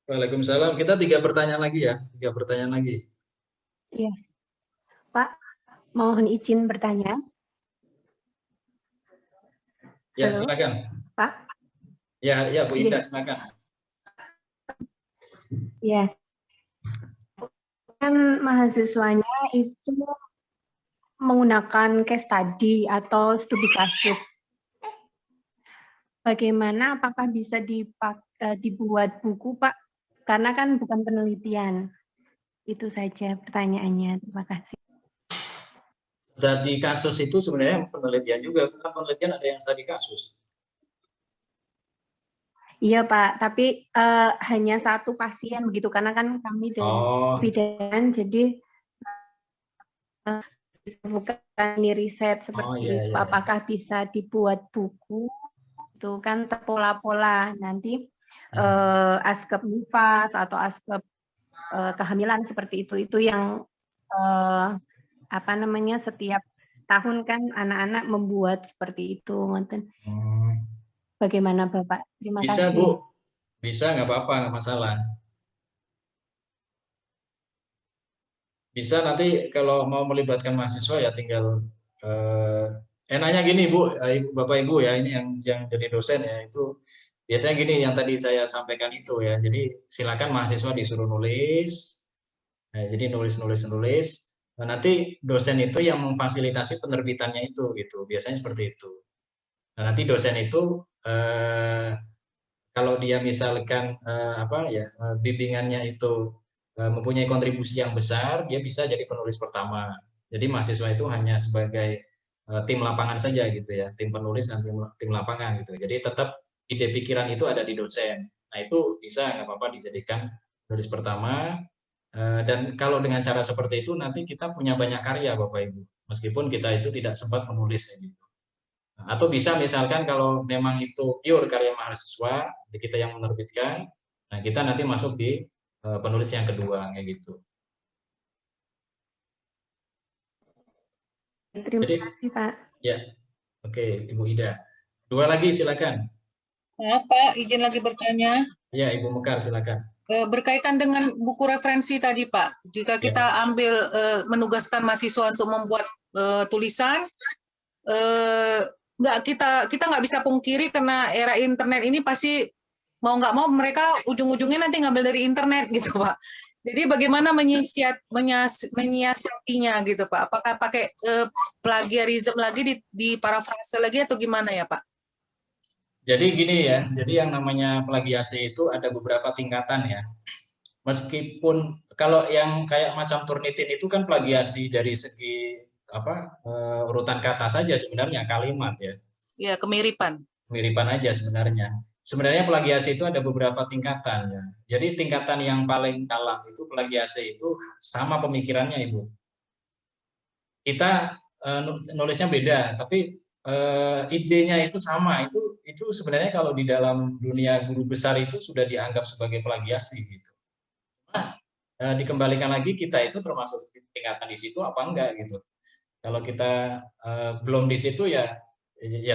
A: Waalaikumsalam. Kita 3 pertanyaan lagi ya. 3 pertanyaan lagi.
B: Iya. Pak,
I: mohon izin bertanya.
A: Ya,
I: Halo,
A: silakan.
I: Pak.
A: Ya, ya Bu Indah,
I: Iya.
A: silakan.
I: Ya, kan mahasiswanya itu menggunakan case study atau studi kasus. Bagaimana, apakah bisa dibuat buku, Pak? Karena kan bukan penelitian. Itu saja pertanyaannya. Terima kasih.
A: Studi kasus itu sebenarnya penelitian juga, bukan penelitian, ada yang studi kasus.
I: Iya Pak, tapi hanya satu pasien begitu, karena kan kami dari bidan, jadi bukan ini riset seperti itu. Apakah bisa dibuat buku? Itu kan terpola-pola nanti askep nifas atau askep kehamilan seperti itu yang apa namanya, setiap tahun kan anak-anak membuat seperti itu. Bagaimana Bapak? Terima
A: Bisa
I: kasih.
A: Bu, bisa, nggak apa-apa, nggak masalah. Bisa nanti kalau mau melibatkan mahasiswa ya tinggal enaknya gini Bu, Bapak Ibu ya, ini yang jadi dosen ya, itu biasanya gini yang tadi saya sampaikan itu ya. Jadi silakan mahasiswa disuruh nulis. Nah, jadi nulis. Nah, nanti dosen itu yang memfasilitasi penerbitannya itu gitu. Biasanya seperti itu. Nah, nanti dosen itu kalau dia misalkan bimbingannya itu mempunyai kontribusi yang besar, dia bisa jadi penulis pertama. Jadi mahasiswa itu hanya sebagai tim lapangan saja gitu ya, tim penulis dan tim lapangan gitu. Jadi tetap ide pikiran itu ada di dosen. Nah itu bisa nggak apa-apa dijadikan penulis pertama. Dan kalau dengan cara seperti itu nanti kita punya banyak karya Bapak Ibu, meskipun kita itu tidak sempat menulis gitu. Atau bisa misalkan kalau memang itu pure karya mahasiswa, kita yang menerbitkan, nah kita nanti masuk di penulis yang kedua kayak gitu.
I: Terima kasih Pak.
A: Ya, oke Ibu Ida. Dua lagi silakan.
L: Maaf Pak, izin lagi bertanya.
A: Ya Ibu Mekar silakan.
L: Berkaitan dengan buku referensi tadi Pak, jika kita ambil menugaskan mahasiswa untuk membuat tulisan, kita nggak bisa pungkiri karena era internet ini pasti mau nggak mau mereka ujung-ujungnya nanti ngambil dari internet gitu Pak. Jadi bagaimana menyiasatinya gitu Pak? Apakah pakai plagiarisme lagi di parafrase lagi atau gimana ya Pak?
A: Jadi gini ya, jadi yang namanya plagiasi itu ada beberapa tingkatan ya. Meskipun kalau yang kayak macam Turnitin itu kan plagiasi dari segi urutan kata saja sebenarnya, kalimat ya.
L: Ya, kemiripan.
A: Kemiripan aja sebenarnya. Sebenarnya plagiasi itu ada beberapa tingkatan ya. Jadi tingkatan yang paling dalam itu plagiasi itu sama pemikirannya Ibu. Kita nulisnya beda, tapi idenya itu sama. Itu sebenarnya kalau di dalam dunia guru besar itu sudah dianggap sebagai plagiasi gitu. Nah, dikembalikan lagi kita itu termasuk tingkatan di situ apa enggak gitu. Kalau kita belum di situ ya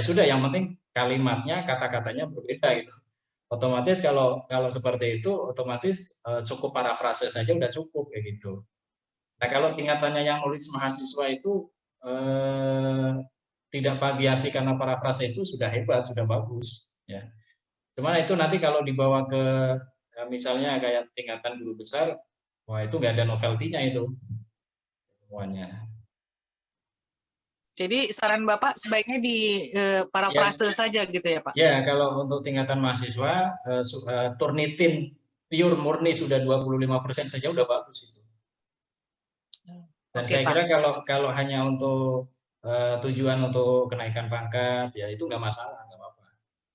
A: sudah, yang penting kalimatnya, kata-katanya berbeda gitu. Otomatis kalau seperti itu otomatis cukup parafrase saja udah cukup kayak gitu. Nah, kalau tingkatannya yang nulis mahasiswa itu tidak plagiasi karena parafrase itu sudah hebat, sudah bagus ya. Cuman itu nanti kalau dibawa ke misalnya kayak tingkatan guru besar, wah itu nggak ada novelty-nya itu semuanya.
L: Jadi saran Bapak sebaiknya di parafrase saja gitu ya Pak?
A: Ya, kalau untuk tingkatan mahasiswa, Turnitin pure murni sudah 25% saja udah bagus itu. Dan saya kira kalau hanya untuk tujuan untuk kenaikan pangkat ya itu nggak masalah, nggak apa-apa.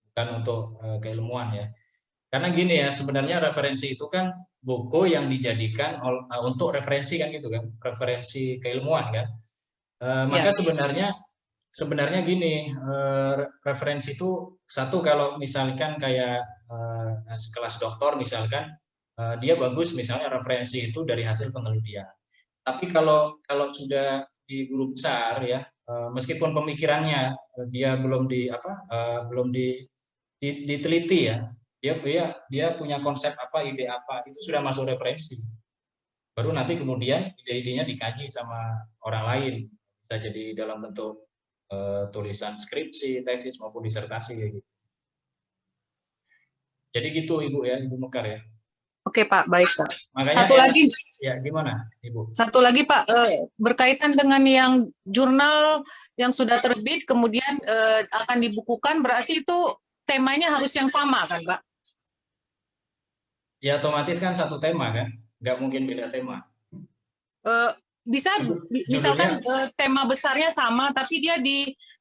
A: Bukan untuk keilmuan ya. Karena gini ya, sebenarnya referensi itu kan buku yang dijadikan untuk referensi kan gitu kan, referensi keilmuan kan. Maka sebenarnya gini, referensi itu satu, kalau misalkan kayak kelas doktor misalkan dia bagus misalnya referensi itu dari hasil penelitian. Tapi kalau sudah di guru besar ya, meskipun pemikirannya dia belum diteliti ya, dia punya konsep apa, ide apa, itu sudah masuk referensi. Baru nanti kemudian ide-idenya dikaji sama orang lain. Bisa jadi dalam bentuk tulisan skripsi, tesis maupun disertasi kayak gitu. Jadi gitu Ibu ya, Ibu Mekar ya.
L: Oke Pak, baik Pak.
A: Makanya
L: Satu lagi.
A: Ya, gimana Ibu?
L: Satu lagi Pak, berkaitan dengan yang jurnal yang sudah terbit kemudian akan dibukukan, berarti itu temanya harus yang sama kan Pak?
A: Ya otomatis kan satu tema kan, nggak mungkin beda tema.
L: Bisa misalkan tema besarnya sama, tapi dia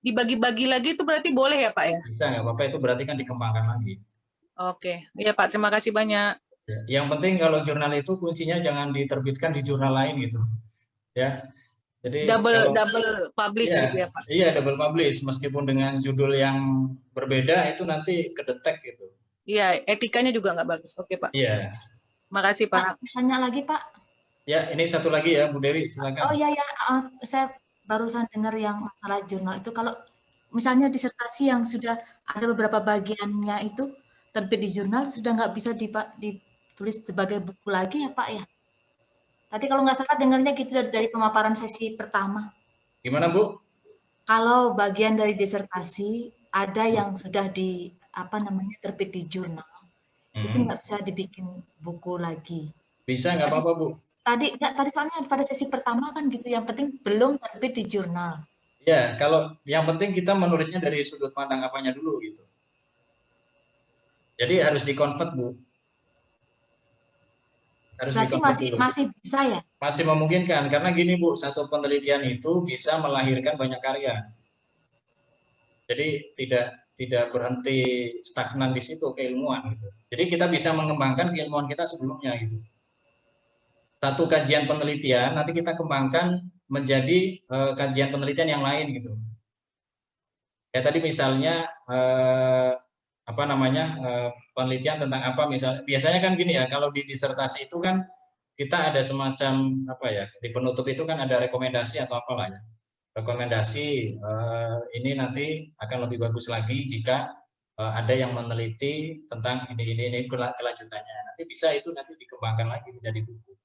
L: dibagi-bagi lagi, itu berarti boleh ya Pak ya?
A: Bisa, nggak apa-apa, itu berarti kan dikembangkan lagi.
L: Oke, iya Pak, terima kasih banyak.
A: Yang penting kalau jurnal itu kuncinya jangan diterbitkan di jurnal lain gitu, ya. Jadi
L: double
A: ya,
L: publish gitu ya Pak?
A: Iya, double publish, meskipun dengan judul yang berbeda itu nanti kedetek gitu.
L: Iya, etikanya juga nggak bagus. Oke Pak.
A: Iya.
L: Makasih Pak.
D: Tanya lagi Pak.
A: Ya, ini satu lagi ya Bu Dewi, silakan.
D: Oh iya ya, saya barusan dengar yang masalah jurnal itu, kalau misalnya disertasi yang sudah ada beberapa bagiannya itu terbit di jurnal, sudah nggak bisa ditulis sebagai buku lagi ya Pak ya? Tadi kalau nggak salah dengarnya gitu dari pemaparan sesi pertama.
A: Gimana Bu?
D: Kalau bagian dari disertasi ada yang sudah terbit di jurnal, itu nggak bisa dibikin buku lagi.
A: Bisa, nggak apa-apa Bu.
D: Tadi soalnya pada sesi pertama kan gitu, yang penting belum terbit di jurnal.
A: Ya, kalau yang penting kita menulisnya dari sudut pandang apanya dulu gitu. Jadi harus di-convert Bu.
D: Berarti masih bisa ya?
A: Masih memungkinkan, karena gini Bu, satu penelitian itu bisa melahirkan banyak karya. Jadi tidak berhenti stagnan di situ keilmuan gitu. Jadi kita bisa mengembangkan keilmuan kita sebelumnya gitu. Satu kajian penelitian nanti kita kembangkan menjadi kajian penelitian yang lain gitu. Ya tadi misalnya penelitian tentang apa, biasanya kan gini ya, kalau di disertasi itu kan kita ada semacam di penutup itu kan ada rekomendasi atau apalah ya. Rekomendasi ini nanti akan lebih bagus lagi jika ada yang meneliti tentang ini kelanjutannya. Nanti bisa itu nanti dikembangkan lagi menjadi buku.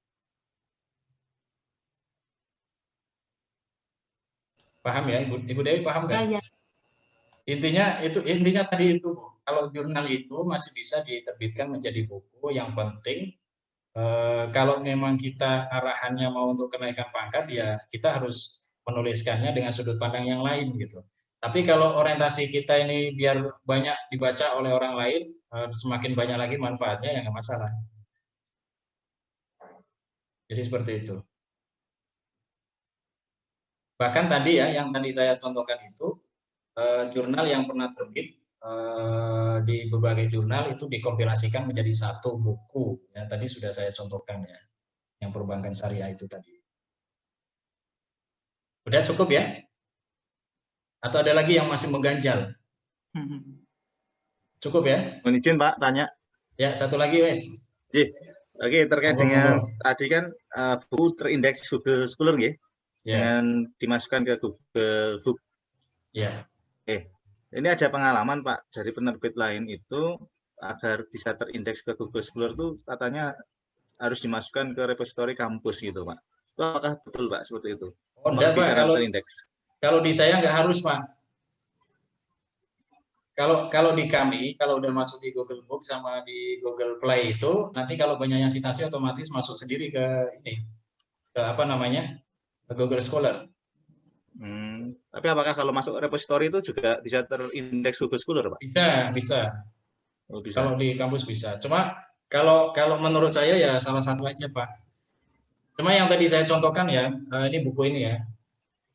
A: Paham ya Ibu Dewi, paham nggak?
D: Ya.
A: Intinya tadi itu, kalau jurnal itu masih bisa diterbitkan menjadi buku. Yang penting kalau memang kita arahannya mau untuk kenaikan pangkat, ya kita harus menuliskannya dengan sudut pandang yang lain gitu. Tapi kalau orientasi kita ini biar banyak dibaca oleh orang lain, semakin banyak lagi manfaatnya, ya nggak masalah. Jadi seperti itu. Bahkan tadi ya, yang tadi saya contohkan itu, jurnal yang pernah terbit di berbagai jurnal itu dikompilasikan menjadi satu buku. Ya, tadi sudah saya contohkan ya, yang perbankan syariah itu tadi. Udah cukup ya? Atau ada lagi yang masih mengganjal? Cukup ya?
C: Mohon izin Pak, tanya.
A: Ya, satu lagi Wes.
C: Oke, terkait dengan tadi kan buku terindeks Google Scholar ya? Dengan dimasukkan ke Google Book.
A: Ya.
C: Ini ada pengalaman Pak dari penerbit lain itu agar bisa terindeks ke Google Scholar itu katanya harus dimasukkan ke repositori kampus gitu Pak. Itu apakah betul Pak seperti itu?
A: Oh, enggak Pak, kalau di saya nggak harus Pak. Kalau di kami, kalau udah masuk di Google Book sama di Google Play itu, nanti kalau banyaknya sitasi otomatis masuk sendiri ke ini, ke Google Scholar.
C: Tapi apakah kalau masuk repositori itu juga bisa terindeks Google Scholar, Pak?
A: Bisa.
C: Oh, bisa.
A: Kalau di kampus bisa. Cuma kalau menurut saya ya salah satu aja, Pak. Cuma yang tadi saya contohkan ya, ini buku ini ya.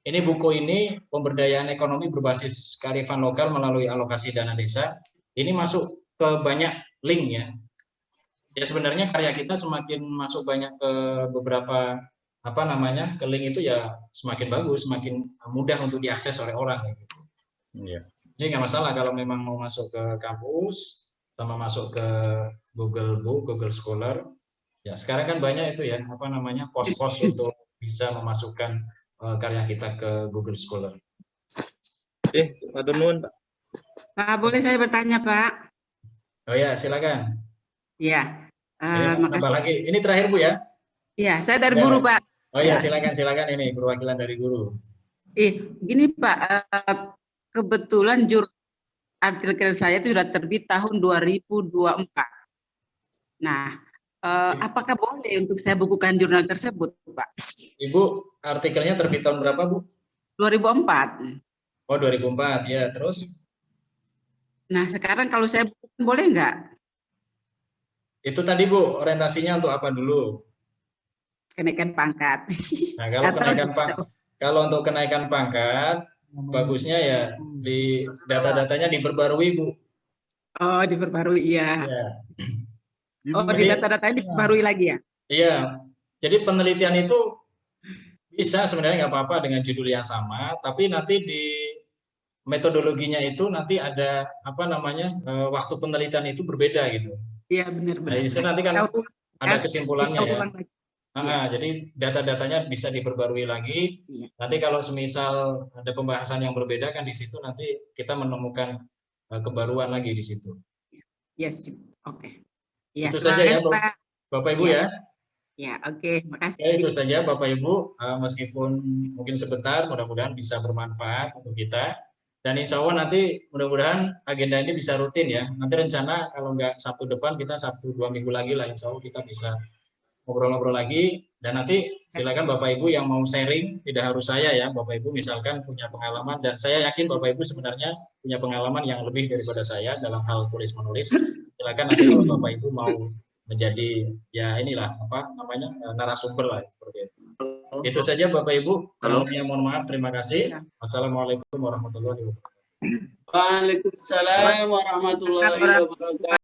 A: Ini buku ini pemberdayaan ekonomi berbasis kearifan lokal melalui alokasi dana desa. Ini masuk ke banyak link ya. Ya sebenarnya karya kita semakin masuk banyak ke beberapa ke link itu ya semakin bagus, semakin mudah untuk diakses oleh orang gitu.
C: Iya.
A: Jadi nggak masalah kalau memang mau masuk ke kampus sama masuk ke Google Book, Google Scholar. Ya sekarang kan banyak itu ya pos-pos untuk bisa memasukkan karya kita ke Google Scholar.
C: Matur nuwun, Pak.
V: Pak, boleh saya bertanya, Pak?
A: Oh ya, silakan.
V: Iya.
A: Tambah lagi. Ini terakhir Bu ya?
V: Iya, saya dari guru, Pak.
A: Oh iya, silakan ini perwakilan dari guru.
V: Gini Pak, kebetulan artikel saya itu sudah terbit tahun 2024. Nah, apakah boleh untuk saya bukukan jurnal tersebut, Pak?
A: Ibu, artikelnya terbit tahun berapa, Bu?
V: 2004.
A: Oh, 2004, ya. Terus?
V: Nah, sekarang kalau saya bukukan boleh nggak?
A: Itu tadi, Bu, orientasinya untuk apa dulu?
V: Kenaikan pangkat.
A: Nah, kalau untuk kenaikan pangkat, bagusnya ya di data-datanya diperbarui, Bu.
V: Oh, diperbarui, iya.
A: Ya.
V: Oh, di data-datanya diperbarui lagi ya?
A: Iya. Jadi penelitian itu bisa sebenarnya nggak apa-apa dengan judul yang sama, tapi nanti di metodologinya itu nanti ada apa namanya waktu penelitian itu berbeda gitu.
V: Iya benar-benar.
A: Nah, itu nanti kan ada kesimpulannya ya. Jadi data-datanya bisa diperbarui lagi. Nanti kalau semisal ada pembahasan yang berbeda kan di situ nanti kita menemukan kebaruan lagi di situ.
V: Yes, oke. Ya,
A: itu saja ya Bapak Ibu ya.
V: Ya, oke, makasih.
A: Ya, itu saja Bapak Ibu, meskipun mungkin sebentar, mudah-mudahan bisa bermanfaat untuk kita. Dan insya Allah nanti mudah-mudahan agenda ini bisa rutin ya. Nanti rencana kalau nggak Sabtu depan, kita Sabtu 2 minggu lagi lah, insya Allah kita bisa ngobrol-ngobrol lagi. Dan nanti silakan Bapak Ibu yang mau sharing, tidak harus saya ya, Bapak Ibu misalkan punya pengalaman, dan saya yakin Bapak Ibu sebenarnya punya pengalaman yang lebih daripada saya dalam hal tulis-menulis. Silakan nanti kalau Bapak Ibu mau menjadi ya inilah apa namanya narasumber lah seperti itu. Itu saja Bapak Ibu. Kalau mohon maaf, terima kasih. Wassalamualaikum warahmatullahi wabarakatuh.
V: Waalaikumsalam warahmatullahi wabarakatuh.